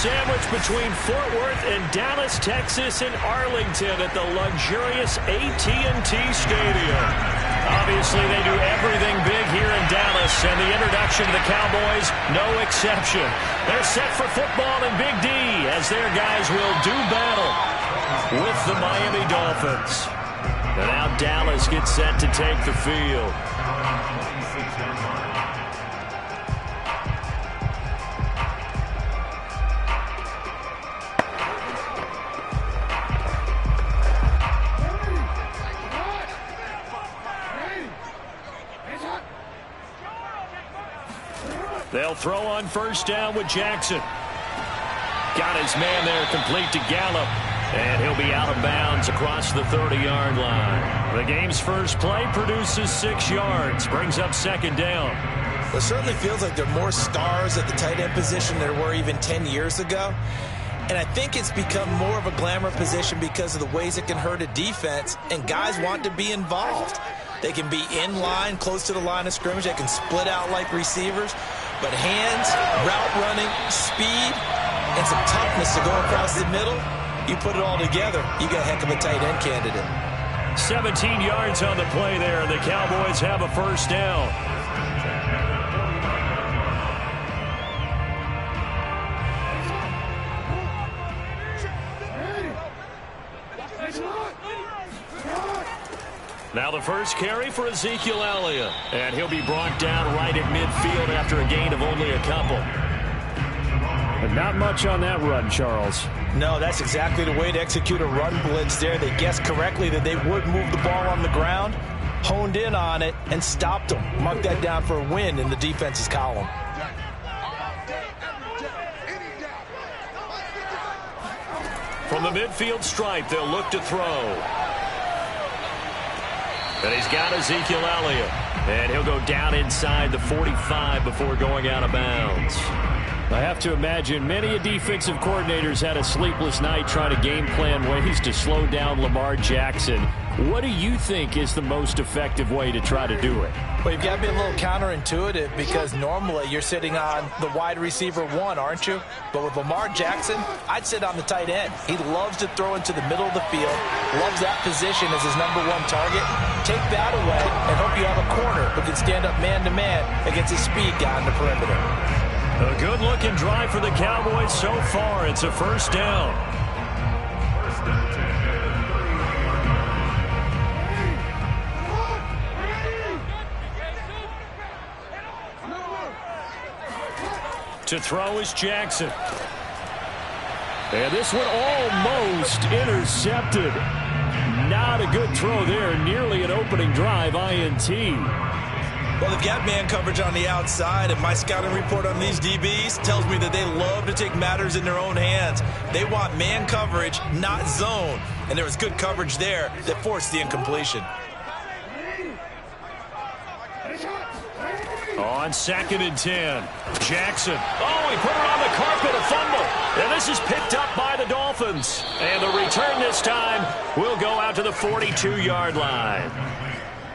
sandwich between Fort Worth and Dallas, Texas, and Arlington at the luxurious AT&T Stadium. Obviously, they do everything big here in Dallas, and the introduction to the Cowboys, no exception. They're set for football in Big D as their guys will do battle with the Miami Dolphins. And now Dallas gets set to take the field. They'll throw on first down with Jackson. Got his man there complete to Gallup. And he'll be out of bounds across the 30-yard line. The game's first play produces 6 yards. Brings up second down. Well, it certainly feels like there are more stars at the tight end position than there were even 10 years ago. And I think it's become more of a glamour position because of the ways it can hurt a defense. And guys want to be involved. They can be in line, close to the line of scrimmage. They can split out like receivers. But hands, route running, speed, and some toughness to go across the middle. You put it all together, you got a heck of a tight end candidate. 17 yards on the play there. The Cowboys have a first down. Now the first carry for Ezekiel Elliott. And he'll be brought down right at midfield after a gain of only a couple. But not much on that run, Charles. No, that's exactly the way to execute a run blitz there. They guessed correctly that they would move the ball on the ground, honed in on it, and stopped them. Mark that down for a win in the defense's column. From the midfield stripe, they'll look to throw. And he's got Ezekiel Elliott. And he'll go down inside the 45 before going out of bounds. I have to imagine many defensive coordinators had a sleepless night trying to game plan ways to slow down Lamar Jackson. What do you think is the most effective way to try to do it? Well, you've got to be a little counterintuitive because normally you're sitting on the wide receiver one, aren't you? But with Lamar Jackson, I'd sit on the tight end. He loves to throw into the middle of the field, loves that position as his #1 target. Take that away and hope you have a corner who can stand up man-to-man against a speed guy on the perimeter. A good-looking drive for the Cowboys so far. It's a first down. To throw is Jackson. And this one almost intercepted. Not a good throw there. Nearly an opening drive INT. Well, they've got man coverage on the outside, and my scouting report on these DBs tells me that they love to take matters in their own hands. They want man coverage, not zone. And there was good coverage there that forced the incompletion. On 2nd and 10, Jackson. Oh, he put it on the carpet, a fumble. And this is picked up by the Dolphins. And the return this time will go out to the 42-yard line.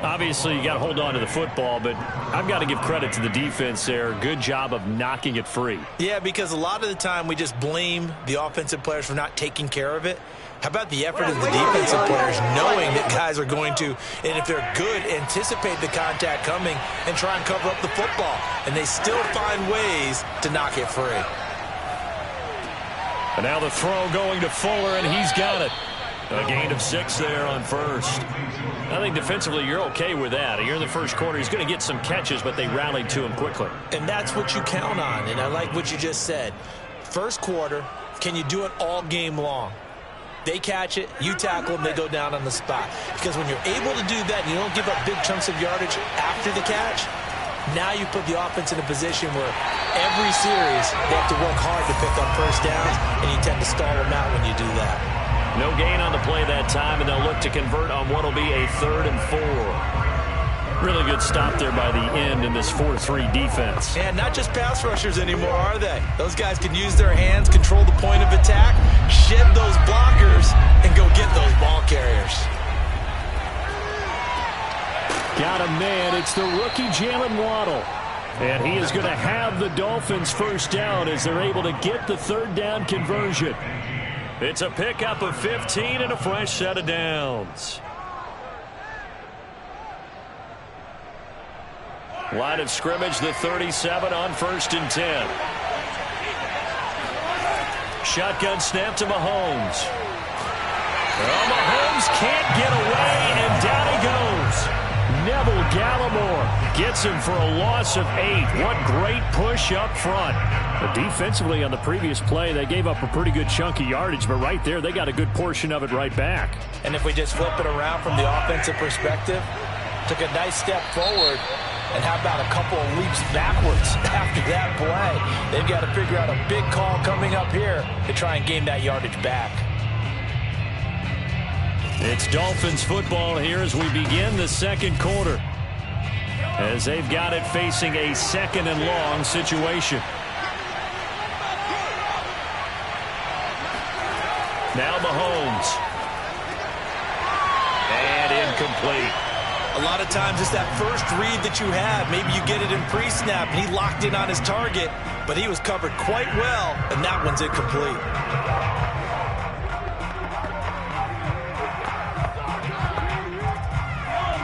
Obviously, you got to hold on to the football, but I've got to give credit to the defense there. Good job of knocking it free. Yeah, because a lot of the time we just blame the offensive players for not taking care of it. How about the effort of the defensive players knowing that guys are going to, and if they're good, anticipate the contact coming and try and cover up the football. And they still find ways to knock it free. And now the throw going to Fuller, and he's got it. A gain of 6 there on first. I think defensively you're okay with that. You're in the first quarter. He's going to get some catches, but they rallied to him quickly. And that's what you count on, and I like what you just said. First quarter, can you do it all game long? They catch it, you tackle them, they go down on the spot. Because when you're able to do that and you don't give up big chunks of yardage after the catch, now you put the offense in a position where every series they have to work hard to pick up first downs, and you tend to stall them out when you do that. No gain on the play that time, and they'll look to convert on what will be a 3rd and 4. Really good stop there by the end in this 4-3 defense. And not just pass rushers anymore, are they? Those guys can use their hands, control the point of attack, shed those blockers, and go get those ball carriers. Got a man. It's the rookie Jalen Waddle. And he is going to have the Dolphins first down as they're able to get the third down conversion. It's a pickup of 15 and a fresh set of downs. Line of scrimmage, the 37 on 1st and 10. Shotgun snap to Mahomes. Well, Mahomes can't get away, and down he goes. Neville Gallimore gets him for a loss of 8. What great push up front. But defensively on the previous play, they gave up a pretty good chunk of yardage, but right there, they got a good portion of it right back. And if we just flip it around from the offensive perspective, took a nice step forward, and how about a couple of leaps backwards after that play? They've got to figure out a big call coming up here to try and gain that yardage back. It's Dolphins football here as we begin the second quarter, as they've got it facing a 2nd and long situation. Now Mahomes. And incomplete. A lot of times it's that first read that you have. Maybe you get it in pre-snap, and he locked in on his target, but he was covered quite well, and that one's incomplete.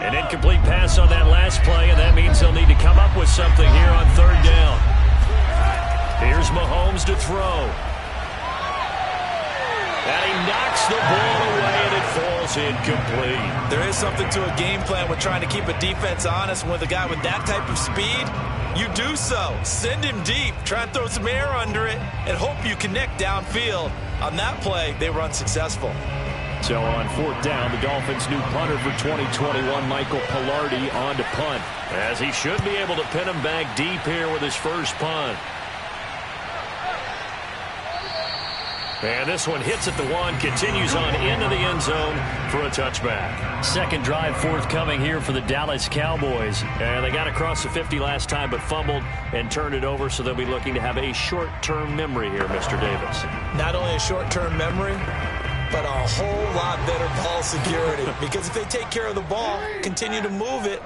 An incomplete pass on that last play, and that means they'll need to come up with something here on 3rd down. Here's Mahomes to throw. And he knocks the ball away, and it falls incomplete. There is something to a game plan with trying to keep a defense honest. With a guy with that type of speed, you do so. Send him deep, try and throw some air under it, and hope you connect downfield. On that play, they were unsuccessful. So on 4th down, the Dolphins' new punter for 2021, Michael Palardy, on to punt, as he should be able to pin him back deep here with his first punt. And this one hits at the 1, continues on into the end zone for a touchback. Second drive forthcoming here for the Dallas Cowboys. And they got across the 50 last time, but fumbled and turned it over, so they'll be looking to have a short-term memory here, Mr. Davis. Not only a short-term memory, but a whole lot better ball security. Because if they take care of the ball, continue to move it,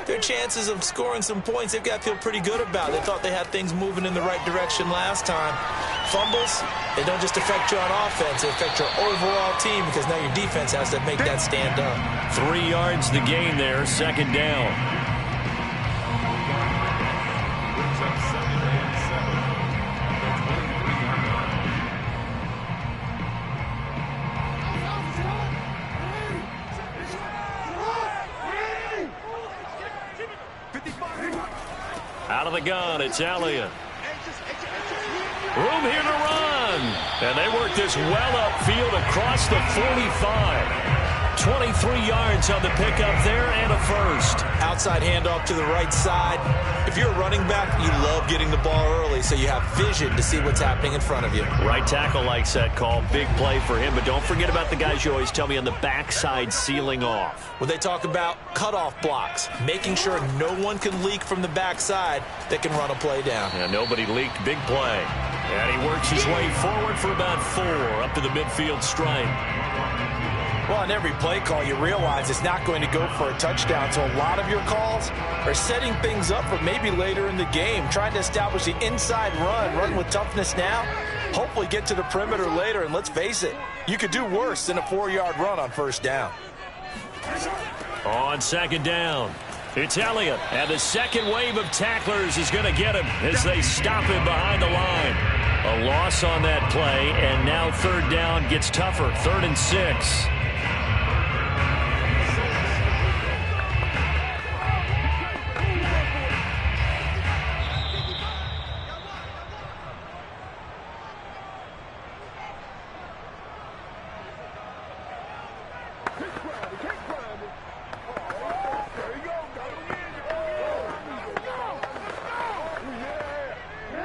their chances of scoring some points, they've got to feel pretty good about. They thought they had things moving in the right direction last time. Fumbles, they don't just affect you on offense, they affect your overall team, because now your defense has to make that stand up. 3 yards the gain there, 2nd down. Out of the gun, it's Elliott. Room here to run. And they work this well upfield across the 45. 23 yards on the pickup there and a first. Outside handoff to the right side. If you're a running back, you love getting the ball early so you have vision to see what's happening in front of you. Right tackle likes that call. Big play for him, but don't forget about the guys you always tell me on the backside sealing off. When they talk about cutoff blocks, making sure no one can leak from the backside that can run a play down. Yeah, nobody leaked. Big play. And he works his way forward for about 4 up to the midfield stripe. Well, on every play call, you realize it's not going to go for a touchdown. So a lot of your calls are setting things up for maybe later in the game, trying to establish the inside run with toughness now, hopefully get to the perimeter later. And let's face it, you could do worse than a 4-yard run on 1st down. On 2nd down, it's Elliott. And the second wave of tacklers is going to get him as they stop him behind the line. A loss on that play, and now 3rd down gets tougher. 3rd and 6.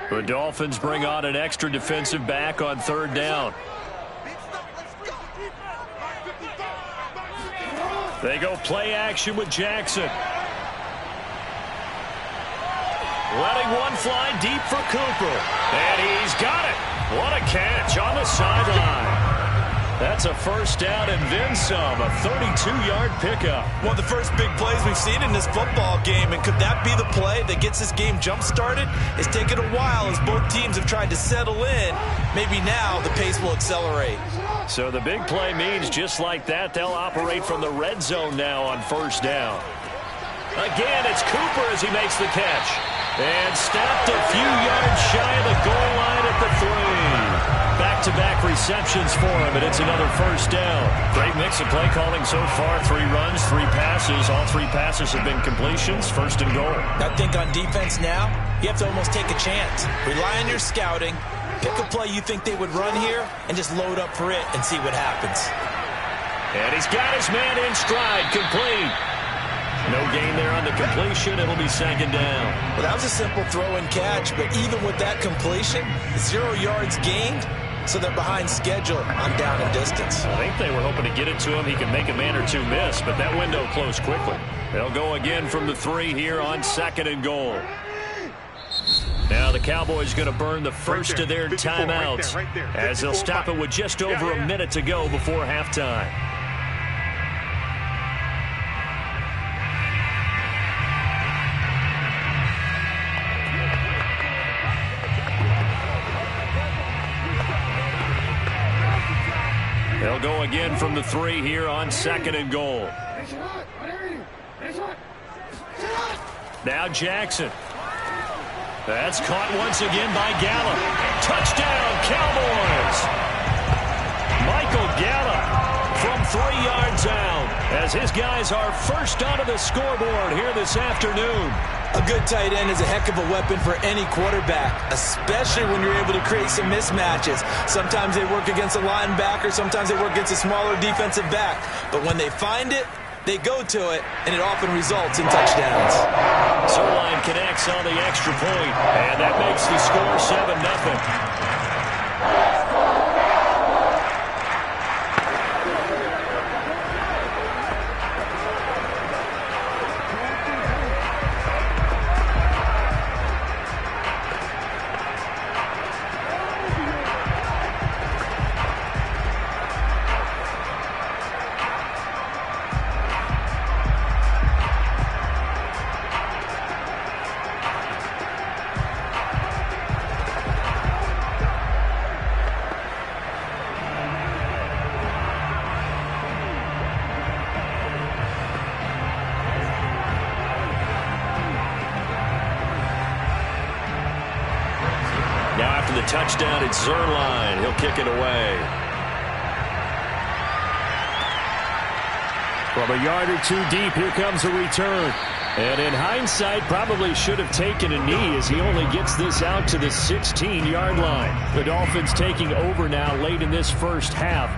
The Dolphins bring on an extra defensive back on 3rd down. They go play action with Jackson. Letting one fly deep for Cooper. And he's got it. What a catch on the sideline. That's a first down and then some, a 32-yard pickup. One of the first big plays we've seen in this football game, and could that be the play that gets this game jump-started? It's taken a while as both teams have tried to settle in. Maybe now the pace will accelerate. So the big play means just like that, they'll operate from the red zone now on first down. Again, it's Cooper as he makes the catch. And stopped a few yards shy of the goal line at the 3. Back-to-back receptions for him, and it's another first down. Great mix of play calling so far. 3 runs, 3 passes. All 3 passes have been completions. First and goal. I think on defense now, you have to almost take a chance. Rely on your scouting. Pick a play you think they would run here and just load up for it and see what happens. And he's got his man in stride. Complete. No gain there on the completion. It'll be second down. Well, that was a simple throw and catch, but even with that completion, 0 yards gained, so they're behind schedule on down and distance. I think they were hoping to get it to him. He could make a man or 2 miss, but that window closed quickly. They'll go again from the 3 here on second and goal. Now the Cowboys going to burn the first of their timeouts as they'll stop it with just over a minute to go before halftime. They'll go again from the 3 here on second and goal. Now Jackson. That's caught once again by Gallup. Touchdown, Cowboys! Michael Gallup from 3 yards out as his guys are first onto the scoreboard here this afternoon. A good tight end is a heck of a weapon for any quarterback, especially when you're able to create some mismatches. Sometimes they work against a linebacker, sometimes they work against a smaller defensive back. But when they find it, they go to it, and it often results in touchdowns. Zuerlein connects on the extra point, and that makes the score 7-0. Now after the touchdown, it's Zuerlein. He'll kick it away. From a yard or 2 deep, here comes a return. And in hindsight, probably should have taken a knee as he only gets this out to the 16-yard line. The Dolphins taking over now late in this first half.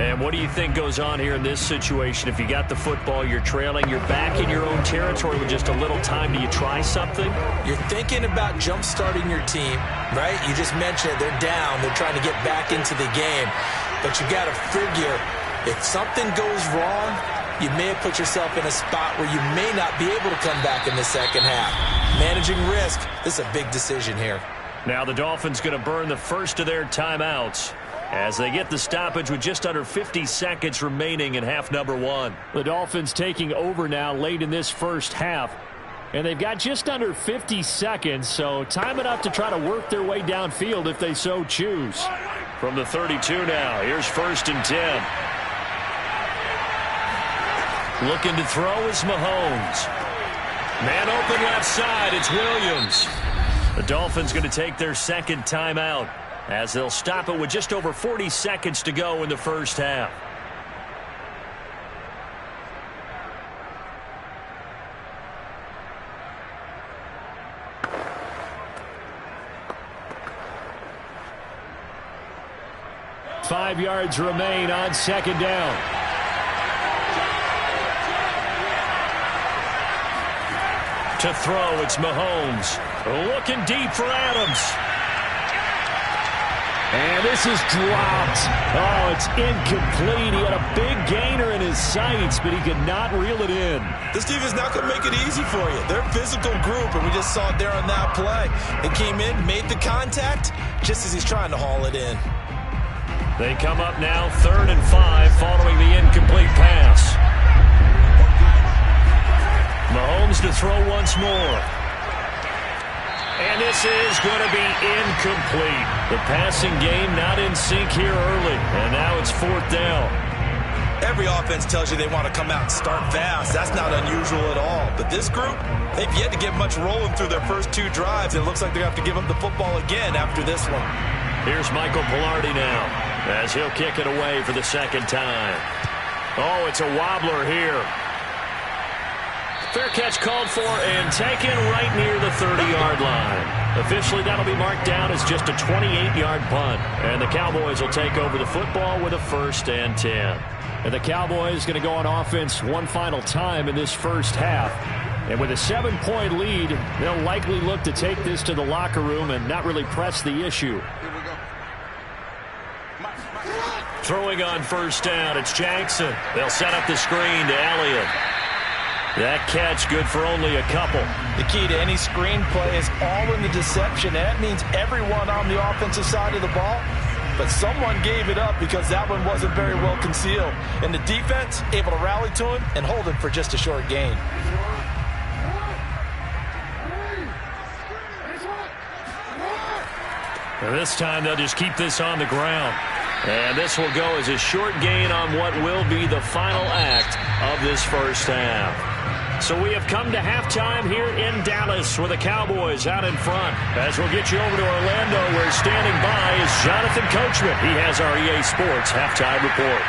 And what do you think goes on here in this situation? If you got the football, you're trailing, you're back in your own territory with just a little time. Do you try something? You're thinking about jump-starting your team, right? You just mentioned it. They're down. They're trying to get back into the game. But you got to figure, if something goes wrong, you may have put yourself in a spot where you may not be able to come back in the second half. Managing risk, this is a big decision here. Now the Dolphins going to burn the first of their timeouts as they get the stoppage with just under 50 seconds remaining in half number 1. The Dolphins taking over now late in this first half. And they've got just under 50 seconds, so time enough to try to work their way downfield if they so choose. From the 32 now, here's first and 10. Looking to throw is Mahomes. Man open left side, it's Williams. The Dolphins going to take their second timeout as they'll stop it with just over 40 seconds to go in the first half. Five yards remain on second down. To throw, it's Mahomes. Looking deep for Adams. And this is dropped. Oh, it's incomplete. He had a big gainer in his sights, but he could not reel it in. This team is not going to make it easy for you. They're a physical group, and we just saw it there on that play. They came in, made the contact, just as he's trying to haul it in. They come up now 3rd and 5 following the incomplete pass. Mahomes to throw once more. And this is going to be incomplete. The passing game not in sync here early. And now it's 4th down. Every offense tells you they want to come out and start fast. That's not unusual at all. But this group, they've yet to get much rolling through their first 2 drives. It looks like they're going to have to give up the football again after this one. Here's Michael Pilardi now as he'll kick it away for the 2nd time. Oh, it's a wobbler here. Fair catch called for and taken right near the 30-yard line. Officially, that'll be marked down as just a 28-yard punt. And the Cowboys will take over the football with a 1st and 10. And the Cowboys going to go on offense one final time in this first half. And with a 7-point lead, they'll likely look to take this to the locker room and not really press the issue. Throwing on 1st down, it's Jackson. They'll set up the screen to Elliott. That catch good for only a couple. The key to any screenplay is all in the deception. That means everyone on the offensive side of the ball. But someone gave it up because that one wasn't very well concealed. And the defense able to rally to him and hold him for just a short gain. And this time they'll just keep this on the ground. And this will go as a short gain on what will be the final act of this first half. So we have come to halftime here in Dallas with the Cowboys out in front. As we'll get you over to Orlando, where standing by is Jonathan Coachman. He has our EA Sports halftime report.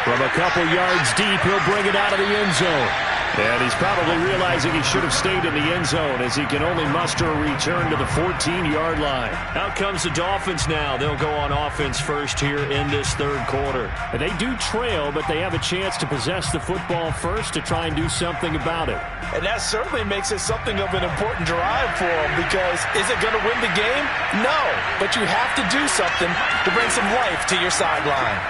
From a couple yards deep, he'll bring it out of the end zone. And he's probably realizing he should have stayed in the end zone as he can only muster a return to the 14-yard line. Out comes the Dolphins now. They'll go on offense first here in this 3rd quarter. And they do trail, but they have a chance to possess the football first to try and do something about it. And that certainly makes it something of an important drive for them, because is it going to win the game? No, but you have to do something to bring some life to your sideline.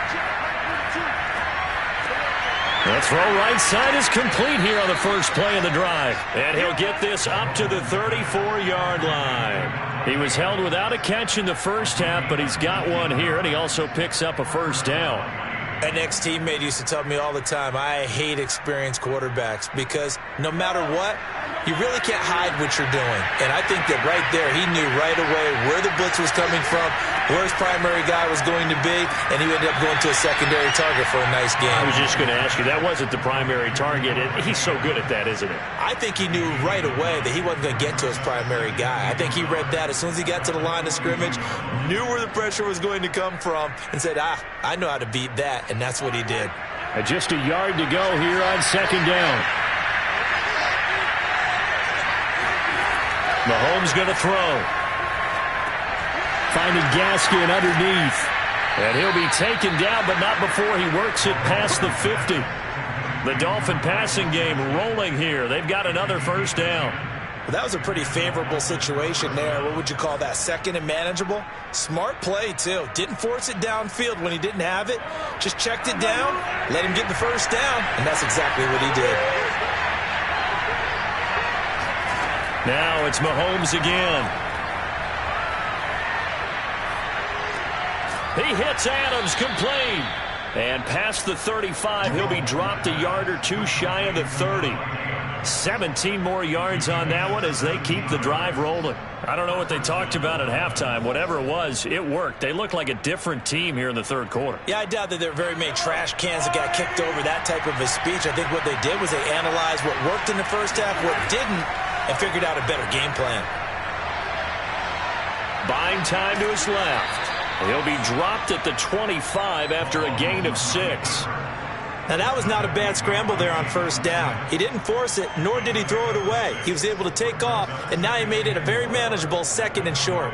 The throw right side is complete here on the first play of the drive. And he'll get this up to the 34-yard line. He was held without a catch in the first half, but he's got one here, and he also picks up a 1st down. An ex-teammate used to tell me all the time, I hate experienced quarterbacks because no matter what, you really can't hide what you're doing. And I think that right there, he knew right away where the blitz was coming from, where his primary guy was going to be, and he ended up going to a secondary target for a nice game. I was just going to ask you, that wasn't the primary target. He's so good at that, isn't it? I think he knew right away that he wasn't going to get to his primary guy. I think he read that as soon as he got to the line of scrimmage, knew where the pressure was going to come from, and said, I know how to beat that, and that's what he did. Just a yard to go here on 2nd down. Mahomes going to throw. Finding Gaskin underneath. And he'll be taken down, but not before he works it past the 50. The Dolphin passing game rolling here. They've got another 1st down. Well, that was a pretty favorable situation there. What would you call that? 2nd and manageable? Smart play, too. Didn't force it downfield when he didn't have it. Just checked it down, let him get the 1st down, and that's exactly what he did. Now it's Mahomes again. He hits Adams, complete. And past the 35, he'll be dropped a yard or two shy of the 30. 17 more yards on that one as they keep the drive rolling. I don't know what they talked about at halftime. Whatever it was, it worked. They look like a different team here in the 3rd quarter. Yeah, I doubt that there were very many trash cans that got kicked over that type of a speech. I think what they did was they analyzed what worked in the first half, what didn't, and figured out a better game plan. Buying time to his left. He'll be dropped at the 25 after a gain of 6. Now, that was not a bad scramble there on 1st down. He didn't force it, nor did he throw it away. He was able to take off, and now he made it a very manageable 2nd and short.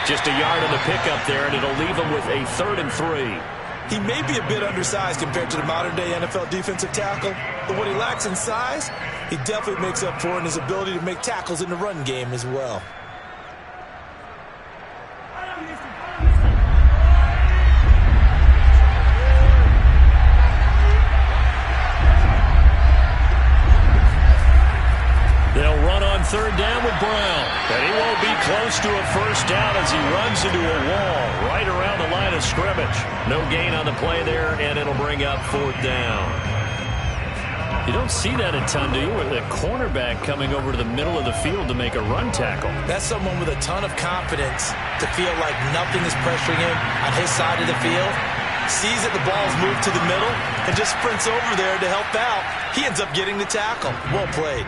Just a yard on the pickup there, and it'll leave him with a 3rd and 3. He may be a bit undersized compared to the modern-day NFL defensive tackle, but what he lacks in size, he definitely makes up for in his ability to make tackles in the run game as well. third down with Brown. And he won't be close to a first down as he runs into a wall right around the line of scrimmage. No gain on the play there, and it'll bring up fourth down. You don't see that a ton, do you? With a cornerback coming over to the middle of the field to make a run tackle. That's someone with a ton of confidence to feel like nothing is pressuring him on his side of the field. Sees that the ball's moved to the middle and just sprints over there to help out. He ends up getting the tackle. Well played.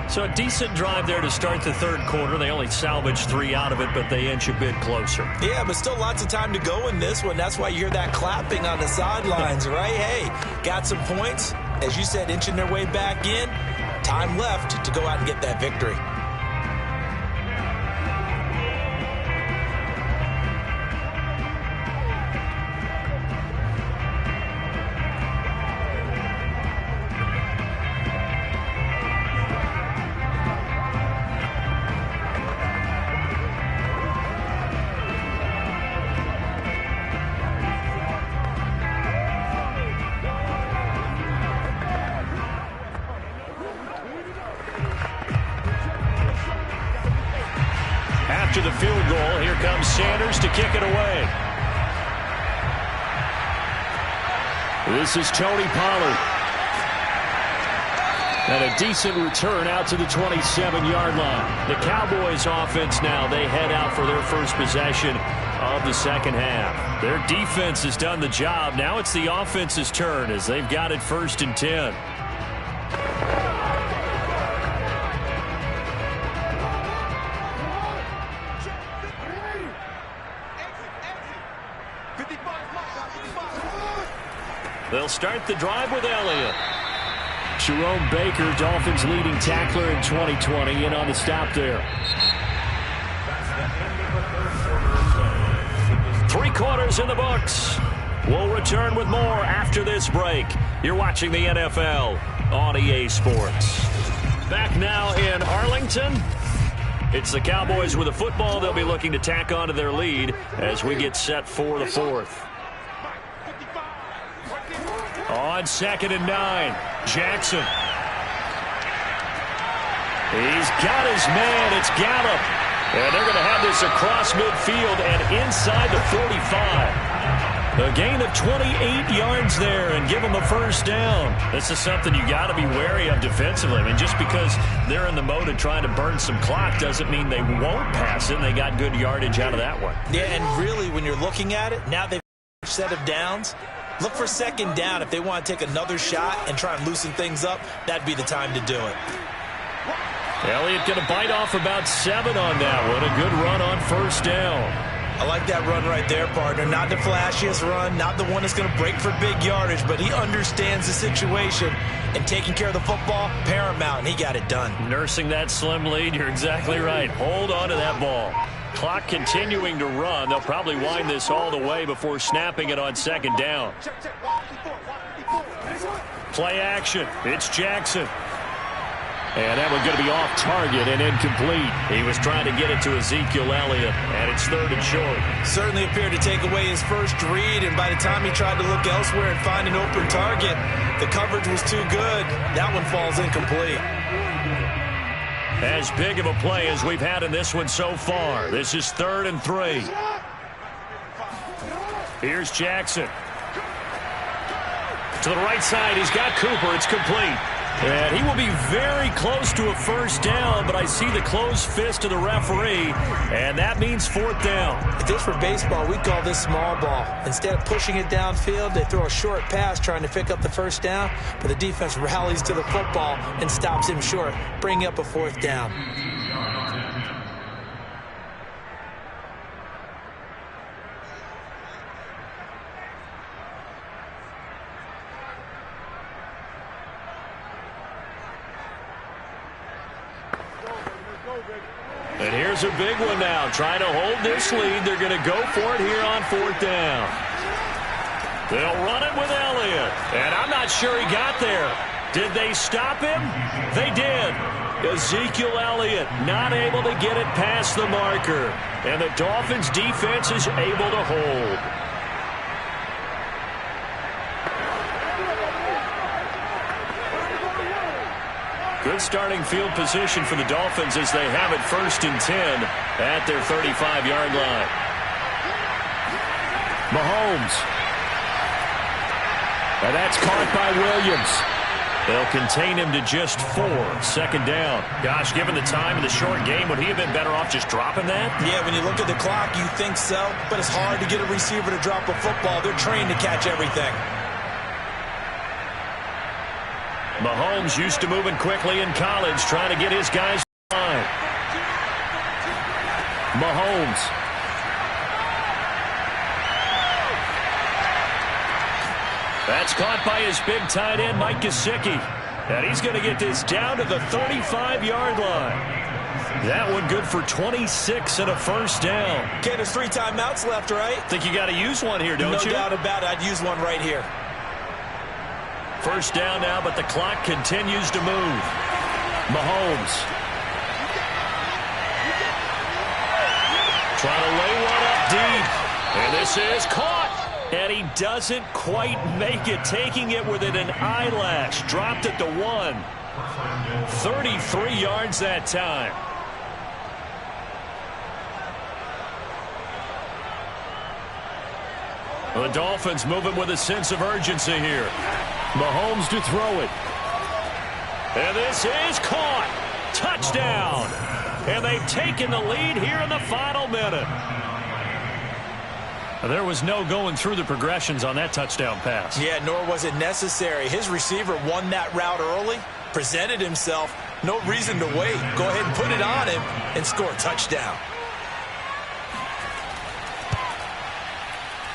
So a decent drive there to start the third quarter. They only salvaged 3 out of it, but they inch a bit closer. Yeah, but still lots of time to go in this one. That's why you hear that clapping on the sidelines, right? Hey, got some points. As you said, inching their way back in. Time left to go out and get that victory. After the field goal, here comes Sanders to kick it away. This is Tony Pollard. And a decent return out to the 27-yard line. The Cowboys offense now, they head out for their first possession of the second half. Their defense has done the job. Now it's the offense's turn as they've got it 1st and 10. They'll start the drive with Elliott. Jerome Baker, Dolphins leading tackler in 2020, in on the stop there. 3 quarters in the books. We'll return with more after this break. You're watching the NFL on EA Sports. Back now in Arlington. It's the Cowboys with the football. They'll be looking to tack on to their lead as we get set for the 4th. On 2nd and 9, Jackson. He's got his man. It's Gallup. And they're going to have this across midfield and inside the 45. A gain of 28 yards there and give them a first down. This is something you got to be wary of defensively. I mean, just because they're in the mode of trying to burn some clock doesn't mean they won't pass it. And they got good yardage out of that one. Yeah, and really, when you're looking at it, now they've got a set of downs. Look for 2nd down. If they want to take another shot and try and loosen things up, that'd be the time to do it. Elliott going to bite off about 7 on that one. A good run on 1st down. I like that run right there, partner. Not the flashiest run, not the one that's going to break for big yardage, but he understands the situation, and taking care of the football, paramount, and he got it done. Nursing that slim lead, you're exactly right. Hold on to that ball. Clock continuing to run. They'll probably wind this all the way before snapping it on 2nd down. Play action. It's Jackson. And that one going to be off target and incomplete. He was trying to get it to Ezekiel Elliott, and it's 3rd and short. Certainly appeared to take away his first read, and by the time he tried to look elsewhere and find an open target, the coverage was too good. That one falls incomplete. As big of a play as we've had in this one so far. This is 3rd and 3. Here's Jackson. To the right side, he's got Cooper. It's complete. And he will be very close to a first down, but I see the closed fist of the referee, and that means 4th down. If this were baseball, we'd call this small ball. Instead of pushing it downfield, they throw a short pass trying to pick up the first down, but the defense rallies to the football and stops him short, bringing up a 4th down. And here's a big one now. Trying to hold this lead. They're going to go for it here on 4th down. They'll run it with Elliott. And I'm not sure he got there. Did they stop him? They did. Ezekiel Elliott not able to get it past the marker. And the Dolphins defense is able to hold. Good starting field position for the Dolphins as they have it 1st and 10 at their 35-yard line. Mahomes. And that's caught by Williams. They'll contain him to just 4. 2nd down. Gosh, given the time of the short game, would he have been better off just dropping that? Yeah, when you look at the clock, you think so, but it's hard to get a receiver to drop a football. They're trained to catch everything. Mahomes used to moving quickly in college, trying to get his guys line. Mahomes. That's caught by his big tight end, Mike Gesicki. And he's going to get this down to the 35-yard line. That one good for 26 and a 1st down. Okay, there's 3 timeouts left, right? Think you got to use one here, don't you? No doubt about it. I'd use one right here. 1st down now, but the clock continues to move. Mahomes. Trying to lay one up deep. And this is caught. And he doesn't quite make it, taking it within an eyelash. Dropped it to 1. 33 yards that time. The Dolphins moving with a sense of urgency here. Mahomes to throw it. And this is caught. Touchdown. And they've taken the lead here in the final minute. There was no going through the progressions on that touchdown pass. Yeah, nor was it necessary. His receiver won that route early, presented himself. No reason to wait. Go ahead and put it on him and score a touchdown.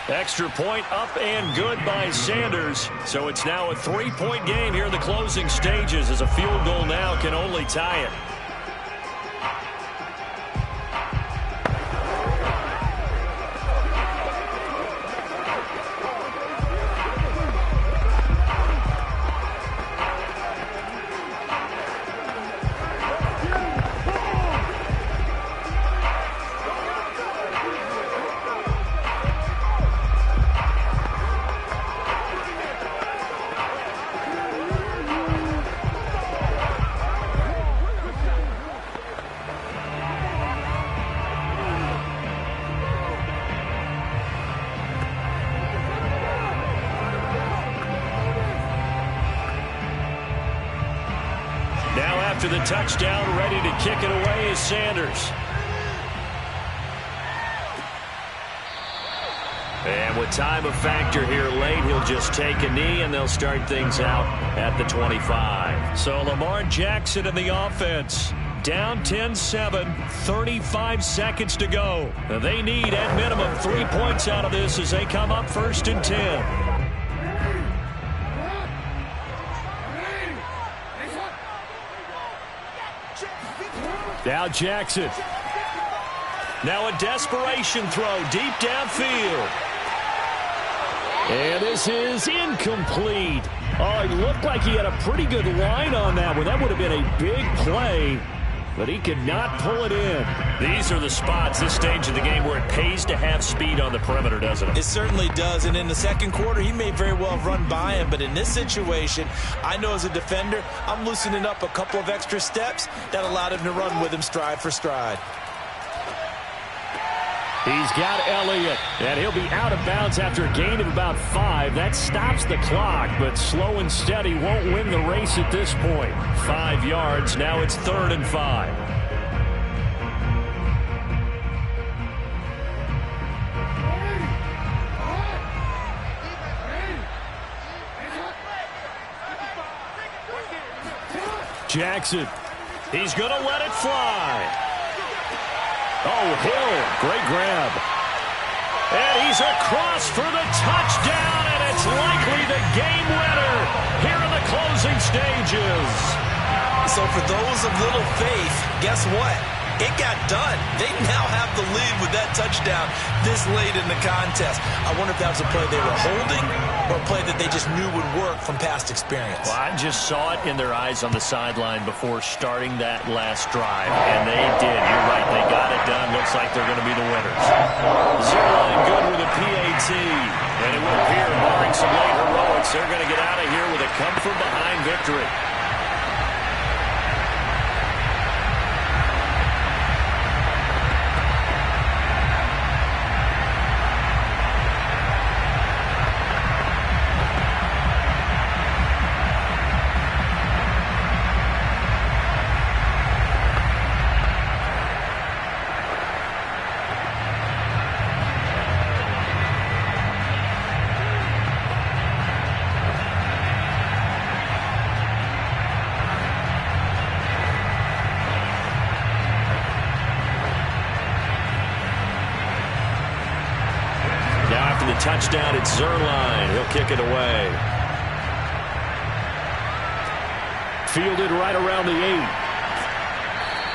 Extra point up and good by Sanders. So it's now a 3-point game here in the closing stages, as a field goal now can only tie it. After the touchdown, ready to kick it away is Sanders. And with time a factor here late, he'll just take a knee and they'll start things out at the 25. So Lamar Jackson in the offense. Down 10-7, 35 seconds to go. They need at minimum 3 points out of this as they come up 1st and 10. Now Jackson. Now a desperation throw deep downfield. And this is incomplete. Oh, it looked like he had a pretty good line on that one. That would have been a big play, but he could not pull it in. These are the spots, this stage of the game, where it pays to have speed on the perimeter, doesn't it? It certainly does, and in the 2nd quarter, he may very well have run by him, but in this situation, I know as a defender, I'm loosening up a couple of extra steps that allowed him to run with him stride for stride. He's got Elliott, and he'll be out of bounds after a gain of about 5. That stops the clock, but slow and steady won't win the race at this point. 5 yards, now it's 3rd and 5. Jackson, he's going to let it fly. Oh, Hill, great grab. And he's across for the touchdown, and it's likely the game winner here in the closing stages. So for those of little faith, guess what? It got done. They now have the lead with that touchdown this late in the contest. I wonder if that was a play they were holding or a play that they just knew would work from past experience. Well, I just saw it in their eyes on the sideline before starting that last drive, and they did. You're right. They got it done. Looks like they're going to be the winners. 0 and good with a PAT. And it will appear, barring some late heroics, they're going to get out of here with a come-from-behind victory. touchdown. It's Zuerlein. He'll kick it away. Fielded right around the 8.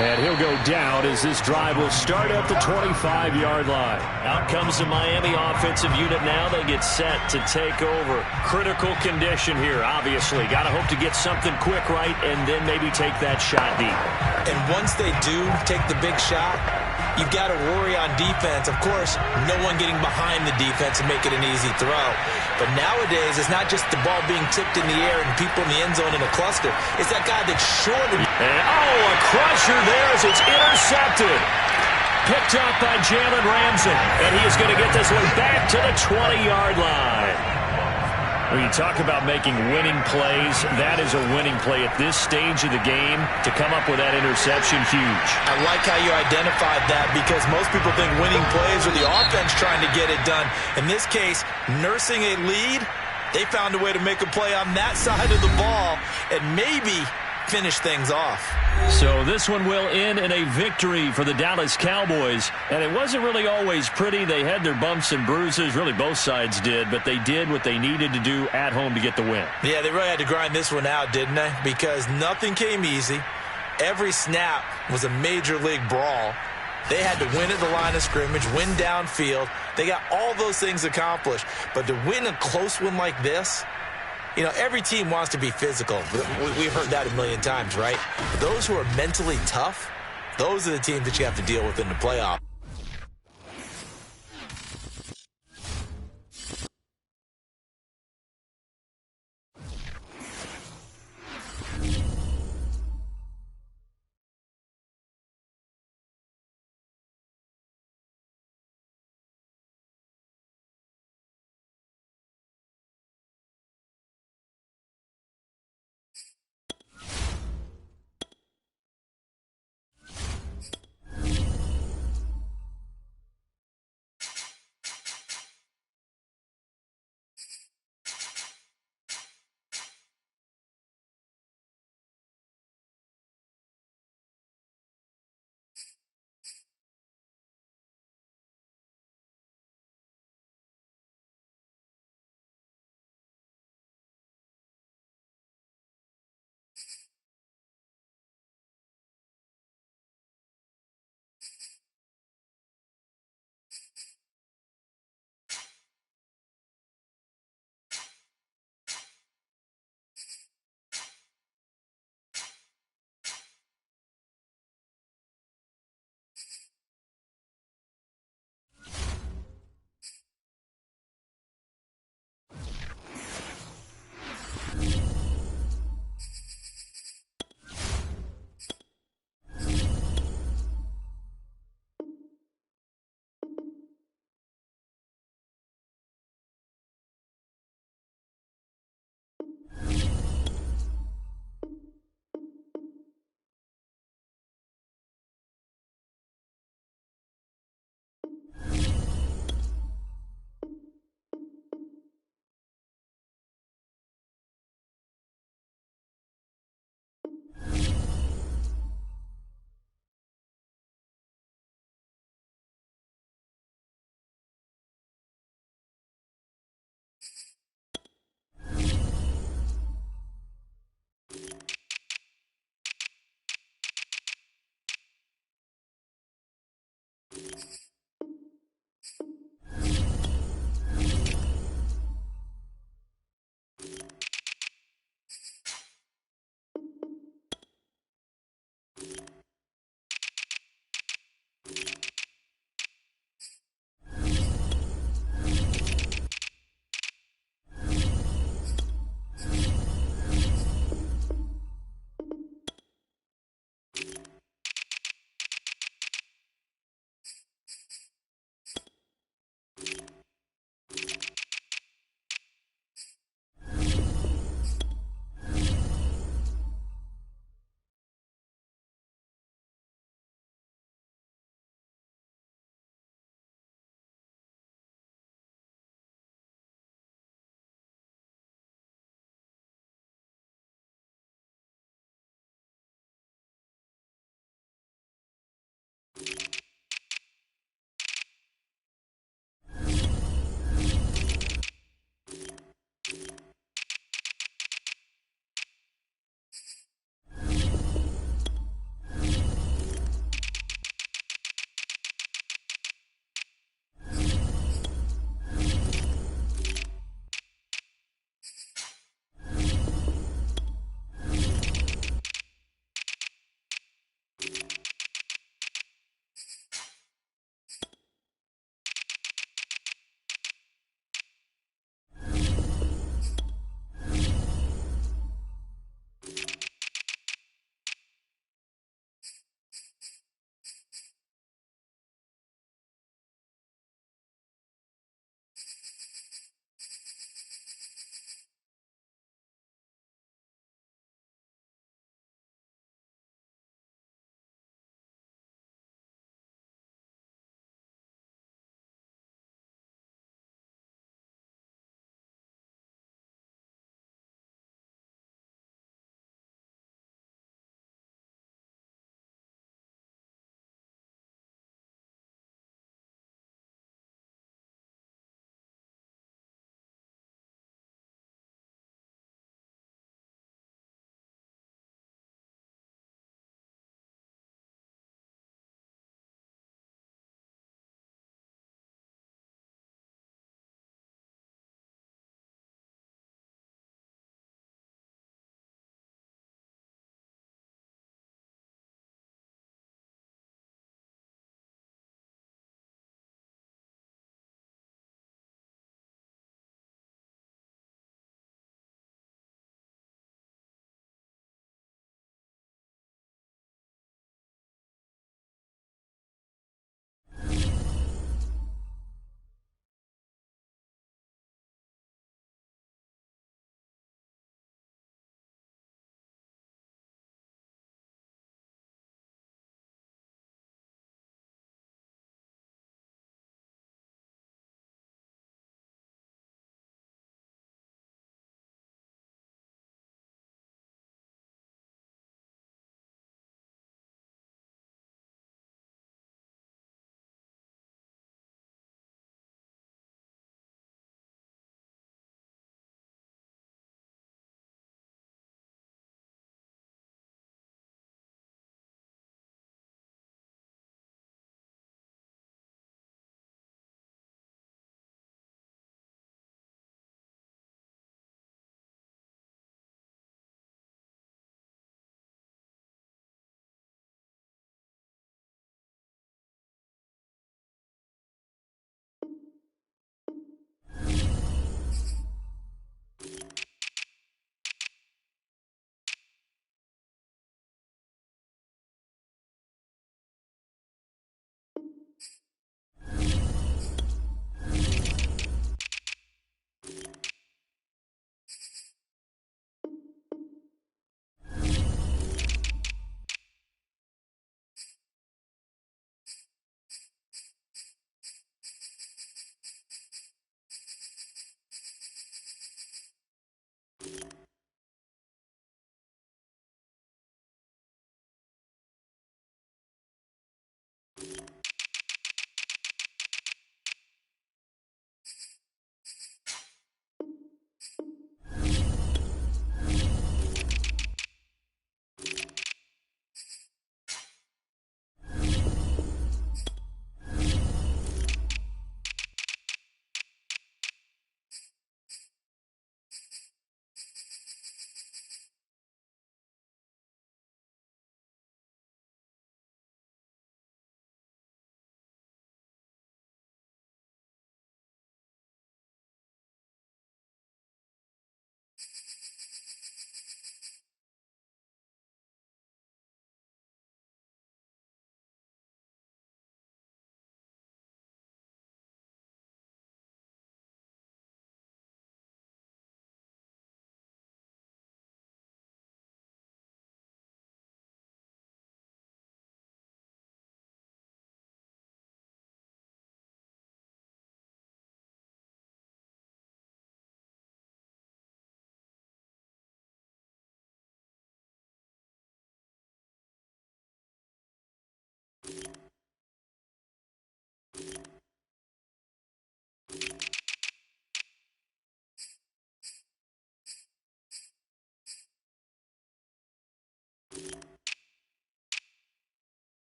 And he'll go down as this drive will start at the 25-yard line. Out comes the Miami offensive unit now. They get set to take over. Critical condition here, obviously. Got to hope to get something quick right and then maybe take that shot deep. And once they do take the big shot, you've got to worry on defense. Of course, no one getting behind the defense and make it an easy throw. But nowadays, it's not just the ball being tipped in the air and people in the end zone in a cluster. It's that guy that's short. And, a crusher there as it's intercepted. Picked up by Jalen Ramsey. And he is going to get this one back to the 20-yard line. When you talk about making winning plays, that is a winning play at this stage of the game. To come up with that interception, huge. I like how you identified that because most people think winning plays are the offense trying to get it done. In this case, nursing a lead, they found a way to make a play on that side of the ball and maybe finish things off. So this one will end in a victory for the Dallas Cowboys. And it wasn't really always pretty. They had their bumps and bruises. Really, both sides did. But they did what they needed to do at home to get the win. Yeah, they really had to grind this one out, didn't they? Because nothing came easy. Every snap was a major league brawl. They had to win at the line of scrimmage, win downfield. They got all those things accomplished. But to win a close one like this, you know, every team wants to be physical. We've heard that a million times, right? But those who are mentally tough, those are the teams that you have to deal with in the playoffs.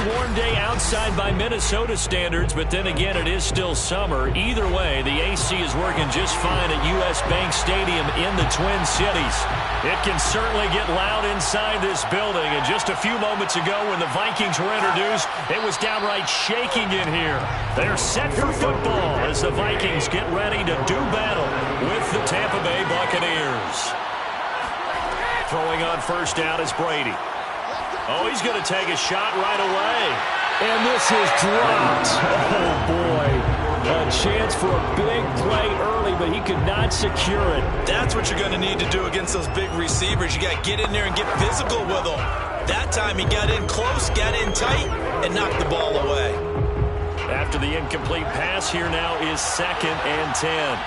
Warm day outside by Minnesota standards, but then again, it is still summer. Either way, the AC is working just fine at U.S. Bank Stadium in the Twin Cities. It can certainly get loud inside this building, and just a few moments ago when the Vikings were introduced, it was downright shaking in here. They're set for football as the Vikings get ready to do battle with the Tampa Bay Buccaneers. Throwing on first down is Brady. Oh, he's going to take a shot right away. And this is dropped. Oh, boy. A chance for a big play early, but he could not secure it. That's what you're going to need to do against those big receivers. You got to get in there and get physical with them. That time he got in close, got in tight, and knocked the ball away. After the incomplete pass, here now is 2nd and 10.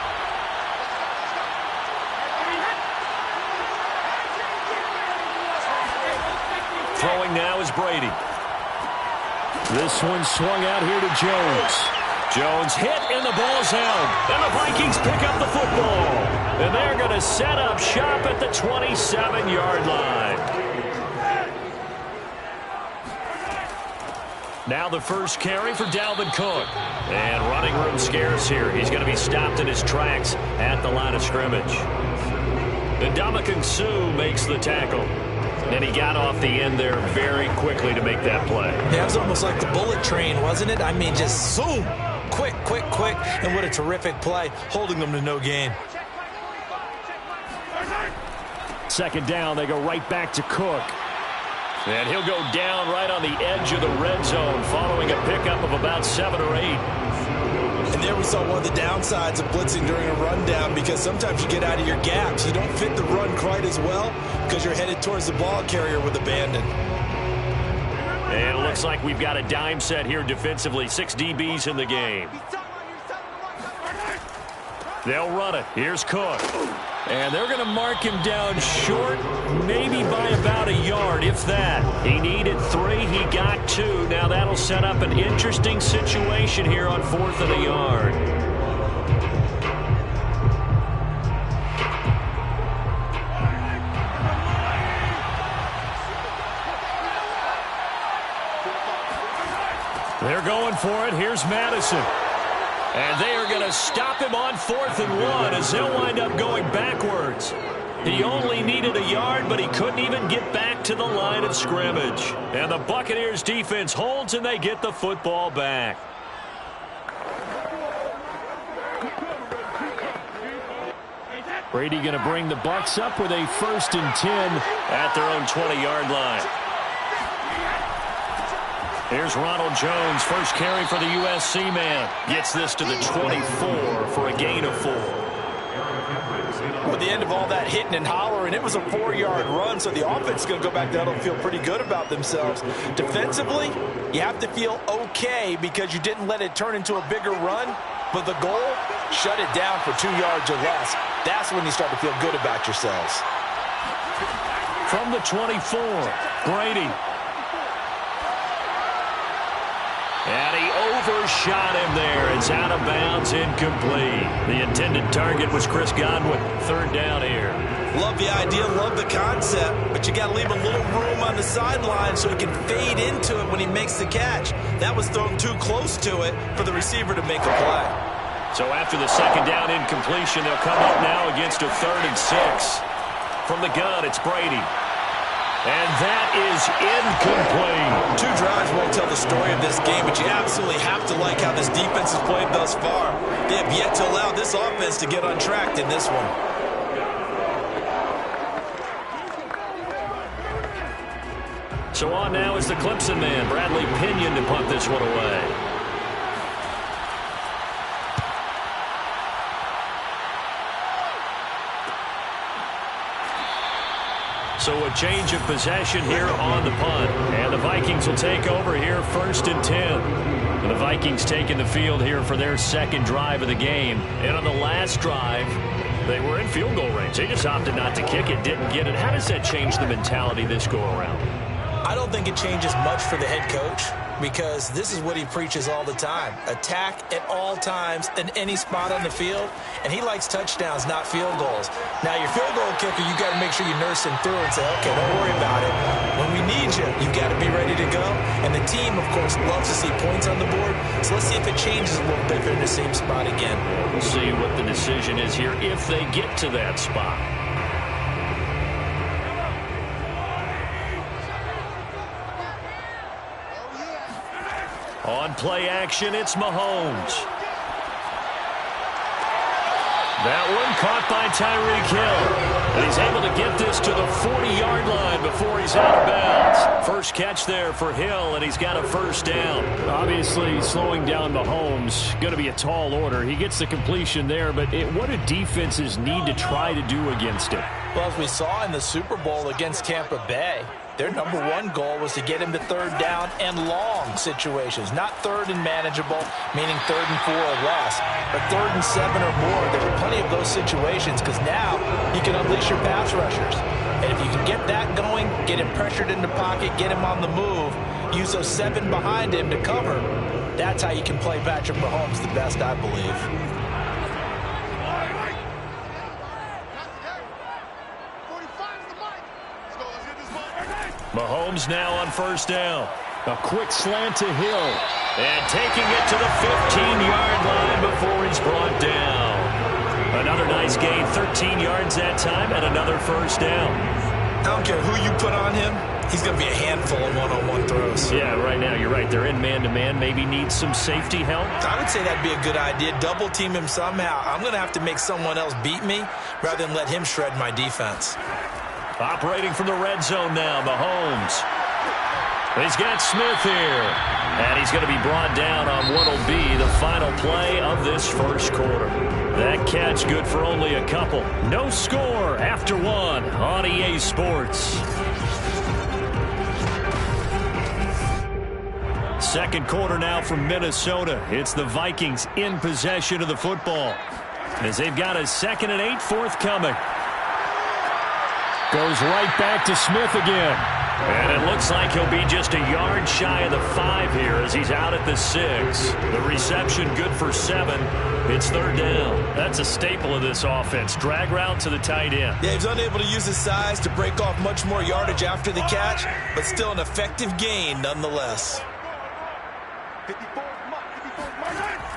Throwing now is Brady. This one swung out here to Jones. Jones hit and the ball's out. And the Vikings pick up the football. And they're going to set up shop at the 27-yard line. Now the first carry for Dalvin Cook. And running room scarce here. He's going to be stopped in his tracks at the line of scrimmage. Ndamukong Suh makes the tackle. And he got off the end there very quickly to make that play. Yeah, it was almost like the bullet train, wasn't it? I mean, just zoom. Quick, quick, quick. And what a terrific play, holding them to no gain. Second down, they go right back to Cook. And he'll go down right on the edge of the red zone following a pickup of about 7 or 8. And there we saw one of the downsides of blitzing during a rundown, because sometimes you get out of your gaps. You don't fit the run quite as well because you're headed towards the ball carrier with abandon. And it looks like we've got a dime set here defensively. 6 DBs in the game. They'll run it. Here's Cook. And they're going to mark him down short, maybe by about a yard, if that. He needed 3. He got 2. Now that'll set up an interesting situation here on 4th and a yard. They're going for it. Here's Madison. And they are going to stop him on 4th and 1 as they'll wind up going backwards. He only needed a yard, but he couldn't even get back to the line of scrimmage. And the Buccaneers defense holds, and they get the football back. Brady going to bring the Bucs up with a 1st and 10 at their own 20-yard line. Here's Ronald Jones, first carry for the USC man. Gets this to the 24 for a gain of 4. With the end of all that hitting and hollering, it was a 4-yard run, so the offense is going to go back down and feel pretty good about themselves. Defensively, you have to feel okay because you didn't let it turn into a bigger run, but the goal, shut it down for 2 yards or less. That's when you start to feel good about yourselves. From the 24, Brady. And he overshot him there. It's out of bounds, incomplete. The intended target was Chris Godwin. 3rd down here. Love the idea, love the concept, but you got to leave a little room on the sideline so he can fade into it when he makes the catch. That was thrown too close to it for the receiver to make a play. So after the 2nd down incompletion, they'll come up now against a 3rd and 6. From the gun, it's Brady. And that is incomplete. 2 drives won't tell the story of this game, but you absolutely have to like how this defense has played thus far. They have yet to allow this offense to get on track in this one. So on now is the Clemson man, Bradley Pinion, to punt this one away. So a change of possession here on the punt. And the Vikings will take over here 1st and 10. And the Vikings taking the field here for their 2nd drive of the game. And on the last drive, they were in field goal range. They just opted not to kick it, didn't get it. How does that change the mentality this go around? I don't think it changes much for the head coach, because this is what he preaches all the time. Attack at all times in any spot on the field, and he likes touchdowns, not field goals. Now, your field goal kicker, you got to make sure you nurse him through and say, okay, don't worry about it. When we need you, you got to be ready to go. And the team, of course, loves to see points on the board, so let's see if it changes a little bit if they're in the same spot again. We'll see what the decision is here if they get to that spot. On play action, it's Mahomes. That one caught by Tyreek Hill. And he's able to get this to the 40-yard line before he's out of bounds. First catch there for Hill, and he's got a 1st down. Obviously, slowing down Mahomes, going to be a tall order. He gets the completion there, but what do defenses need to try to do against it? Well, as we saw in the Super Bowl against Tampa Bay, their number 1 goal was to get him to 3rd down and long situations. Not 3rd and manageable, meaning 3rd and 4 or less, but 3rd and 7 or more. There were plenty of those situations because now you can unleash your pass rushers. And if you can get that going, get him pressured in the pocket, get him on the move, use those 7 behind him to cover, That's how you can play Patrick Mahomes the best, I believe. Mahomes now on first down. A quick slant to Hill. And taking it to the 15-yard line before he's brought down. Another nice gain, 13 yards that time, and another first down. I don't care who you put on him. He's going to be a handful of one-on-one throws. Yeah, right now, you're right. They're in man-to-man. Maybe need some safety help. I would say that'd be a good idea. Double team him somehow. I'm going to have to make someone else beat me rather than let him shred my defense. Operating from the red zone now, Mahomes. He's got Smith here. And he's going to be brought down on what will be the final play of this first quarter. That catch good for only a couple. No score after one on EA Sports. Second quarter now from Minnesota. It's the Vikings in possession of the football as they've got a 2nd and 8 forthcoming. Goes right back to Smith again. And it looks like he'll be just a yard shy of the 5 here as he's out at the 6. The reception good for 7. It's third down. That's a staple of this offense. Drag route to the tight end. Yeah, he's unable to use his size to break off much more yardage after the catch, but still an effective gain nonetheless.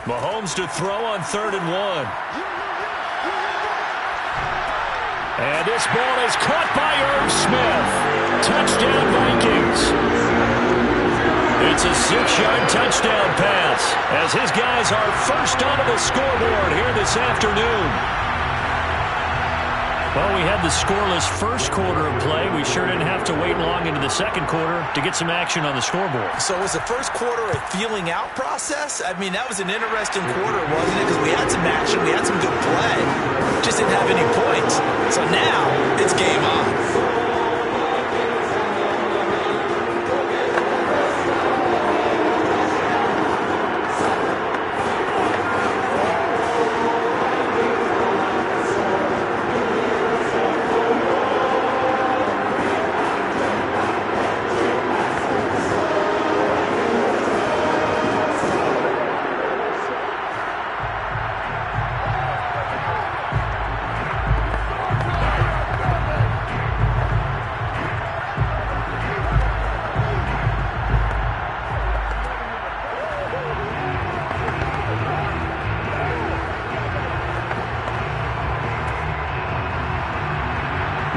Mahomes to throw on 3rd and 1. And this ball is caught by Irv Smith. Touchdown, Vikings. It's a 6-yard touchdown pass as his guys are first onto the scoreboard here this afternoon. Well, we had the scoreless first quarter of play. We sure didn't have to wait long into the second quarter to get some action on the scoreboard. So was the first quarter a feeling out process? I mean, that was an interesting quarter, wasn't it? Because we had some action, we had some good play. Just didn't have any points. So now it's game on.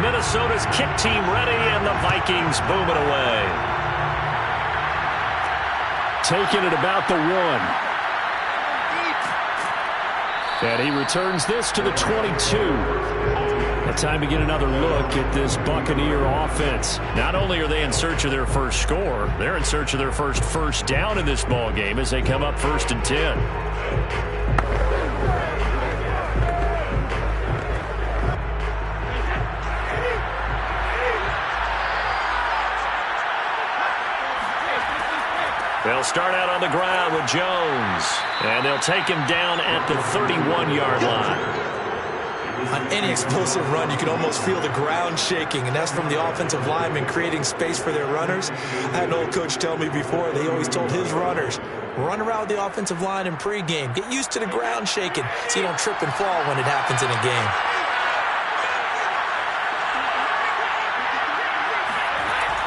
Minnesota's kick team ready, and the Vikings boom it away. Taking it about the 1. And he returns this to the 22. A time to get another look at this Buccaneer offense. Not only are they in search of their first score, they're in search of their first down in this ball game as they come up 1st and 10. They'll start out on the ground with Jones, and they'll take him down at the 31-yard line. On any explosive run, you can almost feel the ground shaking, and that's from the offensive linemen creating space for their runners. I had an old coach tell me before, they always told his runners, run around the offensive line in pregame. Get used to the ground shaking so you don't trip and fall when it happens in a game.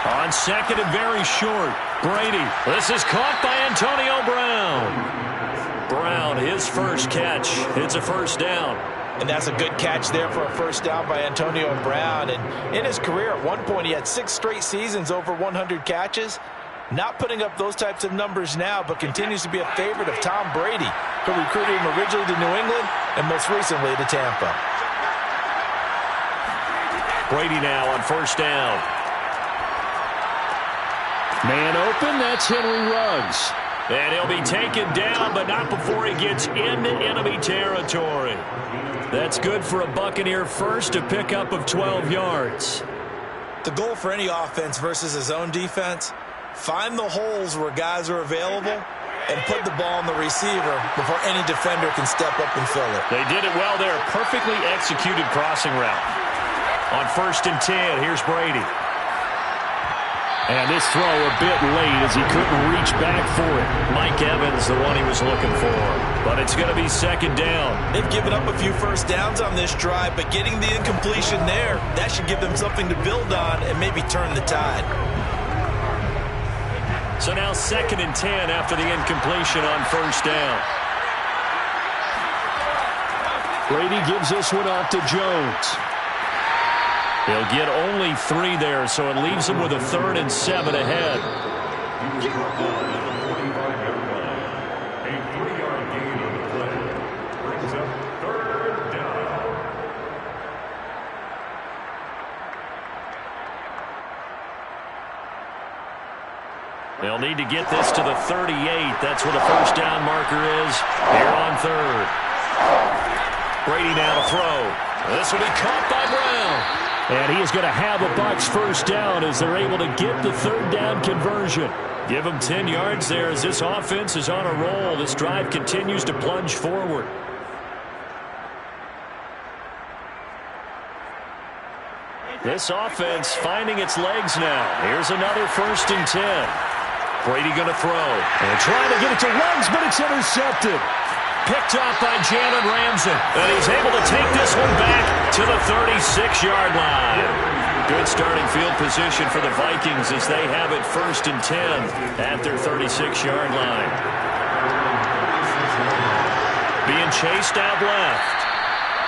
On 2nd and very short, Brady. This is caught by Antonio Brown. Brown, his first catch. It's a first down. And that's a good catch there for a first down by Antonio Brown. And in his career, at one point, he had 6 straight seasons over 100 catches. Not putting up those types of numbers now, but continues to be a favorite of Tom Brady, who recruited him originally to New England and most recently to Tampa. Brady now on first down. Man open, that's Henry Ruggs. And he'll be taken down, but not before he gets into enemy territory. That's good for a Buccaneer first, to pick up of 12 yards. The goal for any offense versus his own defense, find the holes where guys are available and put the ball on the receiver before any defender can step up and fill it. They did it well there. Perfectly executed crossing route. On 1st and 10, here's Brady. And this throw a bit late as he couldn't reach back for it. Mike Evans, the one he was looking for. But it's going to be second down. They've given up a few first downs on this drive, but getting the incompletion there, that should give them something to build on and maybe turn the tide. So now 2nd and 10 after the incompletion on first down. Brady gives this one off to Jones. He'll get only 3 there, so it leaves him with a 3rd and 7 ahead. They'll need to get this to the 38. That's where the first down marker is here on 3rd. Brady now to throw. This will be caught by Brown. And he is going to have a Bucs first down as they're able to get the 3rd down conversion. Give him 10 yards there as this offense is on a roll. This drive continues to plunge forward. This offense finding its legs now. Here's another 1st and 10. Brady going to throw. And trying to get it to Ruggs, but it's intercepted. Picked off by Jalen Ramsey. And he's able to take this one back to the 36-yard line. Good starting field position for the Vikings as they have it 1st and 10 at their 36-yard line. Being chased out left.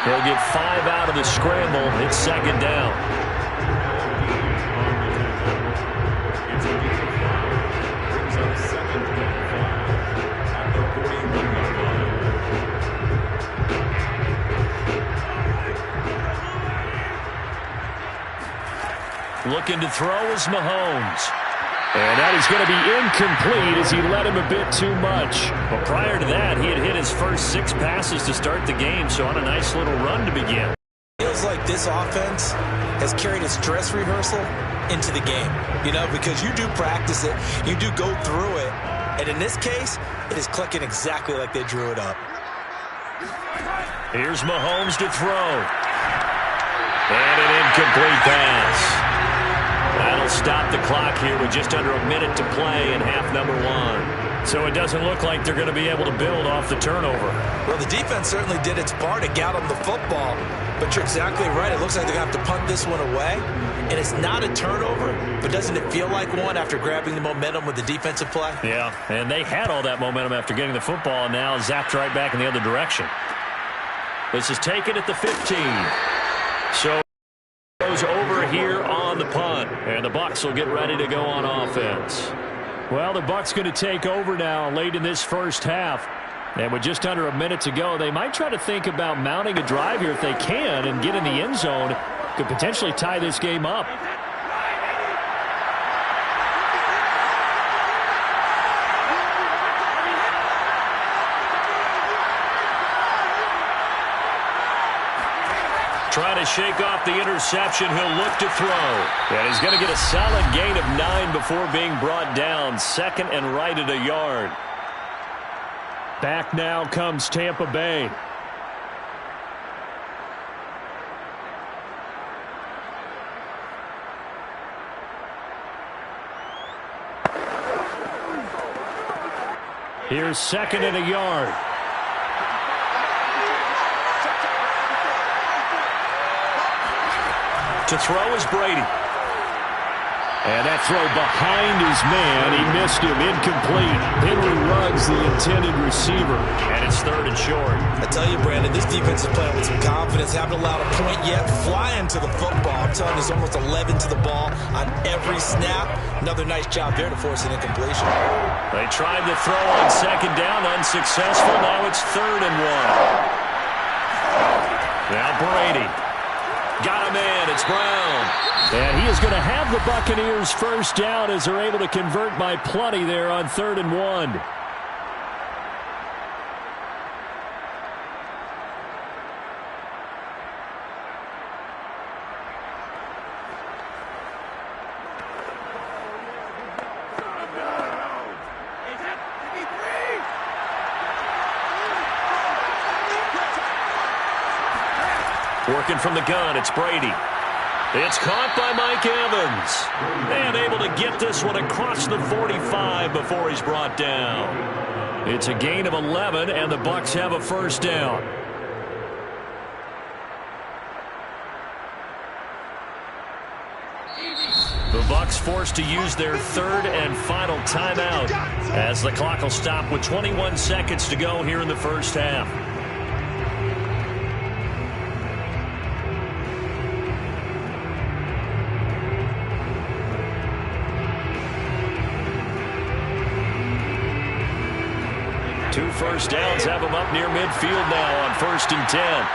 He'll get 5 out of the scramble. It's 2nd down. Looking to throw is Mahomes. And that is going to be incomplete as he led him a bit too much. Well, prior to that, he had hit his first 6 passes to start the game, so on a nice little run to begin. Feels like this offense has carried a stress rehearsal into the game, you know, because you do practice it, you do go through it, and in this case, it is clicking exactly like they drew it up. Here's Mahomes to throw. And an incomplete pass. That'll stop the clock here with just under a minute to play in half number 1. So it doesn't look like they're going to be able to build off the turnover. Well, the defense certainly did its part to get them the football, but you're exactly right. It looks like they're going to have to punt this one away, and it's not a turnover, but doesn't it feel like one after grabbing the momentum with the defensive play? Yeah, and they had all that momentum after getting the football, and now zapped right back in the other direction. This is taken at the 15. So goes over here on the punt, and the Bucs will get ready to go on offense. Well, the Bucs going to take over now late in this first half. And with just under a minute to go, they might try to think about mounting a drive here if they can and get in the end zone. Could potentially tie this game up. Trying to shake off the interception. He'll look to throw. And he's going to get a solid gain of 9 before being brought down. 2nd and right at a yard. Back now comes Tampa Bay. Here's 2nd and a yard. To throw is Brady. And that throw behind his man. He missed him. Incomplete. Henry Ruggs, the intended receiver. And it's 3rd and short. I tell you, Brandon, this defense is playing with some confidence. Haven't allowed a point yet. Flying to the football. I'm telling you, there's almost 11 to the ball on every snap. Another nice job there to force an incompletion. They tried to throw on 2nd down. Unsuccessful. Now it's 3rd and 1. Now Brady. Got a man. It's Brown. And he is going to have the Buccaneers first down as they're able to convert by plenty there on 3rd and 1. Working from the gun, it's Brady. It's caught by Mike Evans. And able to get this one across the 45 before he's brought down. It's a gain of 11, and the Bucs have a first down. The Bucs forced to use their third and final timeout as the clock will stop with 21 seconds to go here in the first half. Two first downs have them up near midfield now on 1st and 10.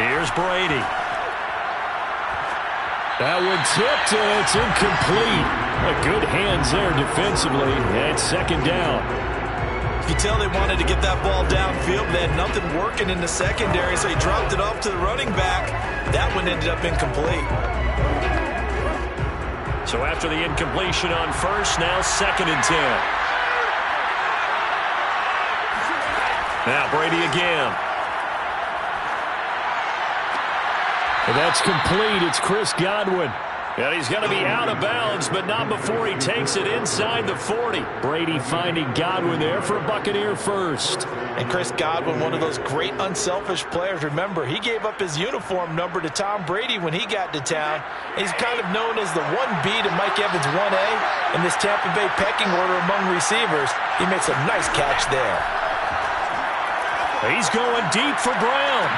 Here's Brady. That one tipped, and it's incomplete. Good hands there defensively, and second down. You can tell they wanted to get that ball downfield. They had nothing working in the secondary, so he dropped it off to the running back. That one ended up incomplete. So after the incompletion on first, now 2nd and 10. Now Brady again. That's complete. It's Chris Godwin. And he's going to be out of bounds, but not before he takes it inside the 40. Brady finding Godwin there for a Buccaneer first. And Chris Godwin, one of those great unselfish players. Remember, he gave up his uniform number to Tom Brady when he got to town. He's kind of known as the 1B to Mike Evans 1A in this Tampa Bay pecking order among receivers. He makes a nice catch there. He's going deep for Brown.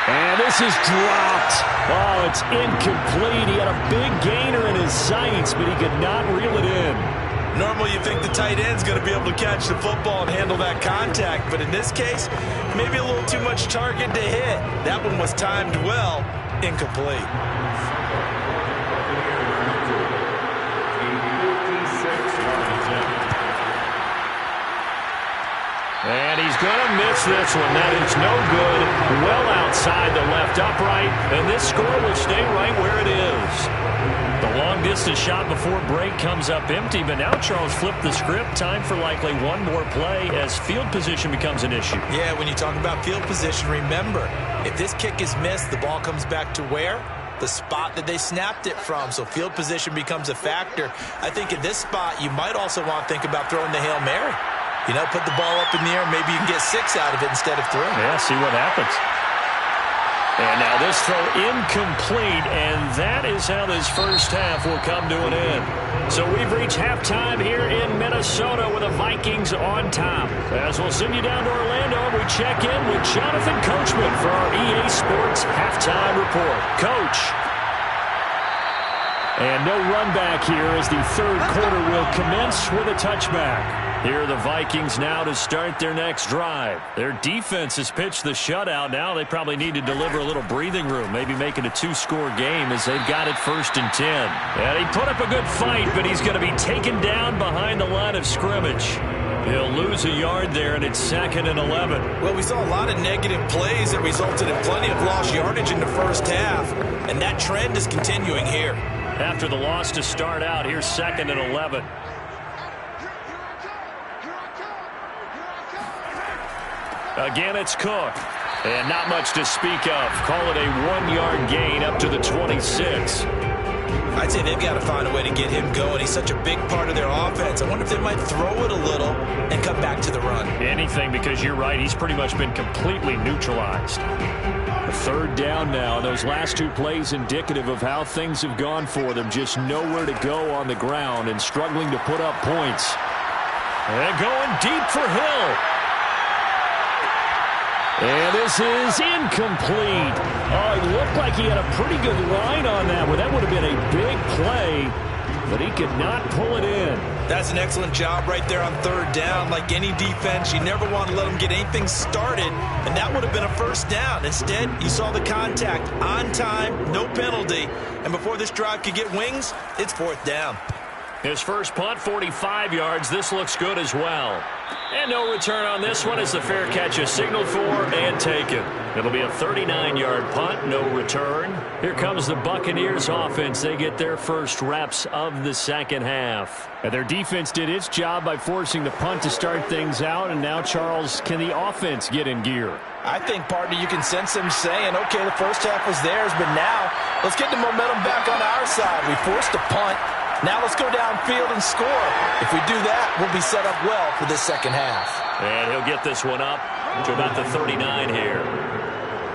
And this is dropped. Oh, it's incomplete. He had a big gainer in his sights, but he could not reel it in. Normally you think the tight end's going to be able to catch the football and handle that contact, but in this case, maybe a little too much target to hit. That one was timed well, incomplete. And he's going to miss this one. That is no good. Well outside the left upright. And this score will stay right where it is. The long-distance shot before break comes up empty. But now Charles flipped the script. Time for likely one more play as field position becomes an issue. Yeah, when you talk about field position, remember, if this kick is missed, the ball comes back to where? The spot that they snapped it from. So field position becomes a factor. I think in this spot, you might also want to think about throwing the Hail Mary. You know, put the ball up in the air. Maybe you can get 6 out of it instead of 3. Yeah, see what happens. And now this throw incomplete, and that is how this first half will come to an end. So we've reached halftime here in Minnesota with the Vikings on top. As we'll send you down to Orlando, we check in with Jonathan Coachman for our EA Sports Halftime Report. Coach. And no run back here as the third quarter will commence with a touchback. Here are the Vikings now to start their next drive. Their defense has pitched the shutout. Now they probably need to deliver a little breathing room, maybe make it a 2-score game as they've got it 1st and 10. And he put up a good fight, but he's going to be taken down behind the line of scrimmage. He'll lose a yard there, and it's 2nd and 11. Well, we saw a lot of negative plays that resulted in plenty of lost yardage in the first half, and that trend is continuing here. After the loss to start out, here's 2nd and 11. Again, it's Cook. And not much to speak of. Call it a 1-yard gain up to the 26. I'd say they've got to find a way to get him going. He's such a big part of their offense. I wonder if they might throw it a little and come back to the run. Anything, because you're right. He's pretty much been completely neutralized. A third down now. Those last 2 plays indicative of how things have gone for them. Just nowhere to go on the ground and struggling to put up points. And going deep for Hill. And this is incomplete. Oh, it looked like he had a pretty good line on that one. That would have been a big play, but he could not pull it in. That's an excellent job right there on third down. Like any defense, you never want to let them get anything started, and that would have been a first down. Instead, you saw the contact on time, no penalty, and before this drive could get wings, it's 4th down. His first punt, 45 yards. This looks good as well. And no return on this one as the fair catch is signaled for and taken. It'll be a 39-yard punt, no return. Here comes the Buccaneers offense. They get their first reps of the second half. And their defense did its job by forcing the punt to start things out. And now, Charles, can the offense get in gear? I think, partner, you can sense them saying, okay, the first half was theirs, but now let's get the momentum back on our side. We forced a punt. Now let's go downfield and score. If we do that, we'll be set up well for this second half. And he'll get this one up to about the 39 here.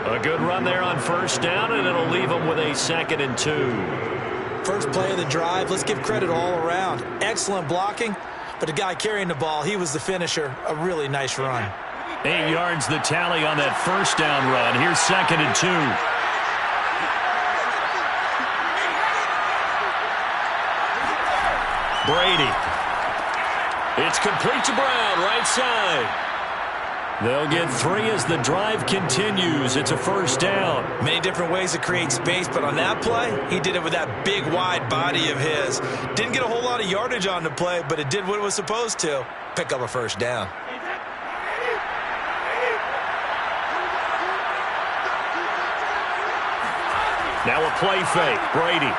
A good run there on first down, and it'll leave them with a 2nd and 2. First play of the drive, let's give credit all around. Excellent blocking, but the guy carrying the ball, he was the finisher. A really nice run. 8 yards the tally on that first down run. Here's 2nd and 2. Brady. It's complete to Brown, right side. They'll get 3 as the drive continues. It's a first down. Many different ways to create space, but on that play, he did it with that big, wide body of his. Didn't get a whole lot of yardage on the play, but it did what it was supposed to. Pick up a first down. Now a play fake. Brady.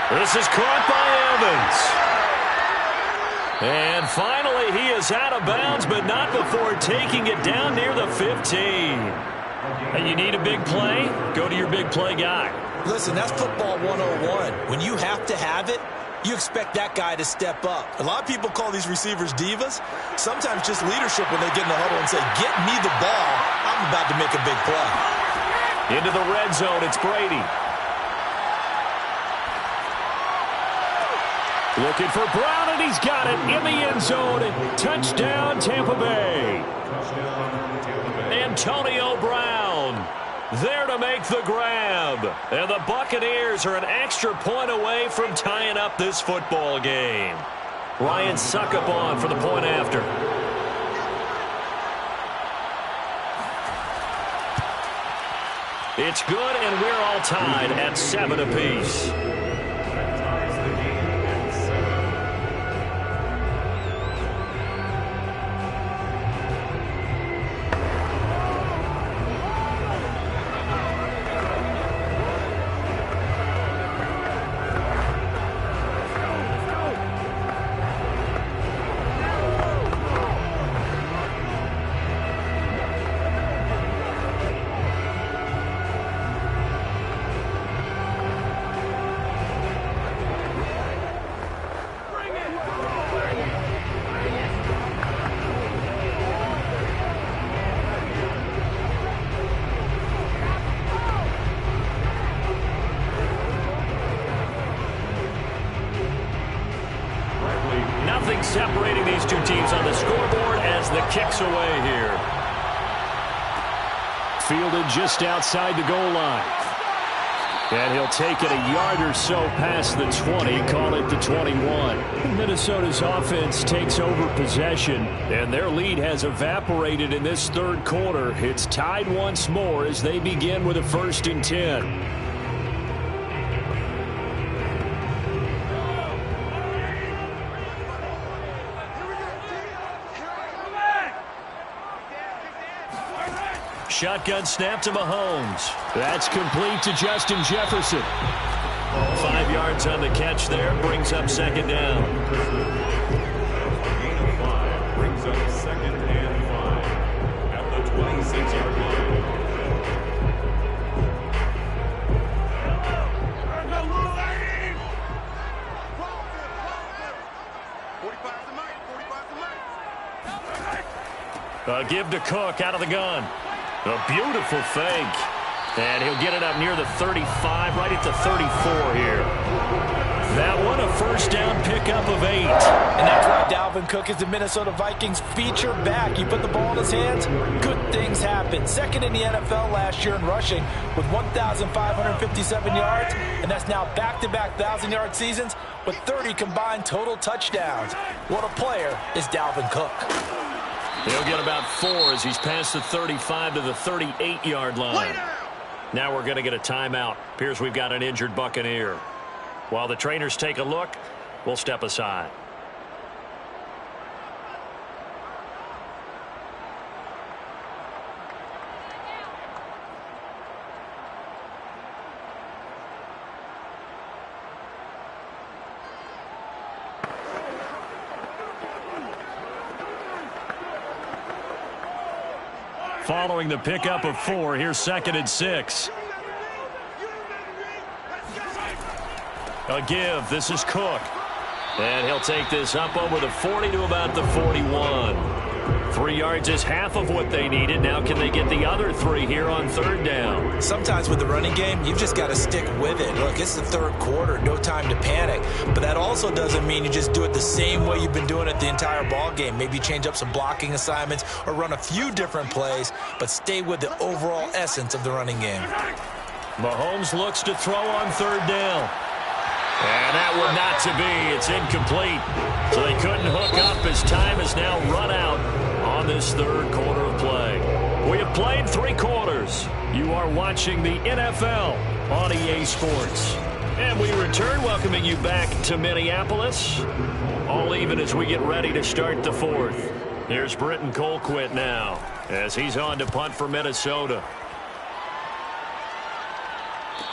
This is caught by Evans. And finally, he is out of bounds, but not before taking it down near the 15. And you need a big play? Go to your big play guy. Listen, that's football 101. When you have to have it, you expect that guy to step up. A lot of people call these receivers divas. Sometimes just leadership when they get in the huddle and say, get me the ball. I'm about to make a big play. Into the red zone, it's Brady. Looking for Brown, and he's got it in the end zone. Touchdown, Tampa Bay. Antonio Brown there to make the grab. And the Buccaneers are an extra point away from tying up this football game. Ryan Succop on for the point after. It's good, and we're all tied at 7 apiece. Separating these two teams on the scoreboard as the kick's away here. Fielded just outside the goal line. And he'll take it a yard or so past the 20, call it the 21. Minnesota's offense takes over possession, and their lead has evaporated in this third quarter. It's tied once more as they begin with a 1st and 10. Shotgun snap to Mahomes. That's complete to Justin Jefferson. 5 yards on the catch there. Brings up 2nd down. Gain of 5 brings up 2nd and 5 at the 26-yard line. Give to Cook out of the gun. A beautiful fake. And he'll get it up near the 35, right at the 34 here. That one, a first down pickup of 8. And that's why Dalvin Cook is the Minnesota Vikings feature back. You put the ball in his hands, good things happen. 2nd in the NFL last year in rushing with 1,557 yards. And that's now back-to-back 1,000-yard seasons with 30 combined total touchdowns. What a player is Dalvin Cook. He'll get about 4 as he's past the 35 to the 38-yard line. Now we're going to get a timeout. Appears we've got an injured Buccaneer. While the trainers take a look, we'll step aside. following the pickup of 4. Here's 2nd and 6. A give. This is Cook. And he'll take this up over the 40 to about the 41. 3 yards is half of what they needed. Now can they get the other 3 here on 3rd down? Sometimes with the running game, you've just got to stick with it. Look, it's the 3rd quarter, no time to panic. But that also doesn't mean you just do it the same way you've been doing it the entire ball game. Maybe change up some blocking assignments or run a few different plays, but stay with the overall essence of the running game. Mahomes looks to throw on 3rd down. And that would not to be. It's incomplete. So they couldn't hook up as time has now run out on this 3rd quarter of play. We have played 3 quarters. You are watching the NFL on EA Sports. And we return, welcoming you back to Minneapolis. All even as we get ready to start the 4th. Here's Britton Colquitt now as he's on to punt for Minnesota.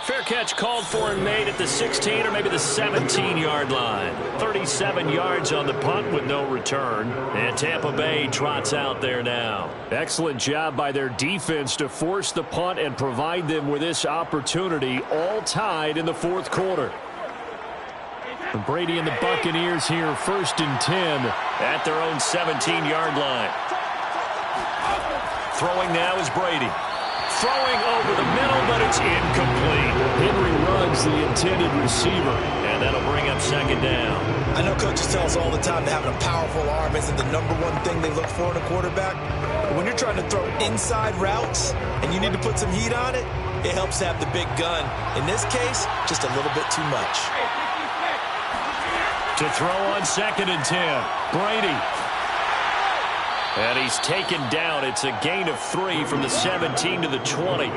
Fair catch called for and made at the 16 or maybe the 17-yard line. 37 yards on the punt with no return. And Tampa Bay trots out there now. Excellent job by their defense to force the punt and provide them with this opportunity, all tied in the 4th quarter. Brady and the Buccaneers here, 1st and 10 at their own 17-yard line. Throwing now is Brady. Throwing over the middle, but it's incomplete. Henry Ruggs, the intended receiver, and that'll bring up 2nd down. I know coaches tell us all the time that having a powerful arm isn't the #1 thing they look for in a quarterback. But when you're trying to throw inside routes and you need to put some heat on it, it helps to have the big gun. In this case, just a little bit too much. To throw on 2nd and 10, Brady. And he's taken down. It's a gain of 3 from the 17 to the 20.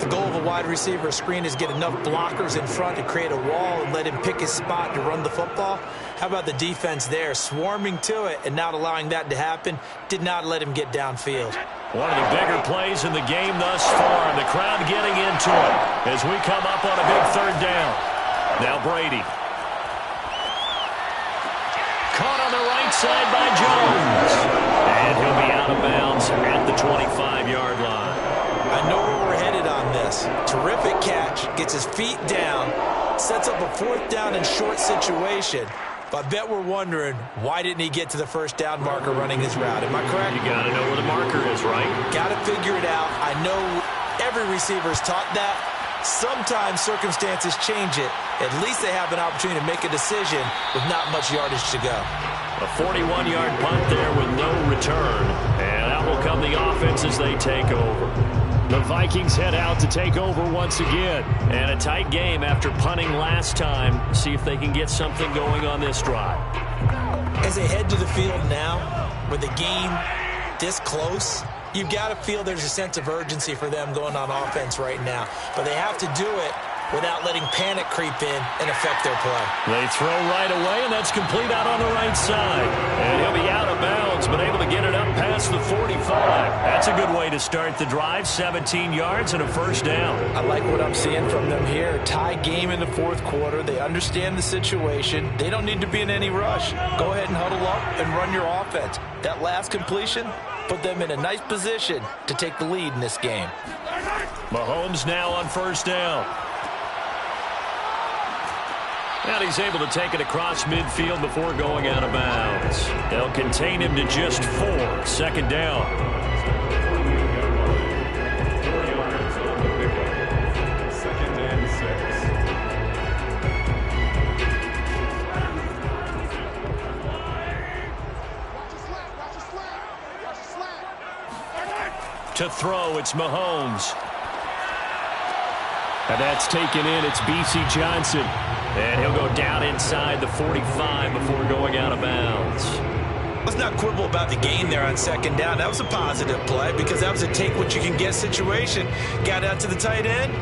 The goal of a wide receiver screen is get enough blockers in front to create a wall and let him pick his spot to run the football. How about the defense there, swarming to it and not allowing that to happen? Did not let him get downfield. One of the bigger plays in the game thus far. The crowd getting into it as we come up on a big 3rd down. Now Brady. Caught on the right side by Jones. And he'll be out of bounds at the 25-yard line. I know where we're headed on this. Terrific catch, gets his feet down, sets up a 4th down and short situation. But I bet we're wondering, why didn't he get to the 1st down marker running his route? Am I correct? You got to know where the marker is, right? Got to figure it out. I know every receiver's taught that. Sometimes circumstances change it. At least they have an opportunity to make a decision with not much yardage to go. A 41-yard punt there with no return. And out will come the offense as they take over. The Vikings head out to take over once again. And a tight game after punting last time. See if they can get something going on this drive. As they head to the field now, with the game this close, you've got to feel there's a sense of urgency for them going on offense right now. But they have to do it without letting panic creep in and affect their play. They throw right away, and that's complete out on the right side. And he'll be out of bounds, but able to get it up past the 45. That's a good way to start the drive. 17 yards and a 1st down. I like what I'm seeing from them here. Tie game in the 4th quarter. They understand the situation. They don't need to be in any rush. Go ahead and huddle up and run your offense. That last completion put them in a nice position to take the lead in this game. Mahomes now on 1st down. And he's able to take it across midfield before going out of bounds. They'll contain him to just 4. 2nd down. Second and 6. To throw, it's Mahomes. And that's taken in. It's B.C. Johnson. And he'll go down inside the 45 before going out of bounds. Let's not quibble about the gain there on 2nd down. That was a positive play because that was a take-what-you-can-get situation. Got out to the tight end.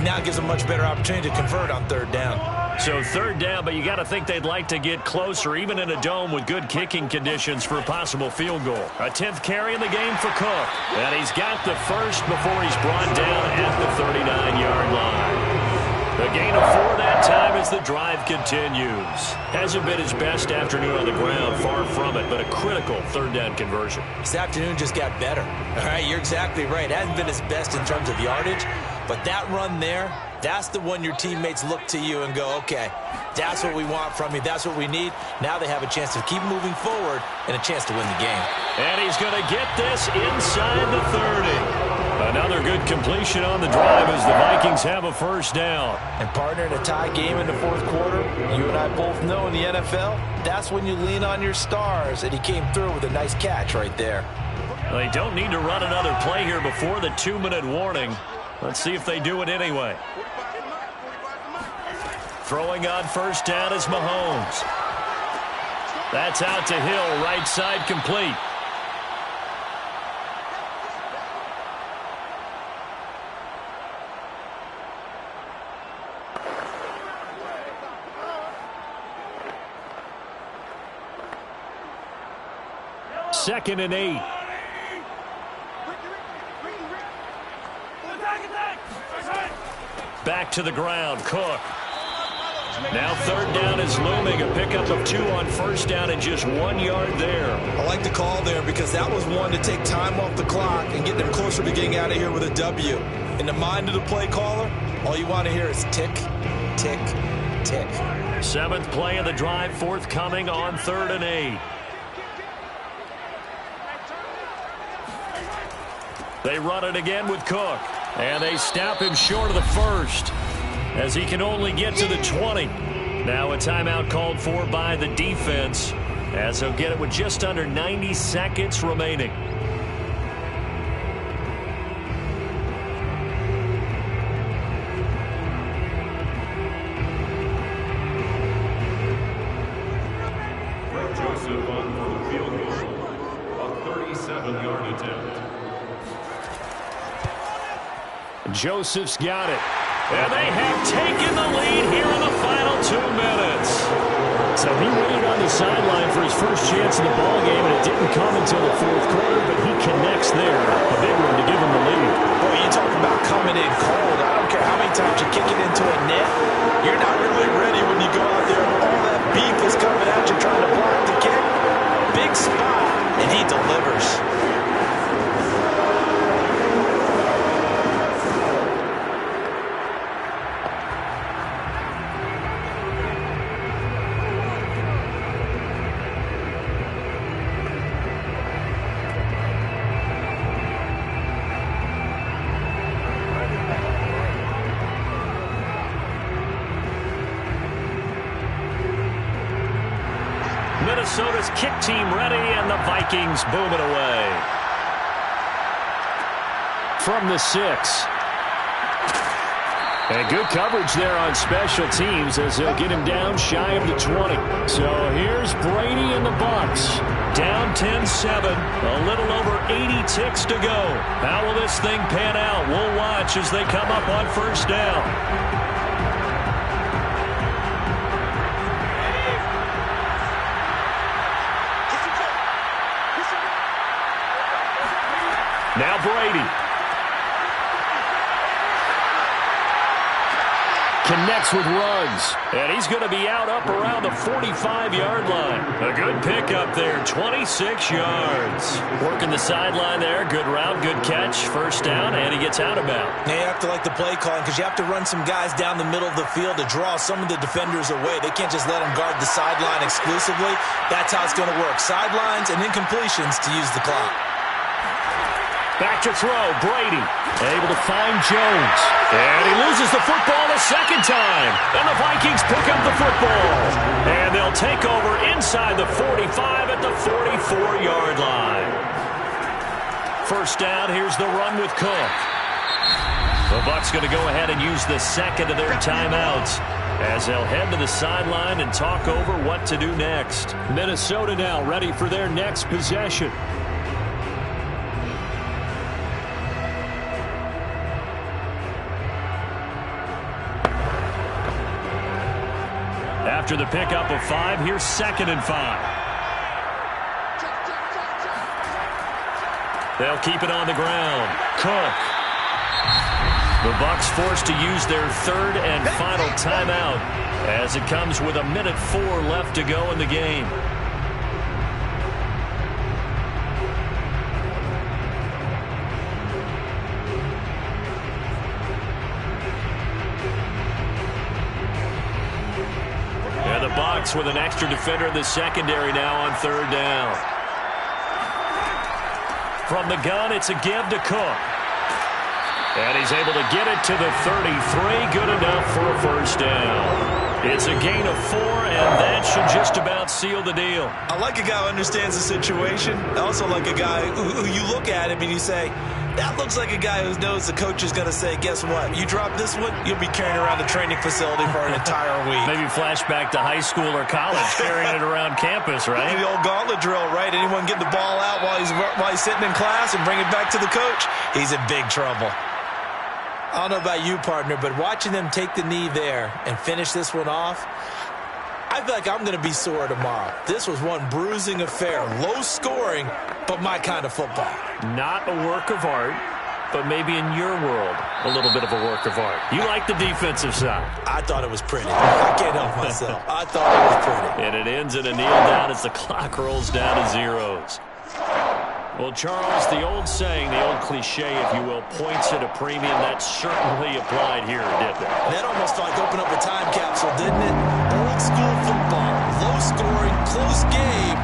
Now gives a much better opportunity to convert on 3rd down. So 3rd down, but you got to think they'd like to get closer, even in a dome with good kicking conditions for a possible field goal. A 10th carry in the game for Cook. And he's got the 1st before he's brought down at the 39-yard line. The gain of 4 that time as the drive continues. Hasn't been his best afternoon on the ground, far from it, but a critical third down conversion. This afternoon just got better. All right, you're exactly right. Hasn't been his best in terms of yardage, but that run there, that's the one your teammates look to you and go, okay, that's what we want from you. That's what we need. Now they have a chance to keep moving forward and a chance to win the game. And he's going to get this inside the 30. Another good completion on the drive as the Vikings have a first down. And partner, in a tie game in the fourth quarter, you and I both know in the NFL, that's when you lean on your stars, and he came through with a nice catch right there. They don't need to run another play here before the 2-minute warning. Let's see if they do it anyway. Throwing on first down is Mahomes. That's out to Hill, right side complete. Second and 8. Back to the ground, Cook. Now third down is looming. A pickup of 2 on first down and just 1 yard there. I like the call there because that was one to take time off the clock and get them closer to getting out of here with a W. In the mind of the play caller, all you want to hear is tick, tick, tick. 7th play of the drive forthcoming on 3rd and 8. They run it again with Cook. And they snap him short of the first as he can only get to the 20. Now a timeout called for by the defense as he'll get it with just under 90 seconds remaining. Greg Joseph on for the field goal. A 37-yard attempt. Joseph's got it. And they have taken the lead here in the final 2 minutes. So he waited on the sideline for his first chance in the ballgame, and it didn't come until the fourth quarter, but he connects there. A big one to give him the lead. Boy, you talk about coming in cold. I don't care how many times you kick it into a net. You're not really ready when you go out there. All that beef is coming at you trying to block the kick. Big spot, and he delivers. Minnesota's kick team ready, and the Vikings boom it away. From the 6. And good coverage there on special teams as they'll get him down shy of the 20. So here's Brady and the Bucs. Down 10-7, a little over 80 ticks to go. How will this thing pan out? We'll watch as they come up on first down. Now Brady. Connects with Ruggs. And he's going to be out up around the 45-yard line. A good pickup there, 26 yards. Working the sideline there. Good route, good catch. First down, and he gets out of bounds. Now you have to like the play calling because you have to run some guys down the middle of the field to draw some of the defenders away. They can't just let them guard the sideline exclusively. That's how it's going to work. Sidelines and incompletions to use the clock. Back to throw, Brady. Able to find Jones. And he loses the football a second time. And the Vikings pick up the football. And they'll take over inside the 45 at the 44-yard line. First down, here's the run with Cook. The Bucs going to go ahead and use the second of their timeouts as they'll head to the sideline and talk over what to do next. Minnesota now ready for their next possession. After the pickup of 5, here's 2nd and 5. They'll keep it on the ground. Cook. The Bucs forced to use their third and final timeout as it comes with 1:04 left to go in the game. And the Bucs with an extra defender in the secondary now on third down. From the gun, it's a give to Cook. And he's able to get it to the 33. Good enough for a first down. It's a gain of 4, and that should just about seal the deal. I like a guy who understands the situation. I also like a guy who you look at him and you say, that looks like a guy who knows the coach is going to say, guess what? You drop this one, you'll be carrying around the training facility for an entire week. Maybe flashback to high school or college, carrying it around campus, right? The old gauntlet drill, right? Anyone get the ball out while he's sitting in class and bring it back to the coach? He's in big trouble. I don't know about you, partner, but watching them take the knee there and finish this one off, I feel like I'm going to be sore tomorrow. This was one bruising affair. Low scoring, but my kind of football. Not a work of art, but maybe in your world, a little bit of a work of art. You like the defensive side. I thought it was pretty. I can't help myself. I thought it was pretty. And it ends in a kneel down as the clock rolls down to zeros. Well, Charles, the old saying, the old cliche, if you will, points at a premium. That certainly applied here, didn't it? That almost felt like open up a time capsule, didn't it? Old school football, low scoring, close game.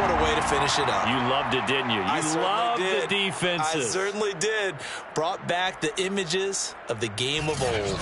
What a way to finish it up. You loved it, didn't you? You loved the defenses. I certainly did. Brought back the images of the game of old.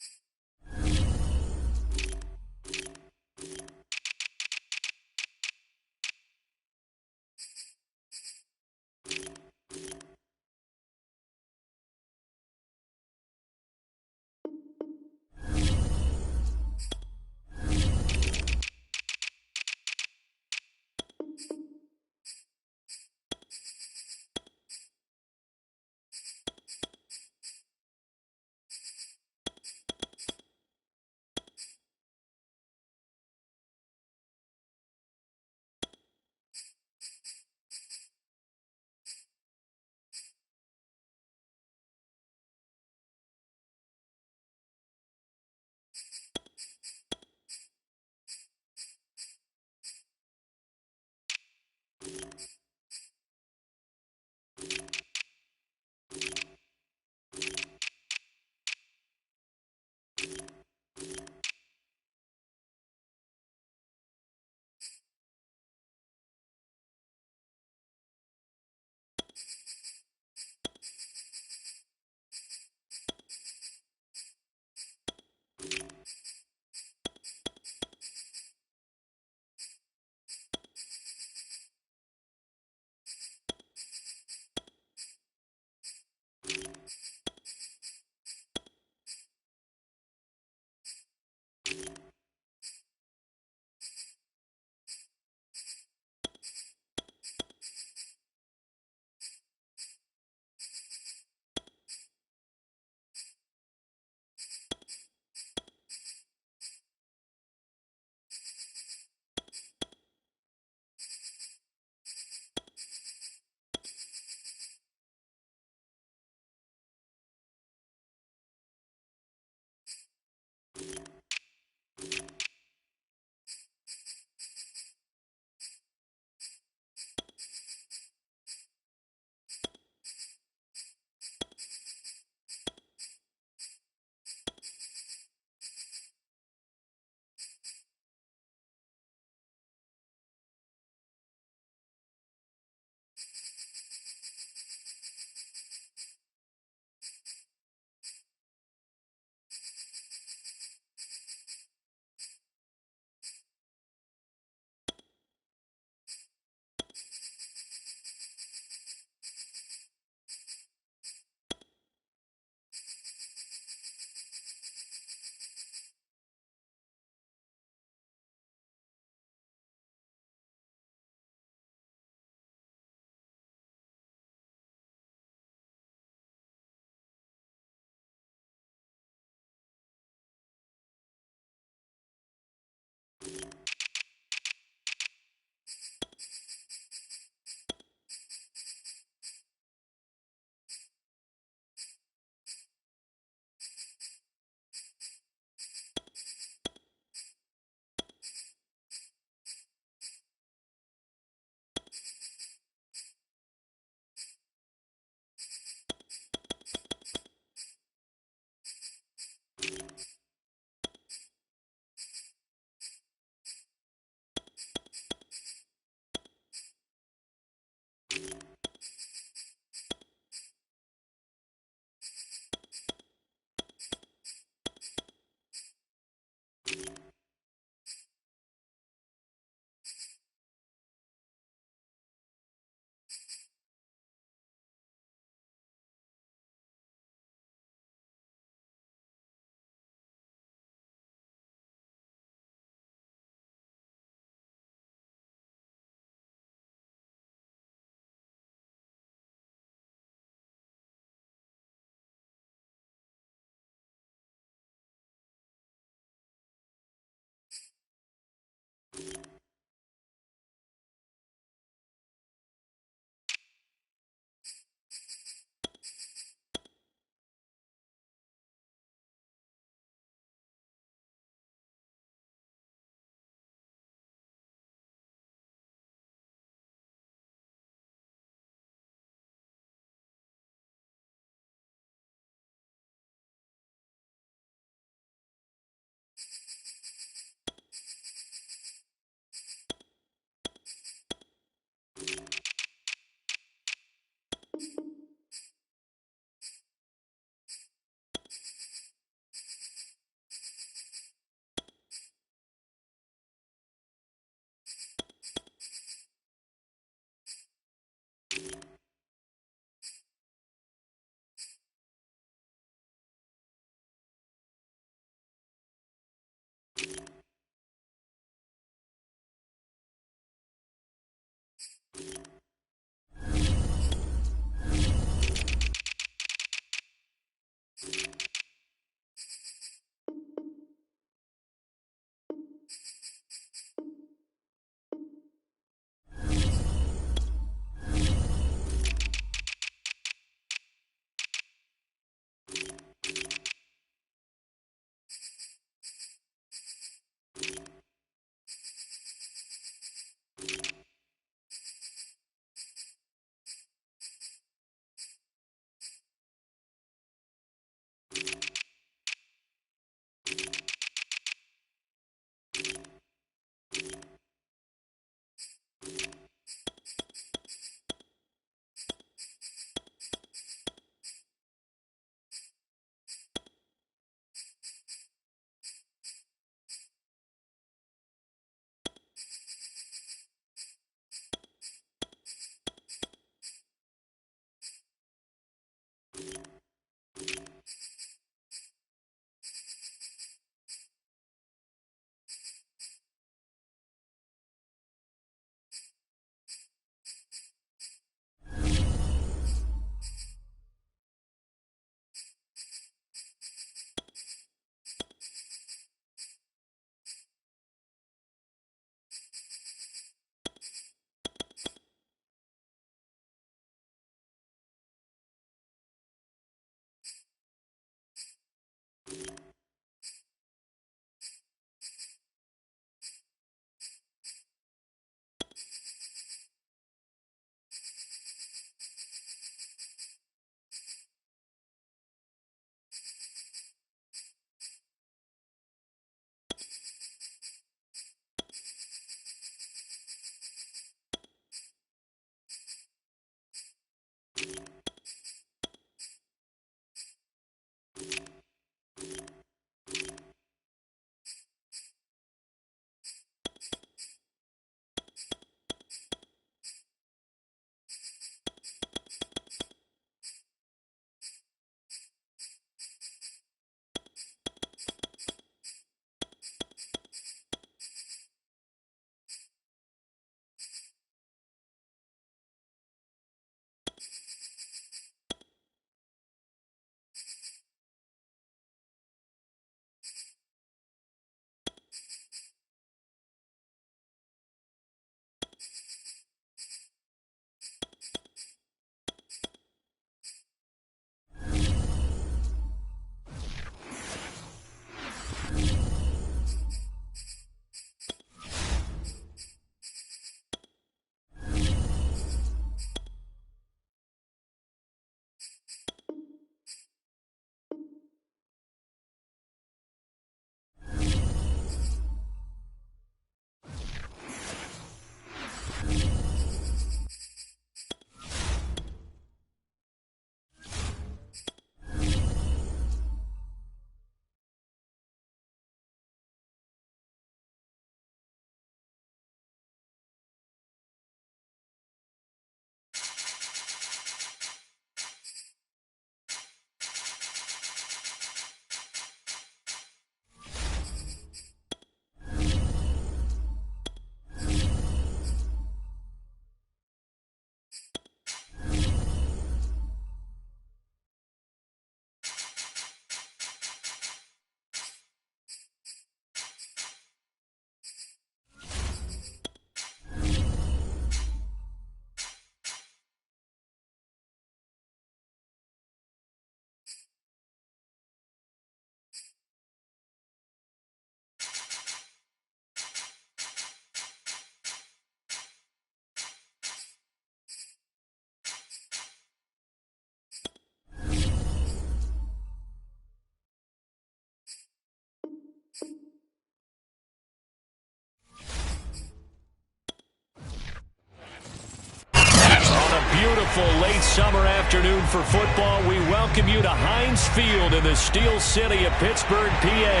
Beautiful late summer afternoon for football. We welcome you to Heinz Field in the Steel City of Pittsburgh, PA.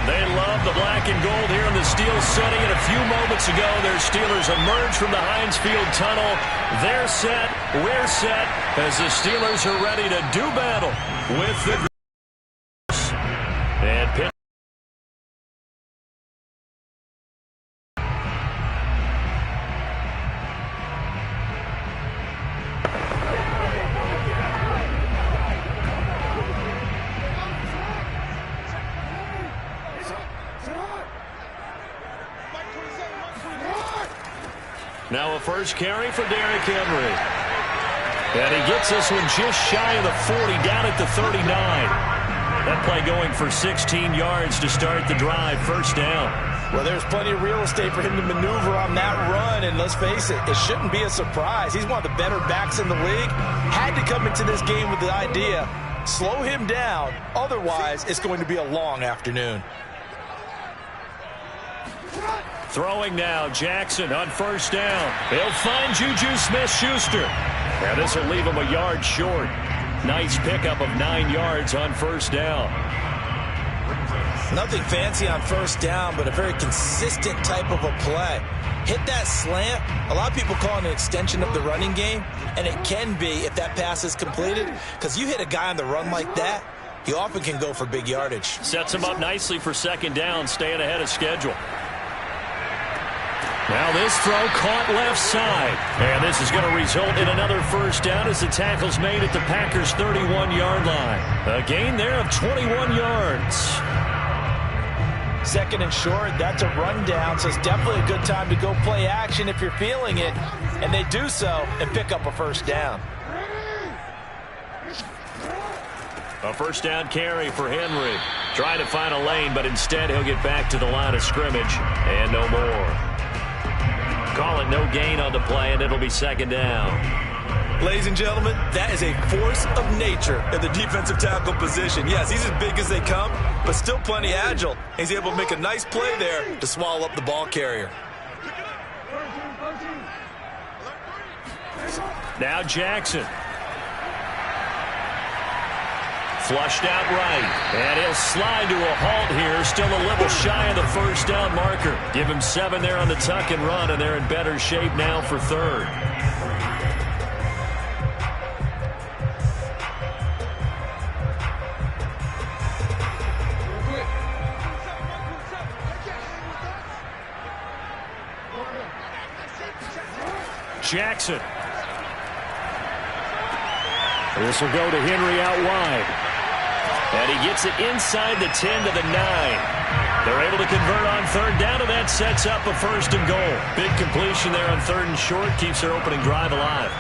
They love the black and gold here in the Steel City. And a few moments ago, their Steelers emerged from the Heinz Field tunnel. They're set, we're set, as the Steelers are ready to do battle with the and Pitt. Now a first carry for Derrick Henry. And he gets this one just shy of the 40, down at the 39. That play going for 16 yards to start the drive, first down. Well, there's plenty of real estate for him to maneuver on that run, and let's face it, it shouldn't be a surprise. He's one of the better backs in the league. Had to come into this game with the idea, slow him down, otherwise it's going to be a long afternoon. Throwing now, Jackson on first down. He'll find Juju Smith-Schuster. Now this will leave him a yard short. Nice pickup of 9 yards on first down. Nothing fancy on first down, but a very consistent type of a play. Hit that slant. A lot of people call it an extension of the running game, and it can be if that pass is completed, because you hit a guy on the run like that, he often can go for big yardage. Sets him up nicely for second down, staying ahead of schedule. Now this throw caught left side. And this is going to result in another first down as the tackle's made at the Packers' 31-yard line. A gain there of 21 yards. Second and short, that's a rundown, so it's definitely a good time to go play action if you're feeling it. And they do so and pick up a first down. A first down carry for Henry. Trying to find a lane, but instead he'll get back to the line of scrimmage. And no more. Call it no gain on the play, and it'll be second down. Ladies and gentlemen, that is a force of nature in the defensive tackle position. Yes, he's as big as they come, but still plenty agile. He's able to make a nice play there to swallow up the ball carrier. Now Jackson. Flushed out right, and he'll slide to a halt here, still a little shy of the first down marker. Give him 7 there on the tuck and run, and they're in better shape now for third. Jackson. This will go to Henry out wide. And he gets it inside the 10 to the 9. They're able to convert on third down, and that sets up a first and goal. Big completion there on third and short, keeps their opening drive alive.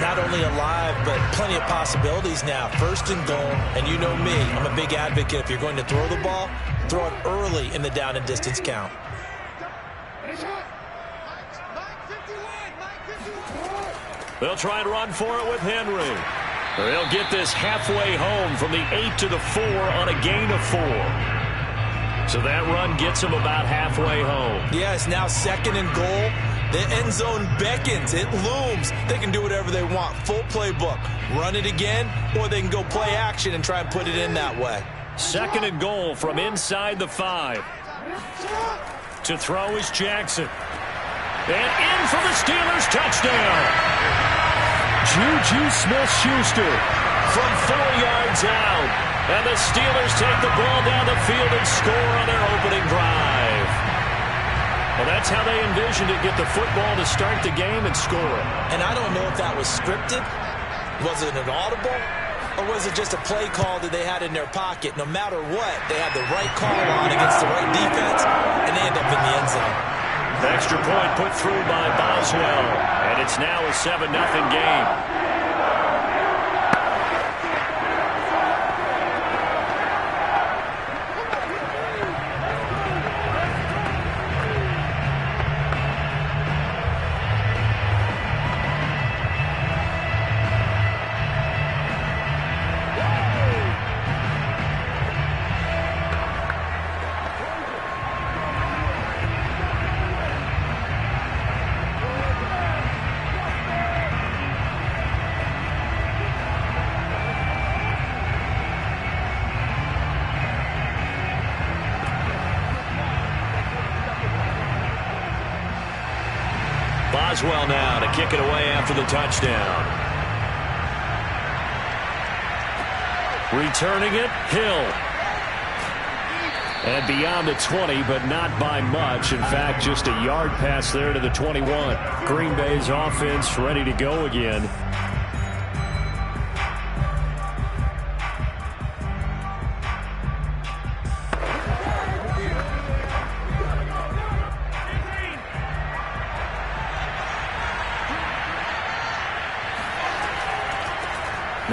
Not only alive, but plenty of possibilities now. First and goal, and you know me, I'm a big advocate. If you're going to throw the ball, throw it early in the down and distance count. They'll try and run for it with Henry. They'll get this halfway home from the 8 to the 4 on a gain of 4. So that run gets them about halfway home. Yeah, it's now second and goal. The end zone beckons. It looms. They can do whatever they want. Full playbook. Run it again, or they can go play action and try and put it in that way. Second and goal from inside the 5. To throw is Jackson. And in for the Steelers touchdown. Juju Smith-Schuster from 4 yards out. And the Steelers take the ball down the field and score on their opening drive. Well, that's how they envisioned it, get the football to start the game and score. And I don't know if that was scripted. Was it an audible? Or was it just a play call that they had in their pocket? No matter what, they had the right call on against the right defense, and they end up in the end zone. Extra point put through by Boswell. And it's now a 7-0 game. Boswell now to kick it away after the touchdown. Returning it, Hill. And beyond the 20, but not by much. In fact, just a yard pass there to the 21. Green Bay's offense ready to go again.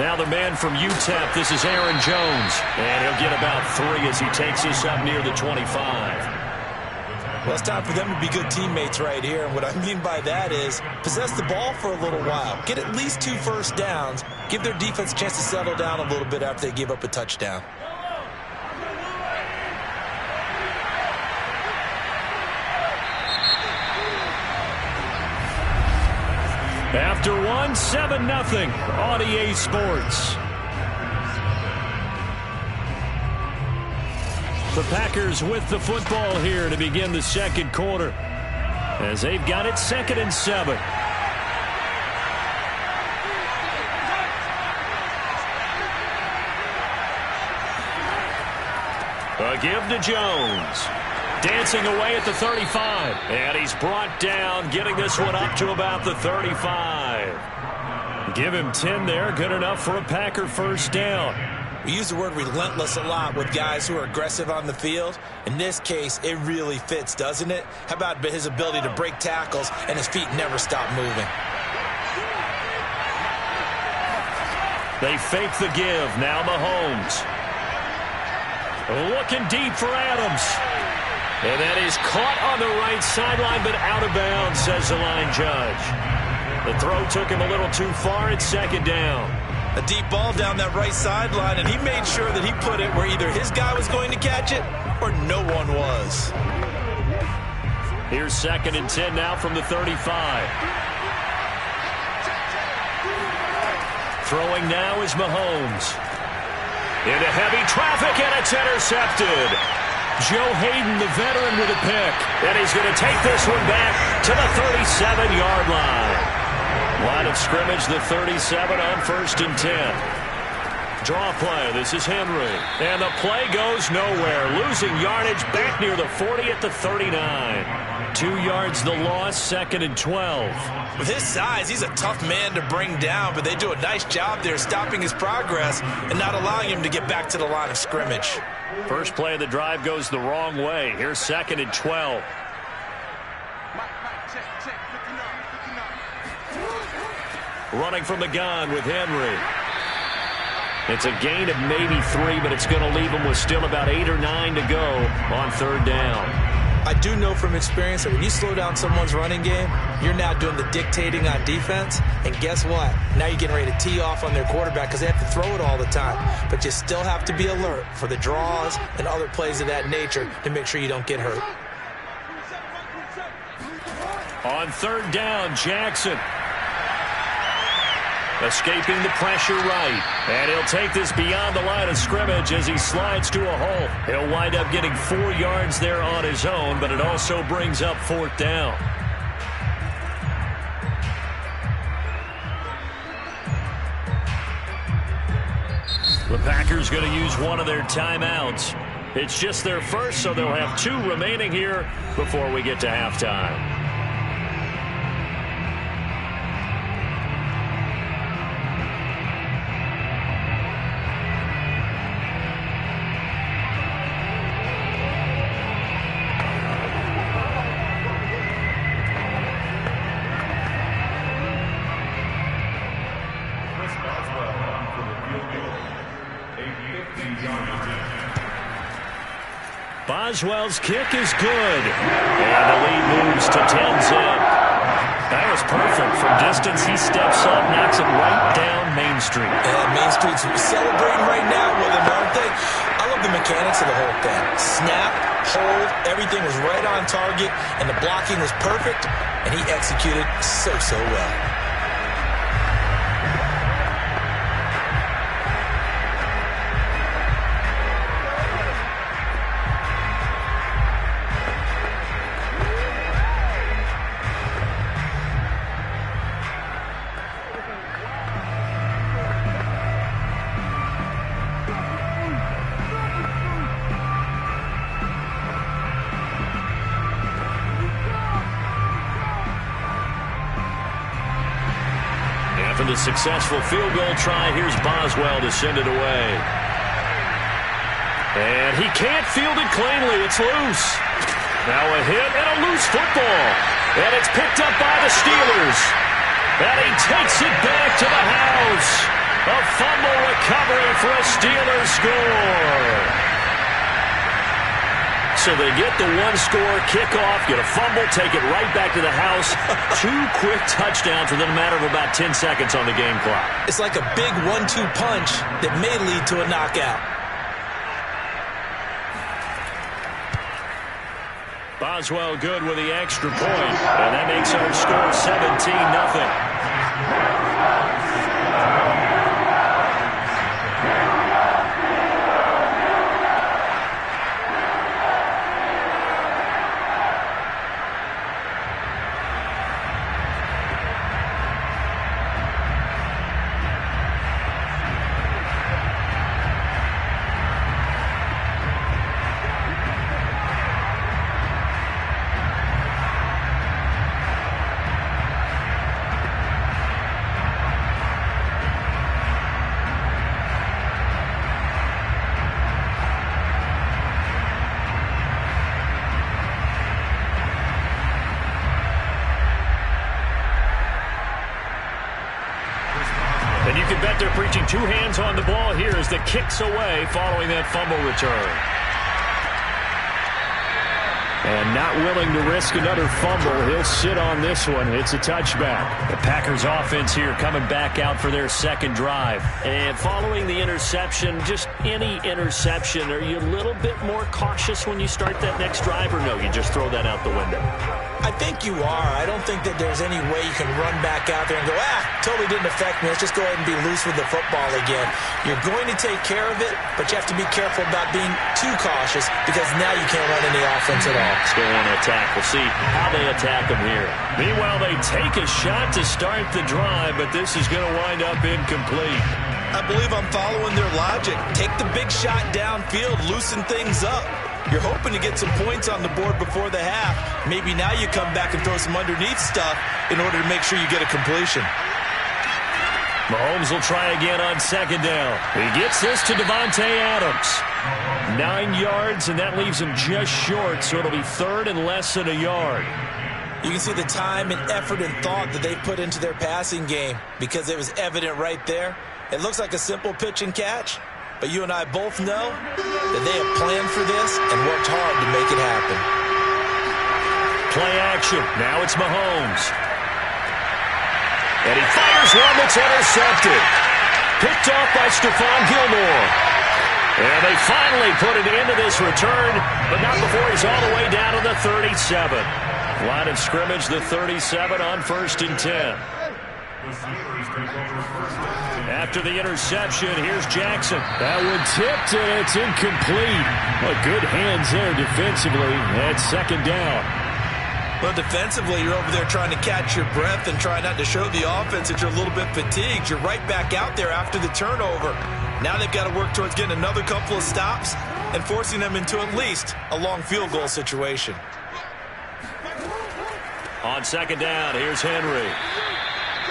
Now the man from UTEP, this is Aaron Jones. And he'll get about 3 as he takes us up near the 25. Well, it's time for them to be good teammates right here. And what I mean by that is possess the ball for a little while. Get at least 2 first downs. Give their defense a chance to settle down a little bit after they give up a touchdown. After 1, 7-0 on EA Sports. The Packers with the football here to begin the second quarter, as they've got it 2nd and 7. A give to Jones. Dancing away at the 35. And he's brought down, getting this one up to about the 35. Give him 10 there. Good enough for a Packer first down. We use the word relentless a lot with guys who are aggressive on the field. In this case, it really fits, doesn't it? How about his ability to break tackles and his feet never stop moving? They fake the give. Now Mahomes. Looking deep for Adams. And that is caught on the right sideline, but out of bounds, says the line judge. The throw took him a little too far. It's 2nd down. A deep ball down that right sideline, and he made sure that he put it where either his guy was going to catch it or no one was. Here's 2nd and 10 now from the 35. Throwing now is Mahomes. Into heavy traffic, and it's intercepted. Joe Hayden, the veteran, with a pick. And he's going to take this one back to the 37-yard line. Line of scrimmage, the 37 on 1st and 10. Draw play. This is Henry. And the play goes nowhere. Losing yardage back near the 40 at the 39. 2 yards the loss, 2nd and 12. With his size, he's a tough man to bring down, but they do a nice job there stopping his progress and not allowing him to get back to the line of scrimmage. First play of the drive goes the wrong way. Here's 2nd and 12. Running from the gun with Henry. It's a gain of maybe 3, but it's going to leave him with still about 8 or 9 to go on 3rd down. I do know from experience that when you slow down someone's running game, you're now doing the dictating on defense. And guess what? Now you're getting ready to tee off on their quarterback because they have to throw it all the time. But you still have to be alert for the draws and other plays of that nature to make sure you don't get hurt. On 3rd down, Jackson. Escaping the pressure right. And he'll take this beyond the line of scrimmage as he slides to a hole. He'll wind up getting 4 yards there on his own, but it also brings up 4th down. The Packers going to use one of their timeouts. It's just their first, so they'll have 2 remaining here before we get to halftime. Boswell's kick is good. And the lead moves to 10-zip. That was perfect. From distance, he steps up, knocks it right down Main Street. And Main Street's celebrating right now with him, aren't they? I love the mechanics of the whole thing. Snap, hold, everything was right on target, and the blocking was perfect, and he executed so well. The successful field goal try. Here's Boswell to send it away. And he can't field it cleanly. It's loose. Now a hit and a loose football. And it's picked up by the Steelers. And he takes it back to the house. A fumble recovery for a Steelers score. So they get the one-score kickoff, get a fumble, take it right back to the house. 2 quick touchdowns within a matter of about 10 seconds on the game clock. It's like a big 1-2 punch that may lead to a knockout. Boswell good with the extra point, and that makes our score 17-0. And you can bet they're preaching 2 hands on the ball here as the kicks away following that fumble return. And not willing to risk another fumble. He'll sit on this one. It's a touchback. The Packers offense here coming back out for their second drive. And following the interception, just any interception, are you a little bit more cautious when you start that next drive, or no, you just throw that out the window? I think you are. I don't think that there's any way you can run back out there and go, totally didn't affect me. Let's just go ahead and be loose with the football again. You're going to take care of it, but you have to be careful about being too cautious because now you can't run any offense at all. Let's go on to attack. We'll see how they attack them here. Meanwhile, they take a shot to start the drive, but this is going to wind up incomplete. I believe I'm following their logic. Take the big shot downfield, loosen things up. You're hoping to get some points on the board before the half. Maybe now you come back and throw some underneath stuff in order to make sure you get a completion. Mahomes will try again on second down. He gets this to Davante Adams. 9 yards, and that leaves him just short, so it'll be third and less than a yard. You can see the time and effort and thought that they put into their passing game because it was evident right there. It looks like a simple pitch and catch, but you and I both know that they have planned for this and worked hard to make it happen. Play action. Now it's Mahomes. And he fires one that's intercepted. Picked off by Stephon Gilmore. And they finally put it into this return, but not before he's all the way down to the 37. Line of scrimmage, the 37 on 1st and 10. After the interception, here's Jackson. That one tipped, and it's incomplete. Well, good hands there defensively. And second down. Well, defensively, you're over there trying to catch your breath and try not to show the offense that you're a little bit fatigued. You're right back out there after the turnover. Now they've got to work towards getting another couple of stops and forcing them into at least a long field goal situation. On second down, here's Henry.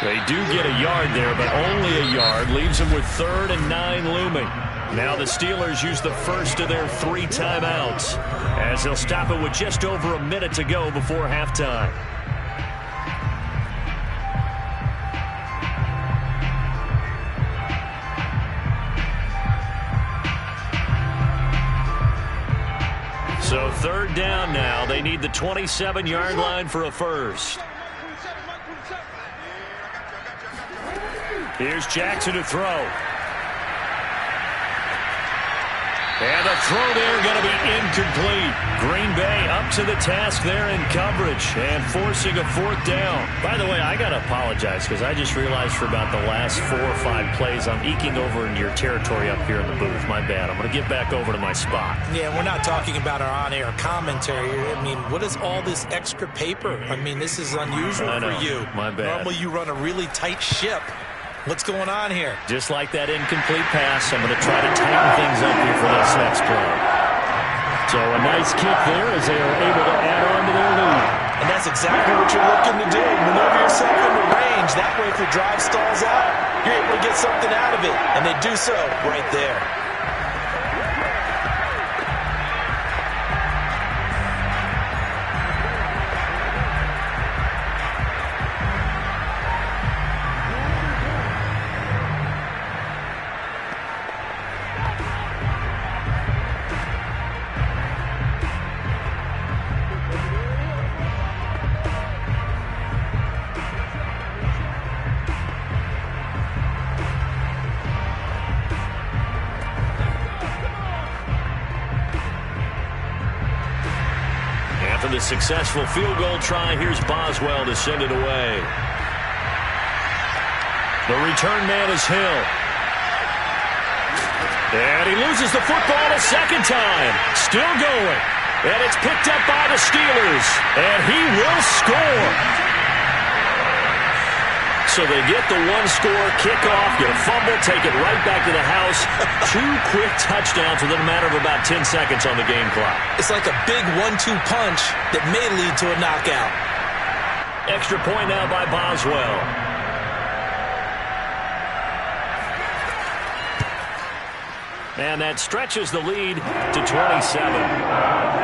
They do get a yard there, but only a yard. Leaves them with 3rd and 9 looming. Now the Steelers use the first of their 3 timeouts as they'll stop it with just over a minute to go before halftime. So 3rd down now. They need the 27-yard line for a first. Here's Jackson to throw. And the throw there going to be incomplete. Green Bay up to the task there in coverage and forcing a 4th down. By the way, I got to apologize because I just realized for about the last 4 or 5 plays I'm eking over into your territory up here in the booth. My bad. I'm going to get back over to my spot. Yeah, we're not talking about our on-air commentary. I mean, what is all this extra paper? I mean, this is unusual for you. My bad. Normally you run a really tight ship. What's going on here? Just like that incomplete pass, I'm going to try to tighten things up here for this next play. So a nice kick there as they are able to add on to their lead. And that's exactly what you're looking to do. Maneuver yourself into range. That way if your drive stalls out, you're able to get something out of it. And they do so right there. After the successful field goal try, here's Boswell to send it away. The return man is Hill. And he loses the football a second time. Still going. And it's picked up by the Steelers. And he will score. So they get the one-score kickoff, get a fumble, take it right back to the house. 2 quick touchdowns within a matter of about 10 seconds on the game clock. It's like a big 1-2 punch that may lead to a knockout. Extra point now by Boswell. And that stretches the lead to 27.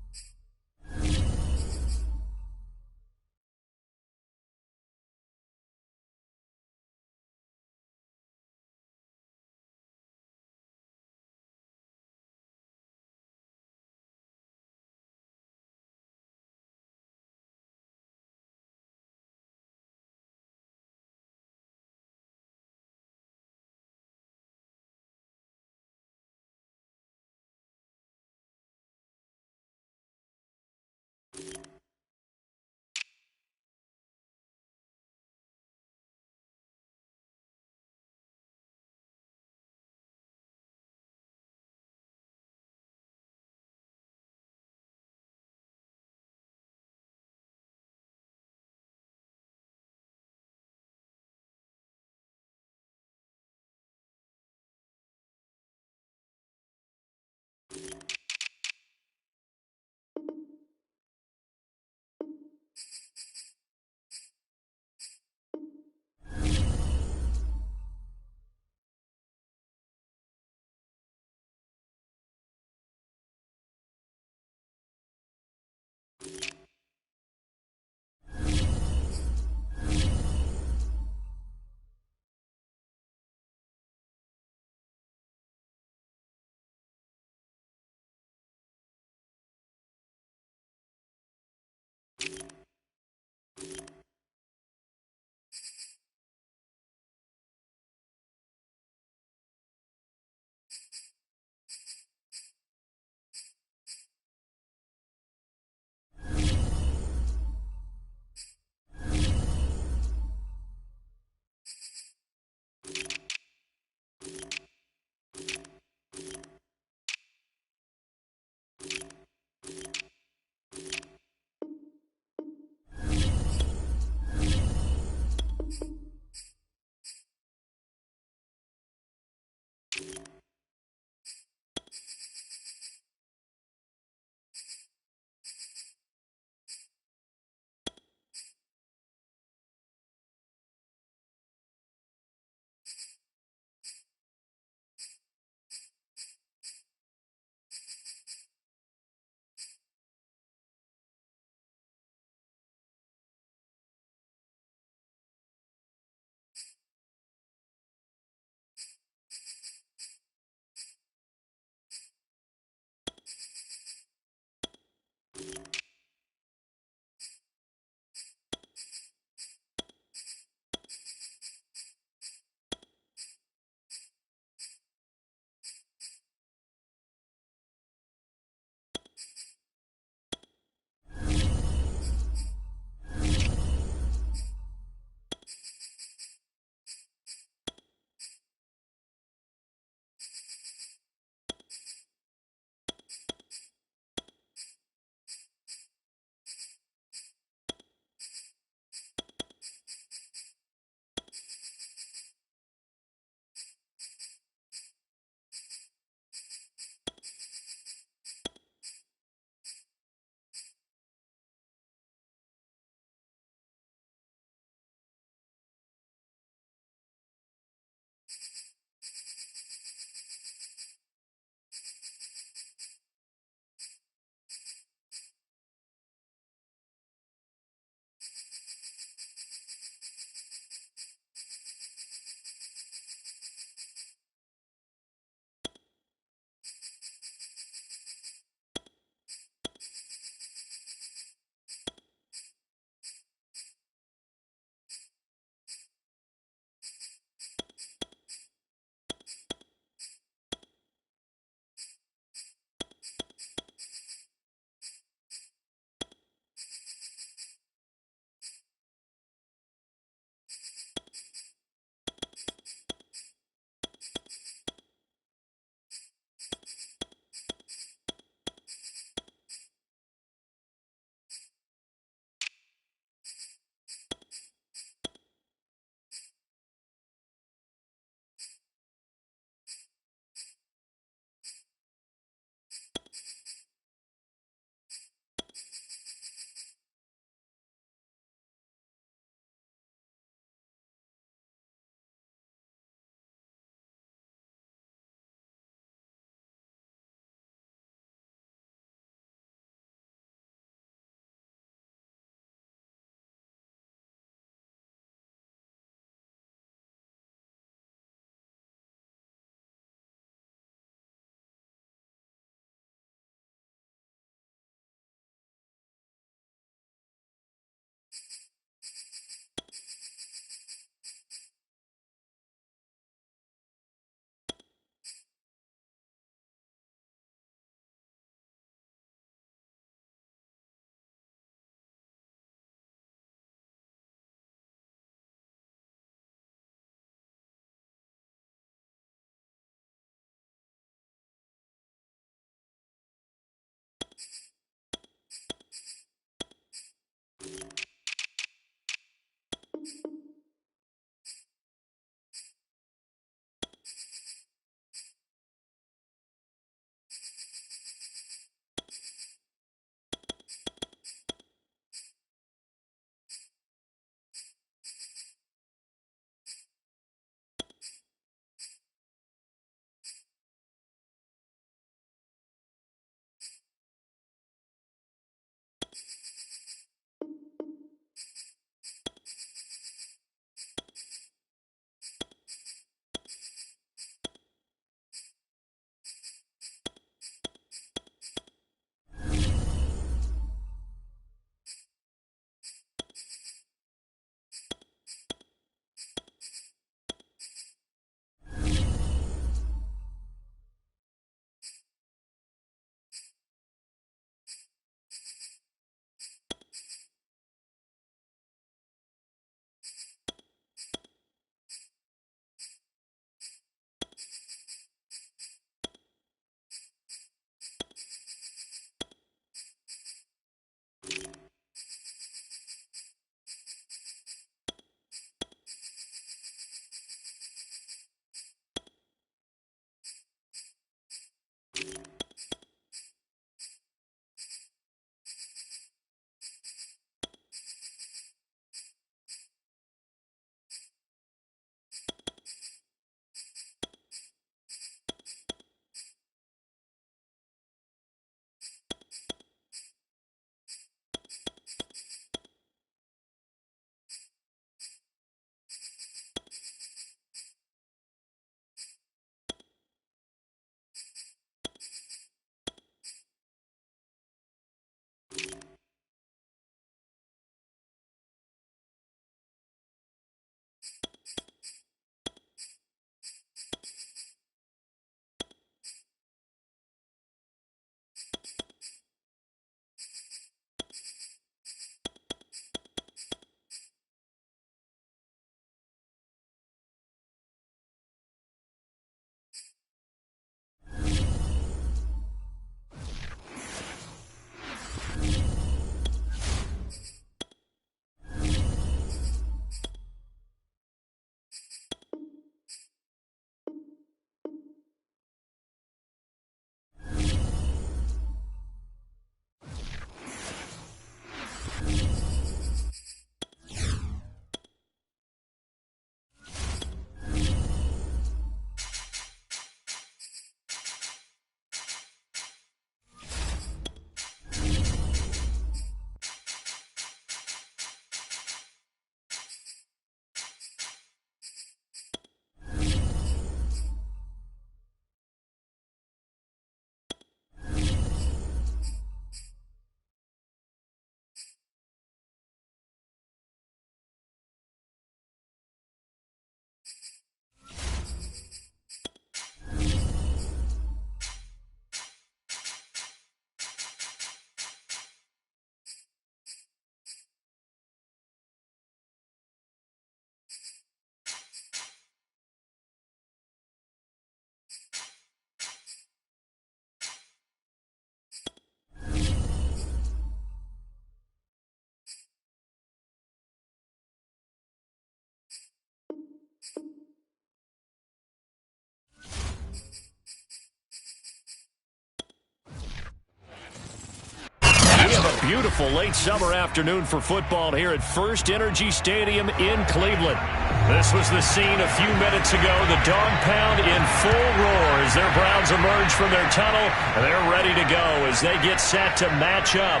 beautiful late summer afternoon for football here at First Energy Stadium in Cleveland. This was the scene a few minutes ago. The dog pound in full roar as their Browns emerge from their tunnel. And they're ready to go as they get set to match up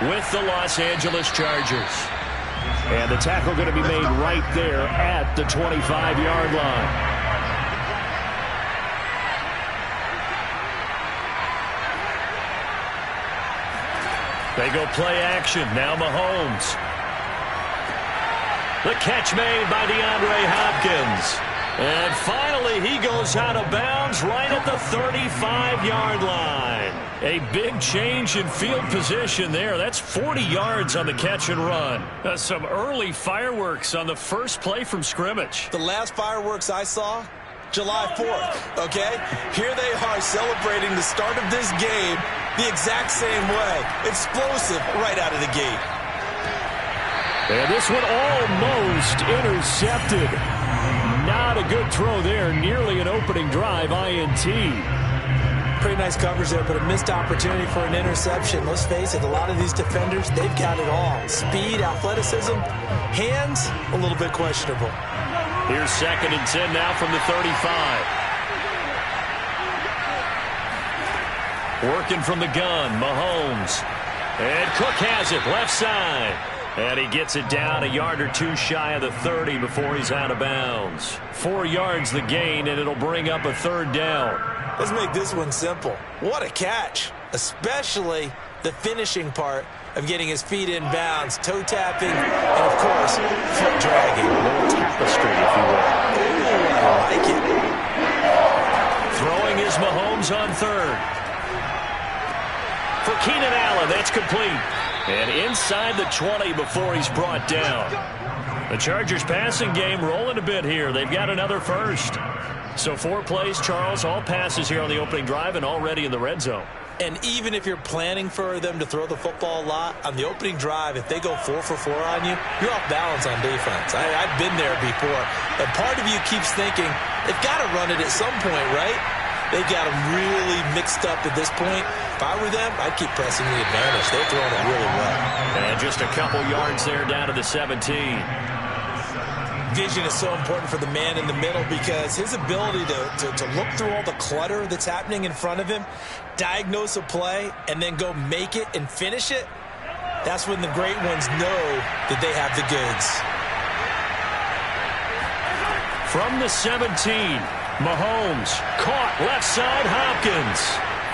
with the Los Angeles Chargers. And the tackle going to be made right there at the 25-yard line. They go play action. Now Mahomes. The catch made by DeAndre Hopkins. And finally, he goes out of bounds right at the 35-yard line. A big change in field position there. That's 40 yards on the catch and run. Some early fireworks on the first play from scrimmage. The last fireworks I saw, July 4th, okay? Here they are celebrating the start of this game the exact same way. Explosive right out of the gate. And this one almost intercepted. Not a good throw there. Nearly an opening drive, INT. Pretty nice coverage there, but a missed opportunity for an interception. Let's face it, a lot of these defenders, they've got it all. Speed, athleticism, hands, a little bit questionable. Here's 2nd and 10 now from the 35. Working from the gun, Mahomes. And Cook has it, left side. And he gets it down a yard or two shy of the 30 before he's out of bounds. 4 yards the gain, and it'll bring up a 3rd down. Let's make this one simple. What a catch, especially the finishing part of getting his feet in bounds, toe tapping, and of course, foot dragging. A little tapestry, if you will. Ooh, I like it. Throwing is Mahomes on 3rd. For Keenan Allen, that's complete. And inside the 20 before he's brought down. The Chargers passing game rolling a bit here. They've got another first. So 4 plays, Charles, all passes here on the opening drive and already in the red zone. And even if you're planning for them to throw the football a lot, on the opening drive, if they go 4 for 4 on you, you're off balance on defense. I've been there before. And part of you keeps thinking, they've got to run it at some point, right? They got them really mixed up at this point. If I were them, I'd keep pressing the advantage. They're throwing it really well. And just a couple yards there down to the 17. Vision is so important for the man in the middle because his ability to look through all the clutter that's happening in front of him, diagnose a play, and then go make it and finish it, that's when the great ones know that they have the goods. From the 17, Mahomes caught left side, Hopkins.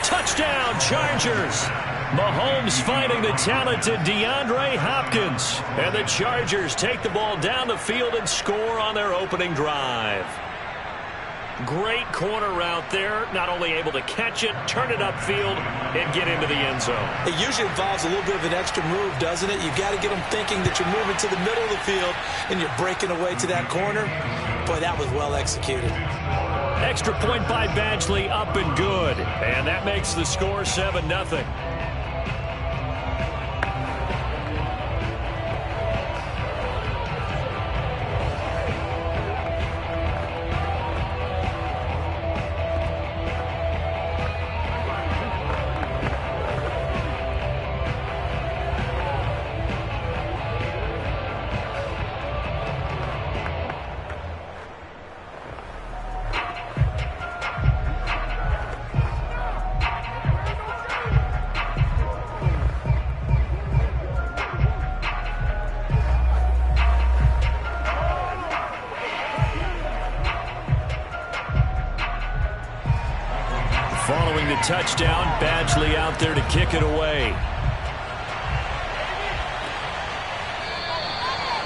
Touchdown, Chargers. Mahomes finding the talented DeAndre Hopkins. And the Chargers take the ball down the field and score on their opening drive. Great corner route there. Not only able to catch it, turn it upfield, and get into the end zone. It usually involves a little bit of an extra move, doesn't it? You've got to get them thinking that you're moving to the middle of the field and you're breaking away to that corner. Boy, that was well executed. Extra point by Badgley, up and good. And that makes the score 7-0. Following the touchdown, Badgley out there to kick it away.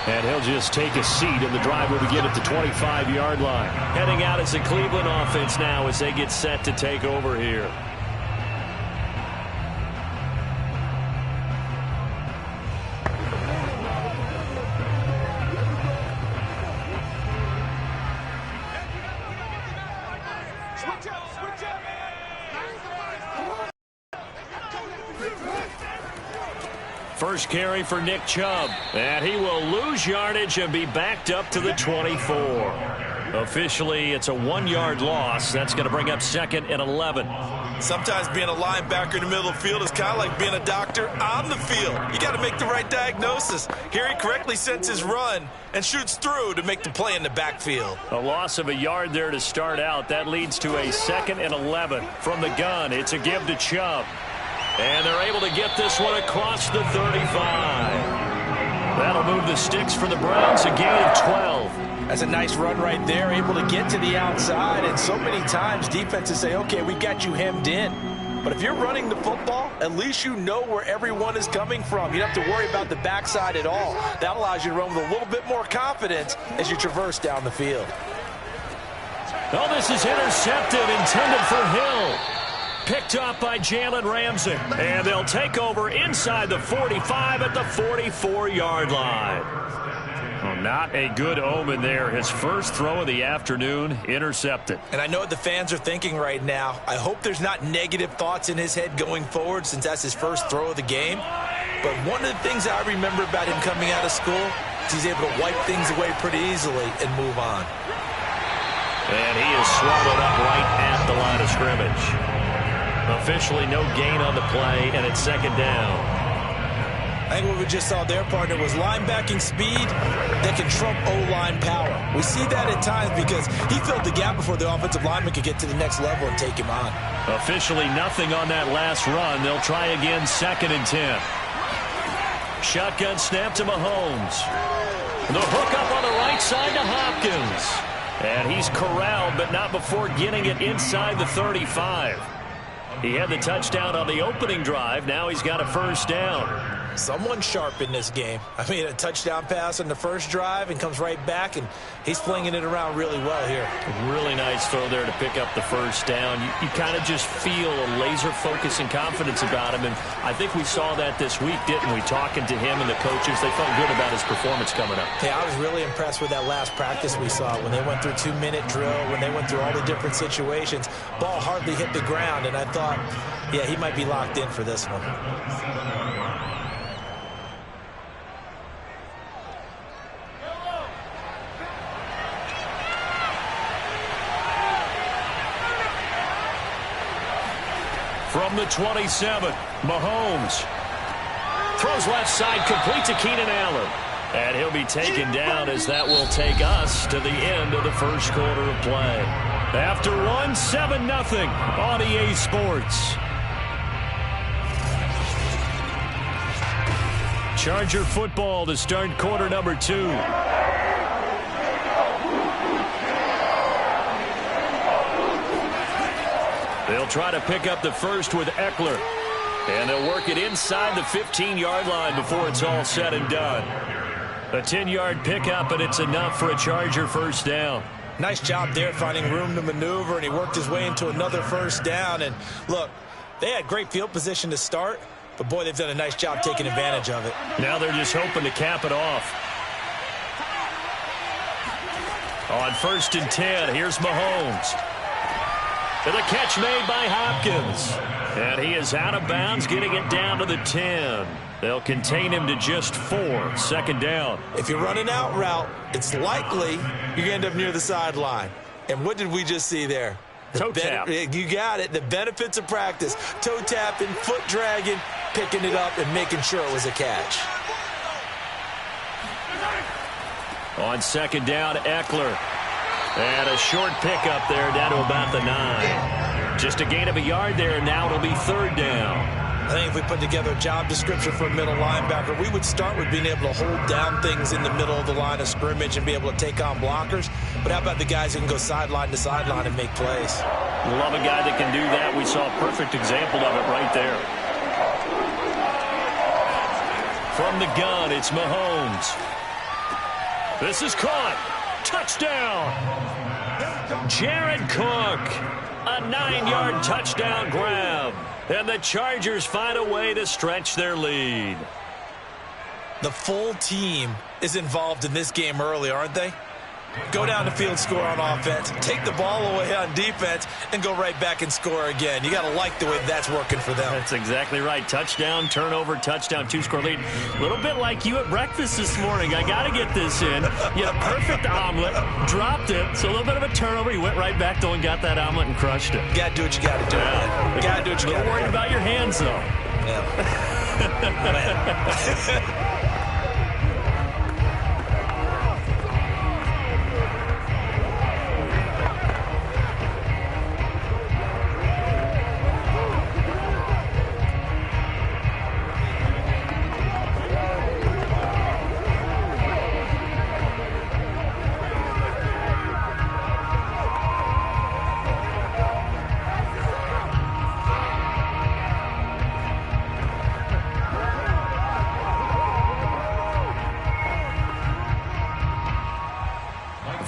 And he'll just take a seat, and the drive will begin at the 25-yard line. Heading out as the Cleveland offense now as they get set to take over here. First carry for Nick Chubb. And he will lose yardage and be backed up to the 24. Officially, it's a 1-yard loss. That's going to bring up 2nd and 11. Sometimes being a linebacker in the middle of the field is kind of like being a doctor on the field. You got to make the right diagnosis. Here he correctly sets his run and shoots through to make the play in the backfield. A loss of a yard there to start out. That leads to a 2nd and 11 from the gun. It's a give to Chubb. And they're able to get this one across the 35. That'll move the sticks for the Browns, a gain of 12. That's a nice run right there, able to get to the outside. And so many times defenses say, okay, we got you hemmed in. But if you're running the football, at least you know where everyone is coming from. You don't have to worry about the backside at all. That allows you to run with a little bit more confidence as you traverse down the field. Oh, this is intercepted, intended for Hill. Picked up by Jalen Ramsey. And they'll take over inside the 45 at the 44-yard line. Oh, not a good omen there. His first throw of the afternoon, intercepted. And I know what the fans are thinking right now. I hope there's not negative thoughts in his head going forward since that's his first throw of the game. But one of the things I remember about him coming out of school is he's able to wipe things away pretty easily and move on. And he is swallowed up right at the line of scrimmage. Officially no gain on the play, and it's 2nd down. I think what we just saw there, partner, was linebacking speed that can trump O-line power. We see that at times because he filled the gap before the offensive lineman could get to the next level and take him on. Officially nothing on that last run. They'll try again, 2nd and 10. Shotgun snap to Mahomes. The hook up on the right side to Hopkins. And he's corralled, but not before getting it inside the 35. He had the touchdown on the opening drive. Now he's got a first down. Someone sharp in this game. I mean, a touchdown pass on the first drive and comes right back, and he's flinging it around really well here. Really nice throw there to pick up the first down. You kind of just feel a laser focus and confidence about him, and I think we saw that this week, didn't we? Talking to him and the coaches, they felt good about his performance coming up. Yeah, I was really impressed with that last practice we saw when they went through 2-minute drill, when they went through all the different situations. Ball hardly hit the ground, and I thought, yeah, he might be locked in for this one. From the 27, Mahomes throws left side, complete to Keenan Allen. And he'll be taken down as that will take us to the end of the first quarter of play. After one, 7-0 on EA Sports. Charger football to start quarter number 2. They'll try to pick up the first with Eckler. And they'll work it inside the 15-yard line before it's all said and done. A 10-yard pickup, and it's enough for a Charger first down. Nice job there finding room to maneuver, and he worked his way into another first down. And look, they had great field position to start, but boy, they've done a nice job taking advantage of it. Now they're just hoping to cap it off. On 1st and 10, here's Mahomes. And the catch made by Hopkins. And he is out of bounds, getting it down to the 10. They'll contain him to just 4. 2nd down. If you're running out route, it's likely you're going to end up near the sideline. And what did we just see there? Toe tap. You got it. The benefits of practice. Toe tapping, foot dragging, picking it up, and making sure it was a catch. On 2nd down, Eckler. And a short pickup there down to about the 9. Just a gain of a yard there, and now it'll be 3rd down. I think if we put together a job description for a middle linebacker, we would start with being able to hold down things in the middle of the line of scrimmage and be able to take on blockers. But how about the guys who can go sideline to sideline and make plays? Love a guy that can do that. We saw a perfect example of it right there. From the gun, it's Mahomes. This is caught. Touchdown. Jared Cook. A 9-yard touchdown grab. And the Chargers find a way to stretch their lead. The full team is involved in this game early, aren't they? go down the field, score on offense, take the ball away on defense, and go right back and score again. You got to like the way that's working for them. That's exactly right. Touchdown, turnover, touchdown, 2-score lead. A little bit like you at breakfast this morning. I got to get this in. You had a perfect omelet, dropped it, so a little bit of a turnover. You went right back, though, and got that omelet and crushed it. You got to do what you got to do. Yeah. You got to do what you got to do. A little worried about your hands, though. Yeah.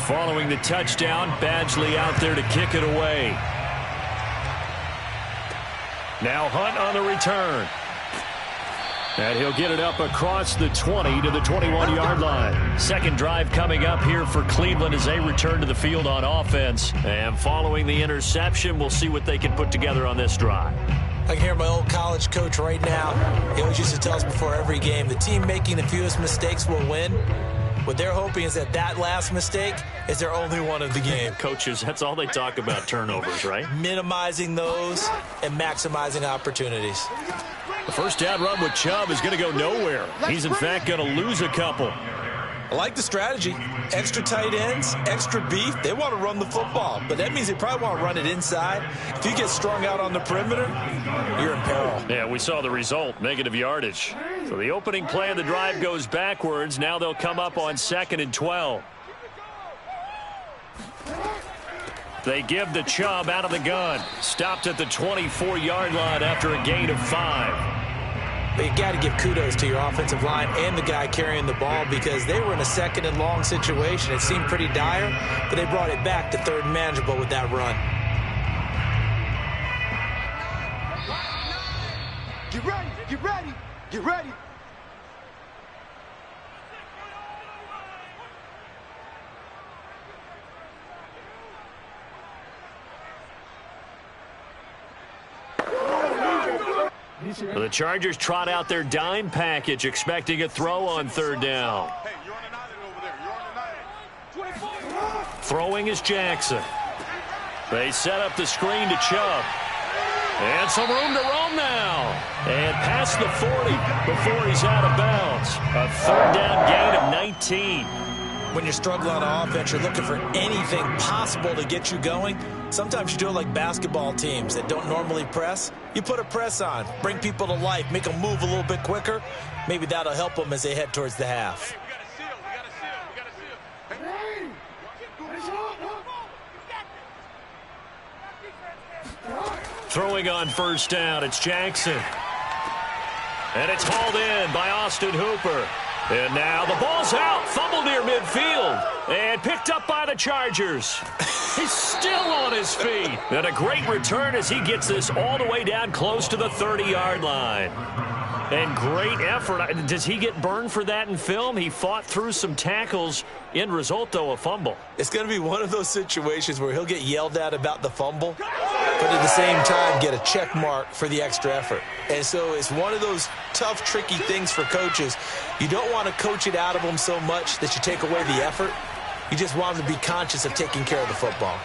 Following the touchdown, Badgley out there to kick it away. Now Hunt on the return. And he'll get it up across the 20 to the 21-yard line. Second drive coming up here for Cleveland as they return to the field on offense. And following the interception, we'll see what they can put together on this drive. I can hear my old college coach right now. He always used to tell us before every game, the team making the fewest mistakes will win. What they're hoping is that last mistake is their only one of the game. Coaches, that's all they talk about, turnovers, right? Minimizing those and maximizing opportunities. The first down run with Chubb is going to go nowhere. He's, in fact, going to lose a couple. I like the strategy. Extra tight ends, extra beef. They want to run the football, but that means they probably want to run it inside. If you get strung out on the perimeter, you're in peril. Yeah, we saw the result, negative yardage. So the opening play of the drive goes backwards. Now they'll come up on 2nd and 12. They give the Chubb out of the gun. Stopped at the 24-yard line after a gain of 5. But you got to give kudos to your offensive line and the guy carrying the ball because they were in a 2nd and long situation. It seemed pretty dire, but they brought it back to 3rd and manageable with that run. Get ready, get ready, get ready. The Chargers trot out their dime package, expecting a throw on 3rd down. Hey, you're on the island over there. You're on the island. Throwing is Jackson. They set up the screen to Chubb. And some room to roam now. And past the 40 before he's out of bounds. A 3rd down gain of 19. When you're struggling on offense, you're looking for anything possible to get you going. Sometimes you do it like basketball teams that don't normally press. You put a press on, bring people to life, make them move a little bit quicker. Maybe that'll help them as they head towards the half. Throwing on 1st down, it's Jackson. And it's hauled in by Austin Hooper. And now the ball's out, fumbled near midfield, and picked up by the Chargers. He's still on his feet. And a great return as he gets this all the way down close to the 30-yard line. And great effort. Does he get burned for that in film? He fought through some tackles. End result, though, a fumble. It's going to be one of those situations where he'll get yelled at about the fumble, but at the same time get a check mark for the extra effort. And so it's one of those tough, tricky things for coaches. You don't want to coach it out of them so much that you take away the effort. You just want them to be conscious of taking care of the football.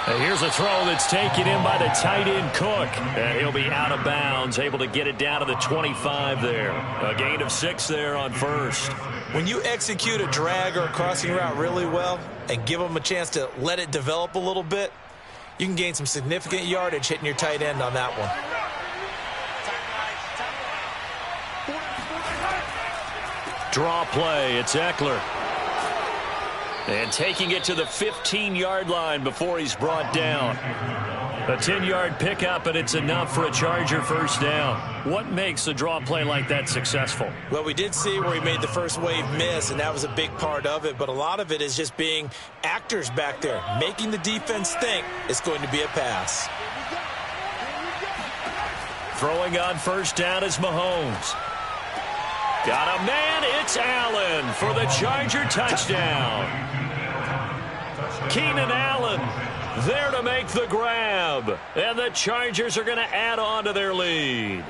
And here's a throw that's taken in by the tight end Cook. And he'll be out of bounds, able to get it down to the 25 there. A gain of 6 there on 1st. When you execute a drag or a crossing route really well and give them a chance to let it develop a little bit, you can gain some significant yardage hitting your tight end on that one. Draw play, it's Eckler. And taking it to the 15-yard line before he's brought down. A 10-yard pickup, and it's enough for a Charger 1st down. What makes a draw play like that successful? Well, we did see where he made the first wave miss, and that was a big part of it. But a lot of it is just being actors back there, making the defense think it's going to be a pass. Throwing on 1st down is Mahomes. Got a man, it's Allen for the Charger touchdown. Keenan Allen there to make the grab. And the Chargers are going to add on to their lead.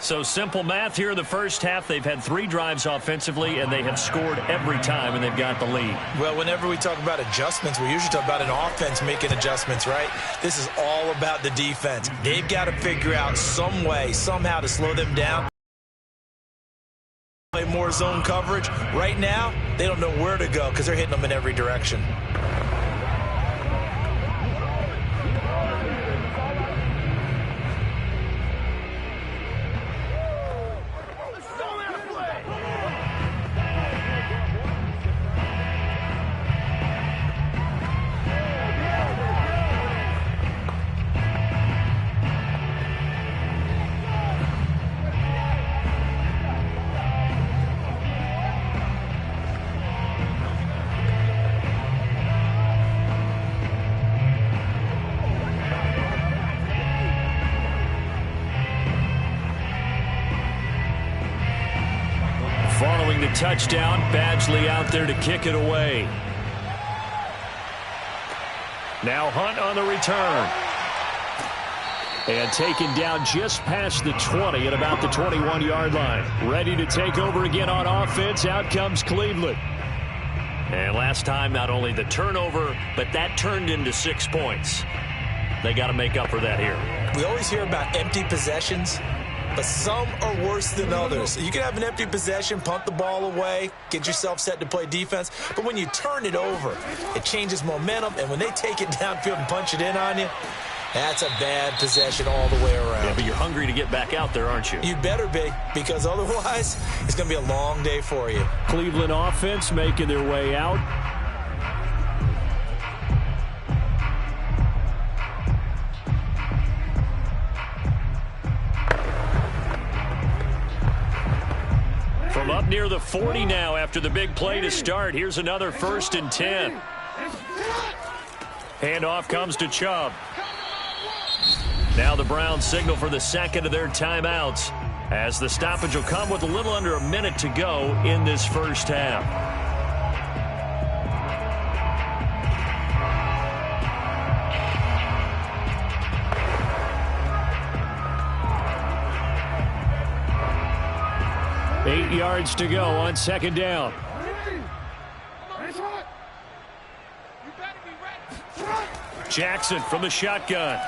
So simple math here in the first half. They've had 3 drives offensively, and they have scored every time, and they've got the lead. Well, whenever we talk about adjustments, we usually talk about an offense making adjustments, right? This is all about the defense. They've got to figure out some way, somehow to slow them down. Play more zone coverage. Right now, they don't know where to go because they're hitting them in every direction. Following the touchdown, Badgley out there to kick it away. Now Hunt on the return. And taken down just past the 20 at about the 21-yard line. Ready to take over again on offense. Out comes Cleveland. And last time, not only the turnover, but that turned into 6 points. They got to make up for that here. We always hear about empty possessions, but some are worse than others. You can have an empty possession, punt the ball away, get yourself set to play defense, but when you turn it over, it changes momentum, and when they take it downfield and punch it in on you, that's a bad possession all the way around. Yeah, but you're hungry to get back out there, aren't you? You better be, because otherwise, it's going to be a long day for you. Cleveland offense making their way out. From up near the 40 now after the big play to start. Here's another 1st and 10. Handoff comes to Chubb. Now the Browns signal for the second of their timeouts as the stoppage will come with a little under a minute to go in this first half. Eight yards to go on second down. Jackson from the shotgun.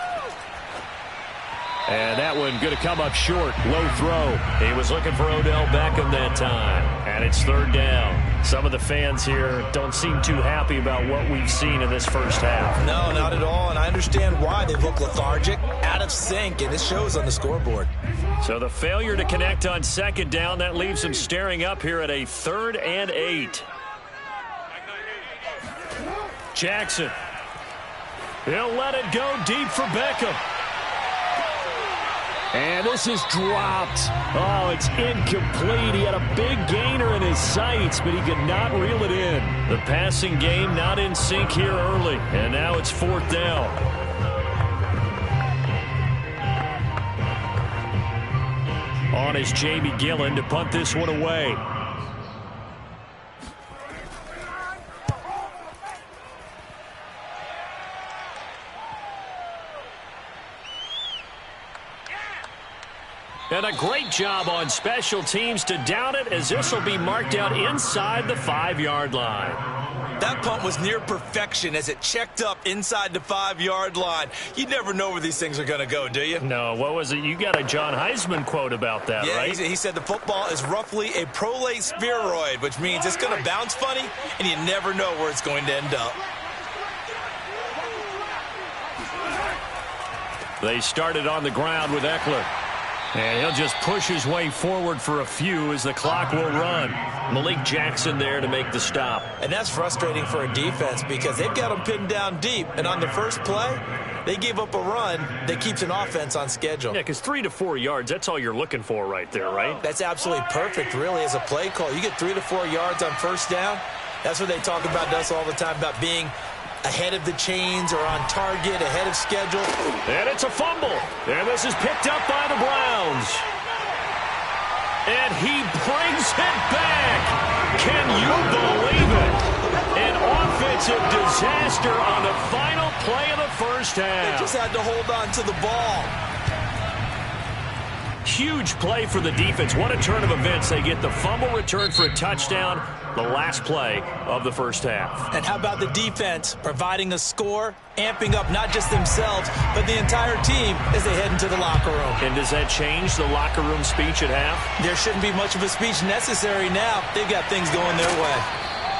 And that one going to come up short. Low throw. He was looking for Odell Beckham that time. And it's 3rd down. Some of the fans here don't seem too happy about what we've seen in this first half. No, not at all. And I understand why they look lethargic, out of sync, and it shows on the scoreboard. So the failure to connect on second down, that leaves him staring up here at a 3rd and 8. Jackson. He'll let it go deep for Beckham. And this is dropped. Oh, it's incomplete. He had a big gainer in his sights, but he could not reel it in. The passing game not in sync here early. And now it's 4th down. On is Jamie Gillen to punt this one away. And a great job on special teams to down it, as this will be marked out inside the 5-yard line. That punt was near perfection as it checked up inside the 5-yard line. You never know where these things are going to go, do you? No, what was it? You got a John Heisman quote about that, yeah, right? He said the football is roughly a prolate spheroid, which means it's going to bounce funny, and you never know where it's going to end up. They started on the ground with Eckler. And he'll just push his way forward for a few as the clock will run. Malik Jackson there to make the stop. And that's frustrating for a defense because they've got them pinned down deep. And on the first play, they give up a run that keeps an offense on schedule. Yeah, because 3 to 4 yards, that's all you're looking for right there, right? That's absolutely perfect, really, as a play call. You get 3 to 4 yards on first down. That's what they talk about to us all the time, about being ahead of the chains or on target, ahead of schedule. And it's a fumble. And this is picked up by the Browns. And he brings it back. Can you believe it? An offense defensive disaster on the final play of the first half. They just had to hold on to the ball. Huge play for the defense. What a turn of events. They get the fumble return for a touchdown, the last play of the first half. And how about the defense providing a score, amping up not just themselves, but the entire team as they head into the locker room. And does that change the locker room speech at half? There shouldn't be much of a speech necessary now. They've got things going their way.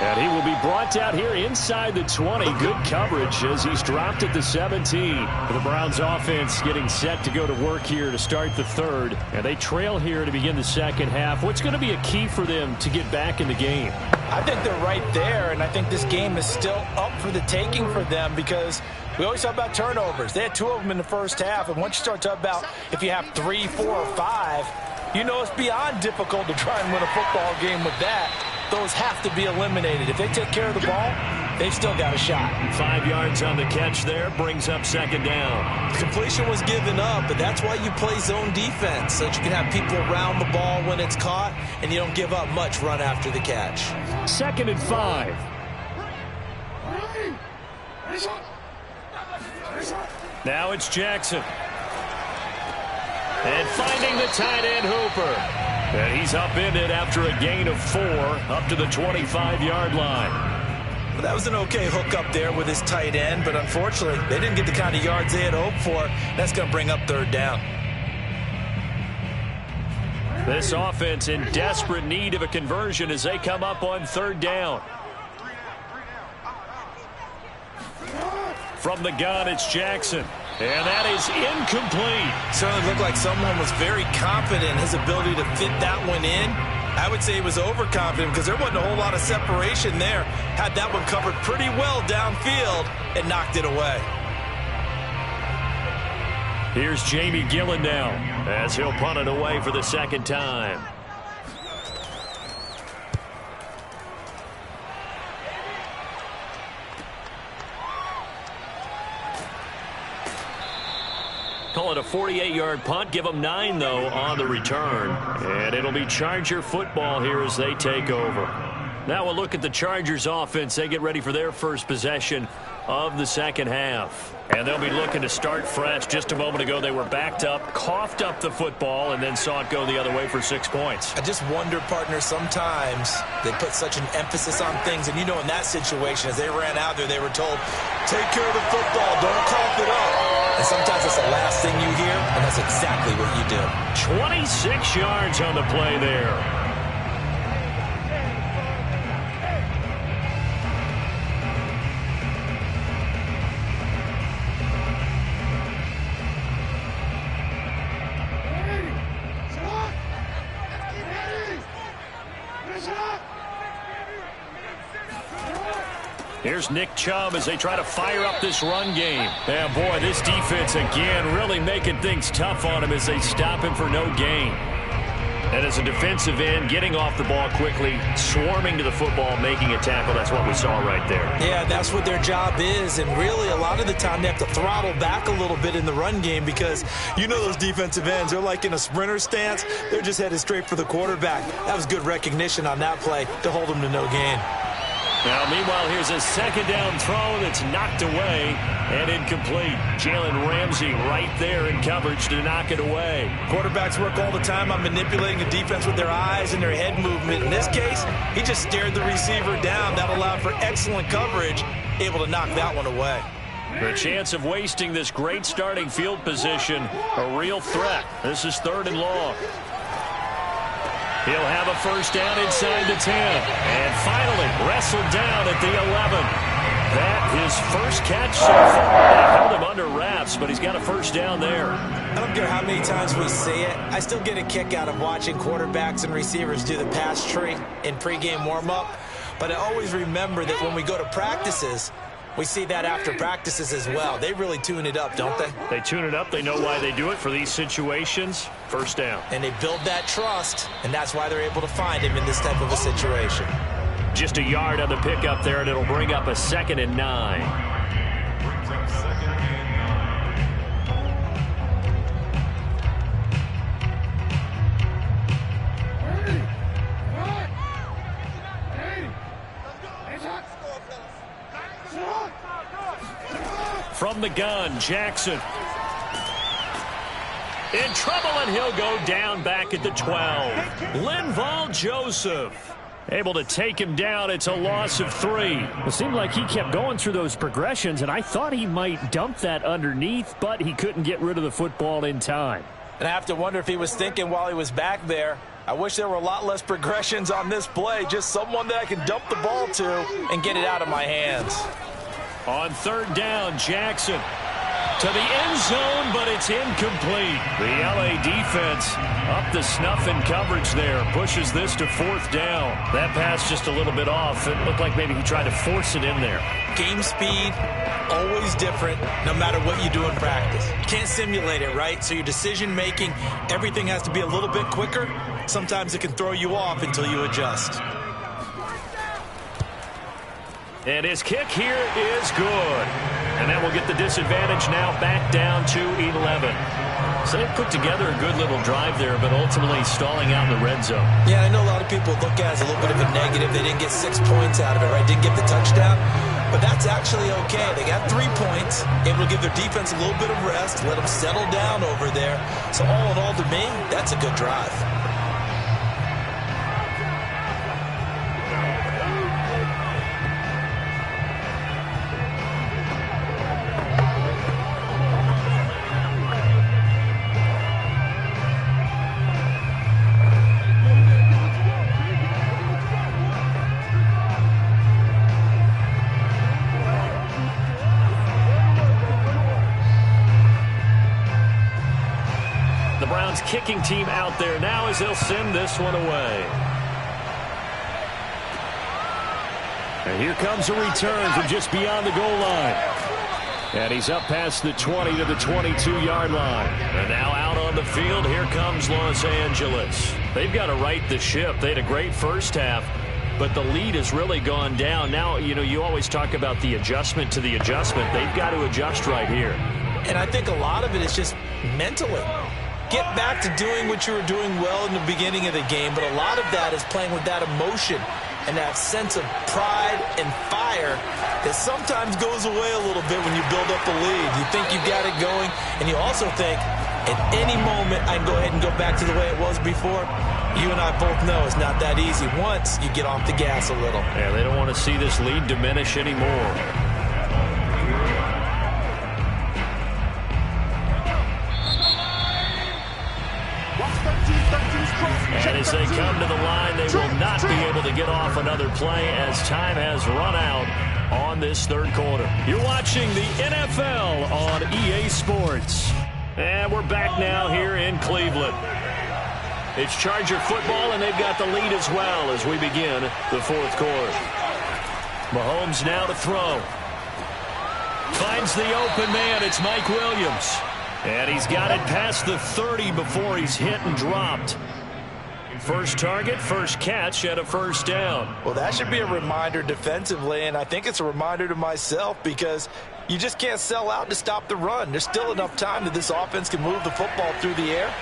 And he will be brought out here inside the 20. Good coverage as he's dropped at the 17. The Browns offense getting set to go to work here to start the third. And they trail here to begin the second half. What's going to be a key for them to get back in the game? I think they're right there, and I think this game is still up for the taking for them because we always talk about turnovers. They had 2 of them in the first half, and once you start talking about if you have 3, 4, or 5, you know it's beyond difficult to try and win a football game with that. Those have to be eliminated. If they take care of the ball, they've still got a shot. 5 yards on the catch there, brings up second down. Completion was given up, but that's why you play zone defense, so that you can have people around the ball when it's caught, and you don't give up much run after the catch. 2nd and 5. Now it's Jackson. And finding the tight end, Hooper. And he's upended after a gain of 4 up to the 25-yard line. Well, that was an okay hook up there with his tight end, but unfortunately, they didn't get the kind of yards they had hoped for. That's going to bring up 3rd down. This offense in desperate need of a conversion as they come up on 3rd down. From the gun, it's Jackson. And that is incomplete. Certainly looked like someone was very confident in his ability to fit that one in. I would say he was overconfident because there wasn't a whole lot of separation there. Had that one covered pretty well downfield and knocked it away. Here's Jamie Gillen now as he'll punt it away for the 2nd time. Call it a 48-yard punt. Give them 9, though, on the return. And it'll be Charger football here as they take over. Now we'll look at the Chargers offense. They get ready for their first possession of the second half. And they'll be looking to start fresh. Just a moment ago, they were backed up, coughed up the football, and then saw it go the other way for 6 points. I just wonder, partner, sometimes they put such an emphasis on things. And, you know, in that situation, as they ran out there, they were told, take care of the football, don't cough it up. And sometimes it's the last thing you hear, and that's exactly what you do. 26 yards on the play there. Here's Nick Chubb as they try to fire up this run game. And, boy, this defense, again, really making things tough on him as they stop him for no gain. And as a defensive end, getting off the ball quickly, swarming to the football, making a tackle. That's what we saw right there. Yeah, that's what their job is. And really, a lot of the time, they have to throttle back a little bit in the run game because you know those defensive ends, they're like in a sprinter stance. They're just headed straight for the quarterback. That was good recognition on that play to hold them to no gain. Now, meanwhile, here's a 2nd down throw that's knocked away and incomplete. Jalen Ramsey right there in coverage to knock it away. Quarterbacks work all the time on manipulating the defense with their eyes and their head movement. In this case, he just stared the receiver down. That allowed for excellent coverage, able to knock that one away. The chance of wasting this great starting field position, a real threat. This is 3rd and long. He'll have a first down inside the 10. And finally wrestled down at the 11. That his first catch so far. They held him under wraps, but he's got a first down there. I don't care how many times we say it. I still get a kick out of watching quarterbacks and receivers do the pass tree in pregame warm-up. But I always remember that when we go to practices, we see that after practices as well. They really tune it up, don't they? They tune it up. They know why they do it for these situations. First down. And they build that trust, and that's why they're able to find him in this type of a situation. Just a yard on the pickup there, and it'll bring up a 2nd and 9. from the gun. Jackson in trouble, and he'll go down back at the 12. Linval Joseph able to take him down. It's a loss of 3. It seemed like he kept going through those progressions, and I thought he might dump that underneath, but he couldn't get rid of the football in time. And I have to wonder if he was thinking while he was back there, I wish there were a lot less progressions on this play, just someone that I can dump the ball to and get it out of my hands. On 3rd down, Jackson to the end zone, but it's incomplete. The LA defense up the snuff in coverage there. Pushes this to 4th down. That pass just a little bit off. It looked like maybe he tried to force it in there. Game speed, always different, no matter what you do in practice. You can't simulate it, right? So your decision-making, everything has to be a little bit quicker. Sometimes it can throw you off until you adjust. And his kick here is good. And that will get the disadvantage now back down to 11. So they put together a good little drive there, but ultimately stalling out in the red zone. Yeah, I know a lot of people look at it as a little bit of a negative. They didn't get 6 points out of it, right? Didn't get the touchdown. But that's actually okay. They got 3 points, able to give their defense a little bit of rest, let them settle down over there. So all in all, to me, that's a good drive. Kicking team out there now as they'll send this one away. And here comes a return from just beyond the goal line. And he's up past the 20 to the 22-yard line. And now out on the field, here comes Los Angeles. They've got to right the ship. They had a great first half, but the lead has really gone down. Now, you always talk about the adjustment to the adjustment. They've got to adjust right here. And I think a lot of it is just mentally. Get back to doing what you were doing well in the beginning of the game, but a lot of that is playing with that emotion and that sense of pride and fire that sometimes goes away a little bit when you build up a lead. You think you've got it going, and you also think, at any moment, I can go ahead and go back to the way it was before. You and I both know it's not that easy once you get off the gas a little. Yeah, they don't want to see this lead diminish anymore. And as they come to the line, they will not be able to get off another play as time has run out on this 3rd quarter. You're watching the NFL on EA Sports. And we're back now here in Cleveland. It's Charger football, and they've got the lead as well as we begin the 4th quarter. Mahomes now to throw. Finds the open man. It's Mike Williams. And he's got it past the 30 before he's hit and dropped. First target, first catch, and a 1st down. Well, that should be a reminder defensively, and I think it's a reminder to myself because you just can't sell out to stop the run. There's still enough time that this offense can move the football through the air,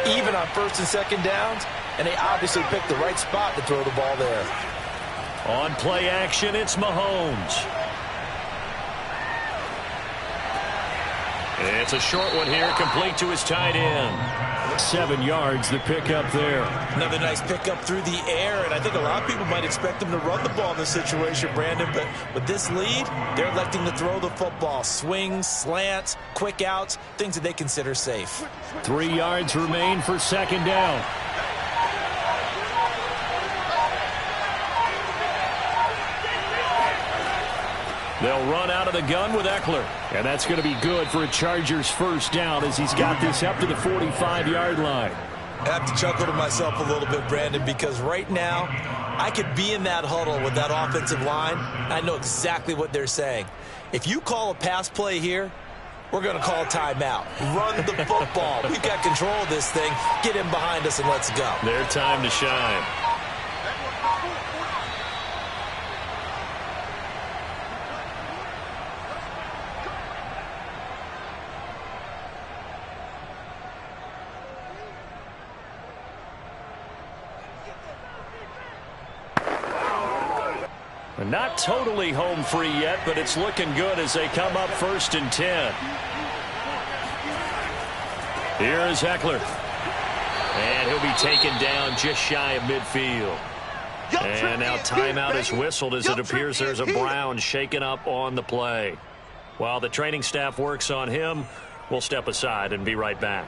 even on 1st and 2nd downs, and they obviously picked the right spot to throw the ball there. On play action, it's Mahomes. It's a short one here, complete to his tight end. 7 yards, the pickup there. Another nice pickup through the air, and I think a lot of people might expect him to run the ball in this situation, Brandon, but with this lead, they're electing to throw the football. Swings, slants, quick outs, things that they consider safe. 3 yards remain for 2nd down. They'll run out of the gun with Eckler. And that's going to be good for a Chargers 1st down as he's got this up to the 45-yard line. I have to chuckle to myself a little bit, Brandon, because right now I could be in that huddle with that offensive line. I know exactly what they're saying. If you call a pass play here, we're going to call a timeout. Run the football. We've got control of this thing. Get in behind us and let's go. Their time to shine. Not totally home free yet, but it's looking good as they come up 1st and 10. Here is Ekeler. And he'll be taken down just shy of midfield. And now timeout is whistled as it appears there's a Brown shaken up on the play. While the training staff works on him, we'll step aside and be right back.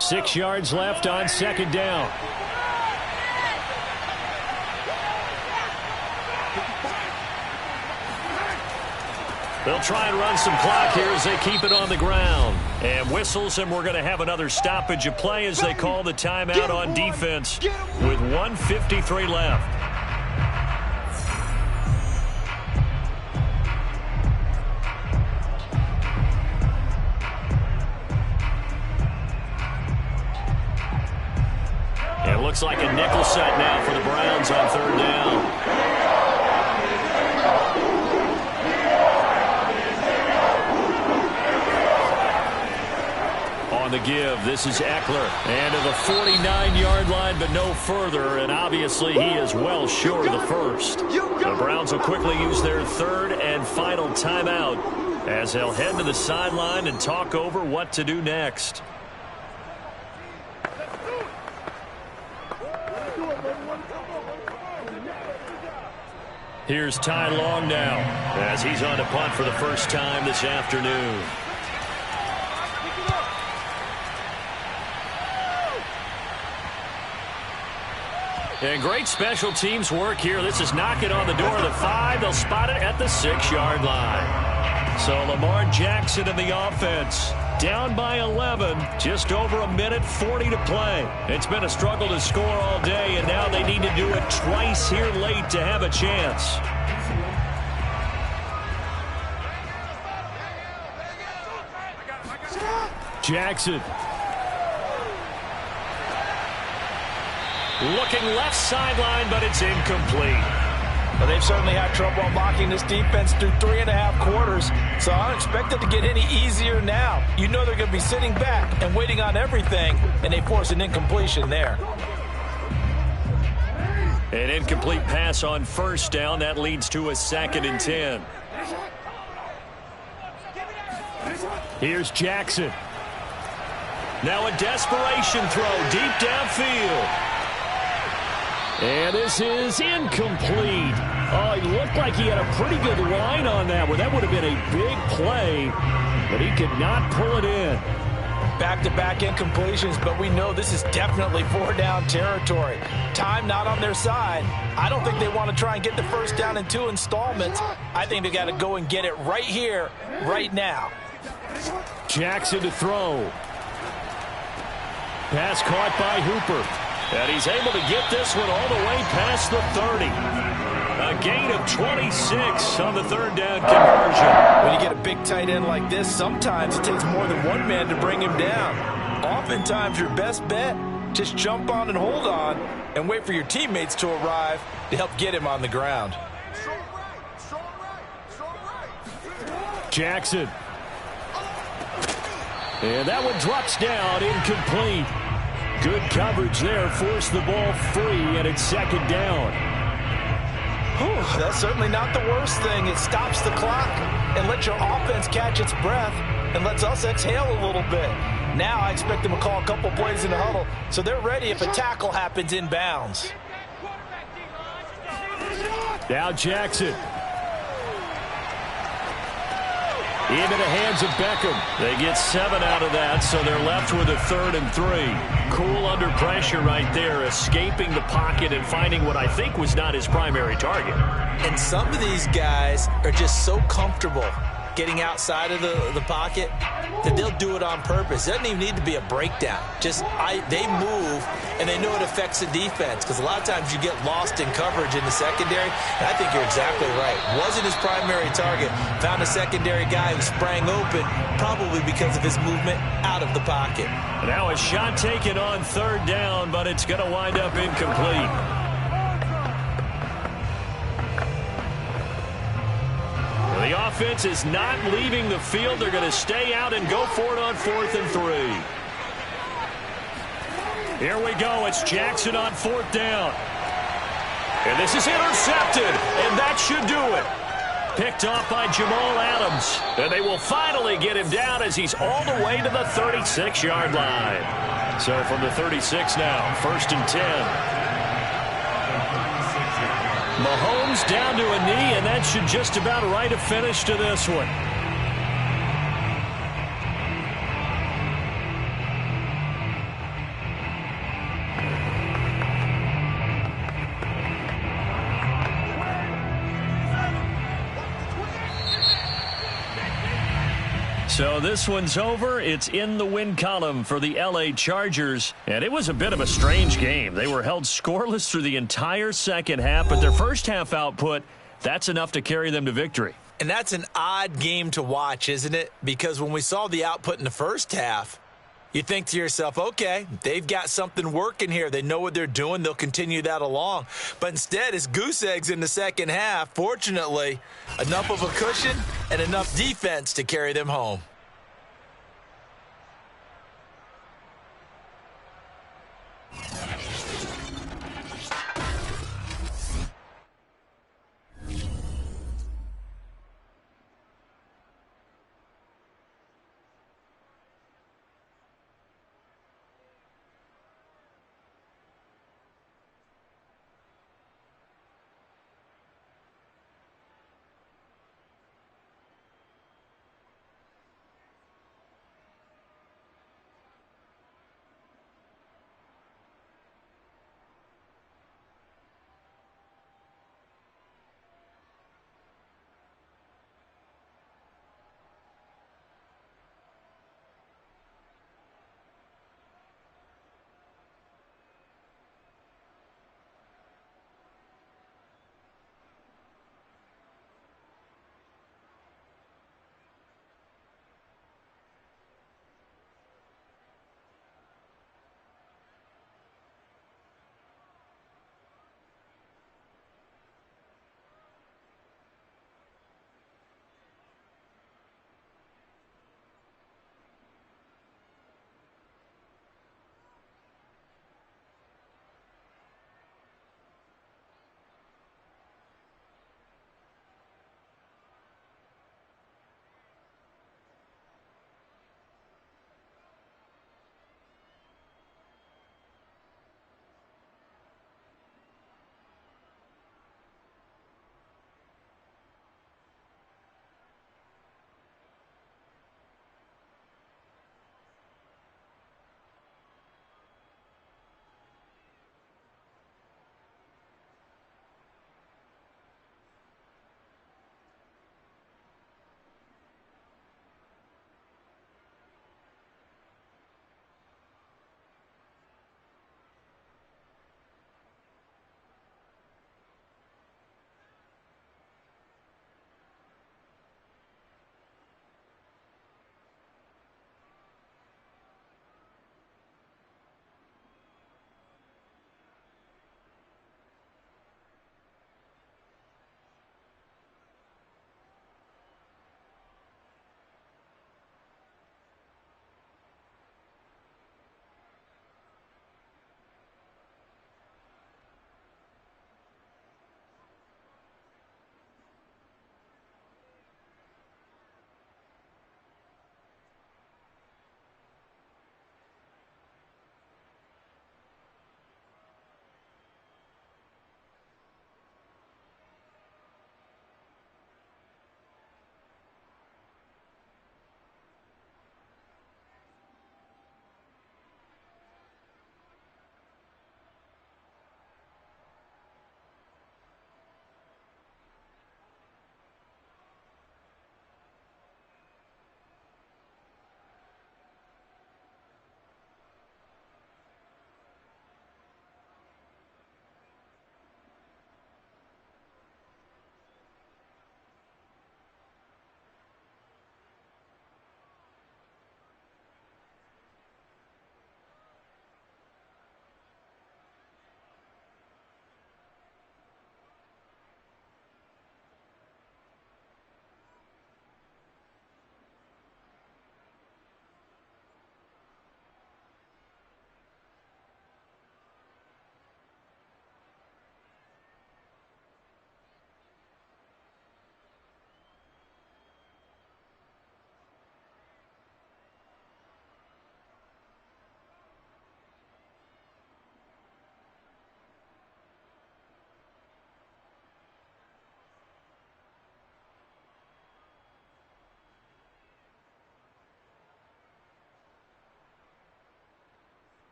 Six yards left on 2nd down. They'll try and run some clock here as they keep it on the ground. And whistles, and we're going to have another stoppage of play as they call the timeout on defense with 1:53 left. It looks like a nickel set now for the Browns on 3rd down. On the give, this is Ekeler. And to the 49-yard line, but no further. And obviously, he is well short of the first. The Browns will quickly use their 3rd and final timeout as they'll head to the sideline and talk over what to do next. Here's Ty Long now as he's on to punt for the first time this afternoon. And great special teams work here. This is knocking on the door of the 5. They'll spot it at the 6-yard line. So Lamar Jackson in the offense. Down by 11, just over a minute 40 to play. It's been a struggle to score all day, and now they need to do it twice here late to have a chance. Jackson. Looking left sideline, but it's incomplete. Well, they've certainly had trouble unlocking this defense through 3.5 quarters, so I don't expect it to get any easier now. You know they're going to be sitting back and waiting on everything, and they force an incompletion there. An incomplete pass on 1st down. That leads to a 2nd and 10. Here's Jackson. Now a desperation throw deep downfield. And this is incomplete. Oh, he looked like he had a pretty good line on that one. That would have been a big play, but he could not pull it in. Back-to-back incompletions, but we know this is definitely 4-down territory. Time not on their side. I don't think they want to try and get the 1st down in 2 installments. I think they got to go and get it right here, right now. Jackson to throw. Pass caught by Hooper. And he's able to get this one all the way past the 30. A gain of 26 on the 3rd down conversion. When you get a big tight end like this, sometimes it takes more than one man to bring him down. Oftentimes, your best bet, just jump on and hold on and wait for your teammates to arrive to help get him on the ground. Jackson. And that one drops down, incomplete. Good coverage there, forced the ball free, and it's 2nd down. Whew, that's certainly not the worst thing. It stops the clock and lets your offense catch its breath and lets us exhale a little bit. Now I expect them to call a couple plays in the huddle, so they're ready if a tackle happens inbounds. Now Jackson. Into the hands of Beckham. They get 7 out of that, so they're left with a 3rd and 3. Cool under pressure right there, escaping the pocket and finding what I think was not his primary target. And some of these guys are just so comfortable getting outside of the pocket that they'll do it on purpose. It doesn't even need to be a breakdown. They move, and they know it affects the defense because a lot of times you get lost in coverage in the secondary, and I think you're exactly right. Wasn't his primary target. Found a secondary guy who sprang open, probably because of his movement out of the pocket. Now a shot taken on 3rd down, but it's going to wind up incomplete. The offense is not leaving the field. They're going to stay out and go for it on 4th and 3. Here we go. It's Jackson on 4th down. And this is intercepted, and that should do it. Picked off by Jamal Adams. And they will finally get him down as he's all the way to the 36-yard line. So from the 36 now, 1st and 10. Mahomes down to a knee, and that should just about write a finish to this one. So this one's over. It's in the win column for the L.A. Chargers. And it was a bit of a strange game. They were held scoreless through the entire second half, but their first half output, that's enough to carry them to victory. And that's an odd game to watch, isn't it? Because when we saw the output in the first half, you think to yourself, okay, they've got something working here. They know what they're doing. They'll continue that along. But instead, it's goose eggs in the second half. Fortunately, enough of a cushion and enough defense to carry them home.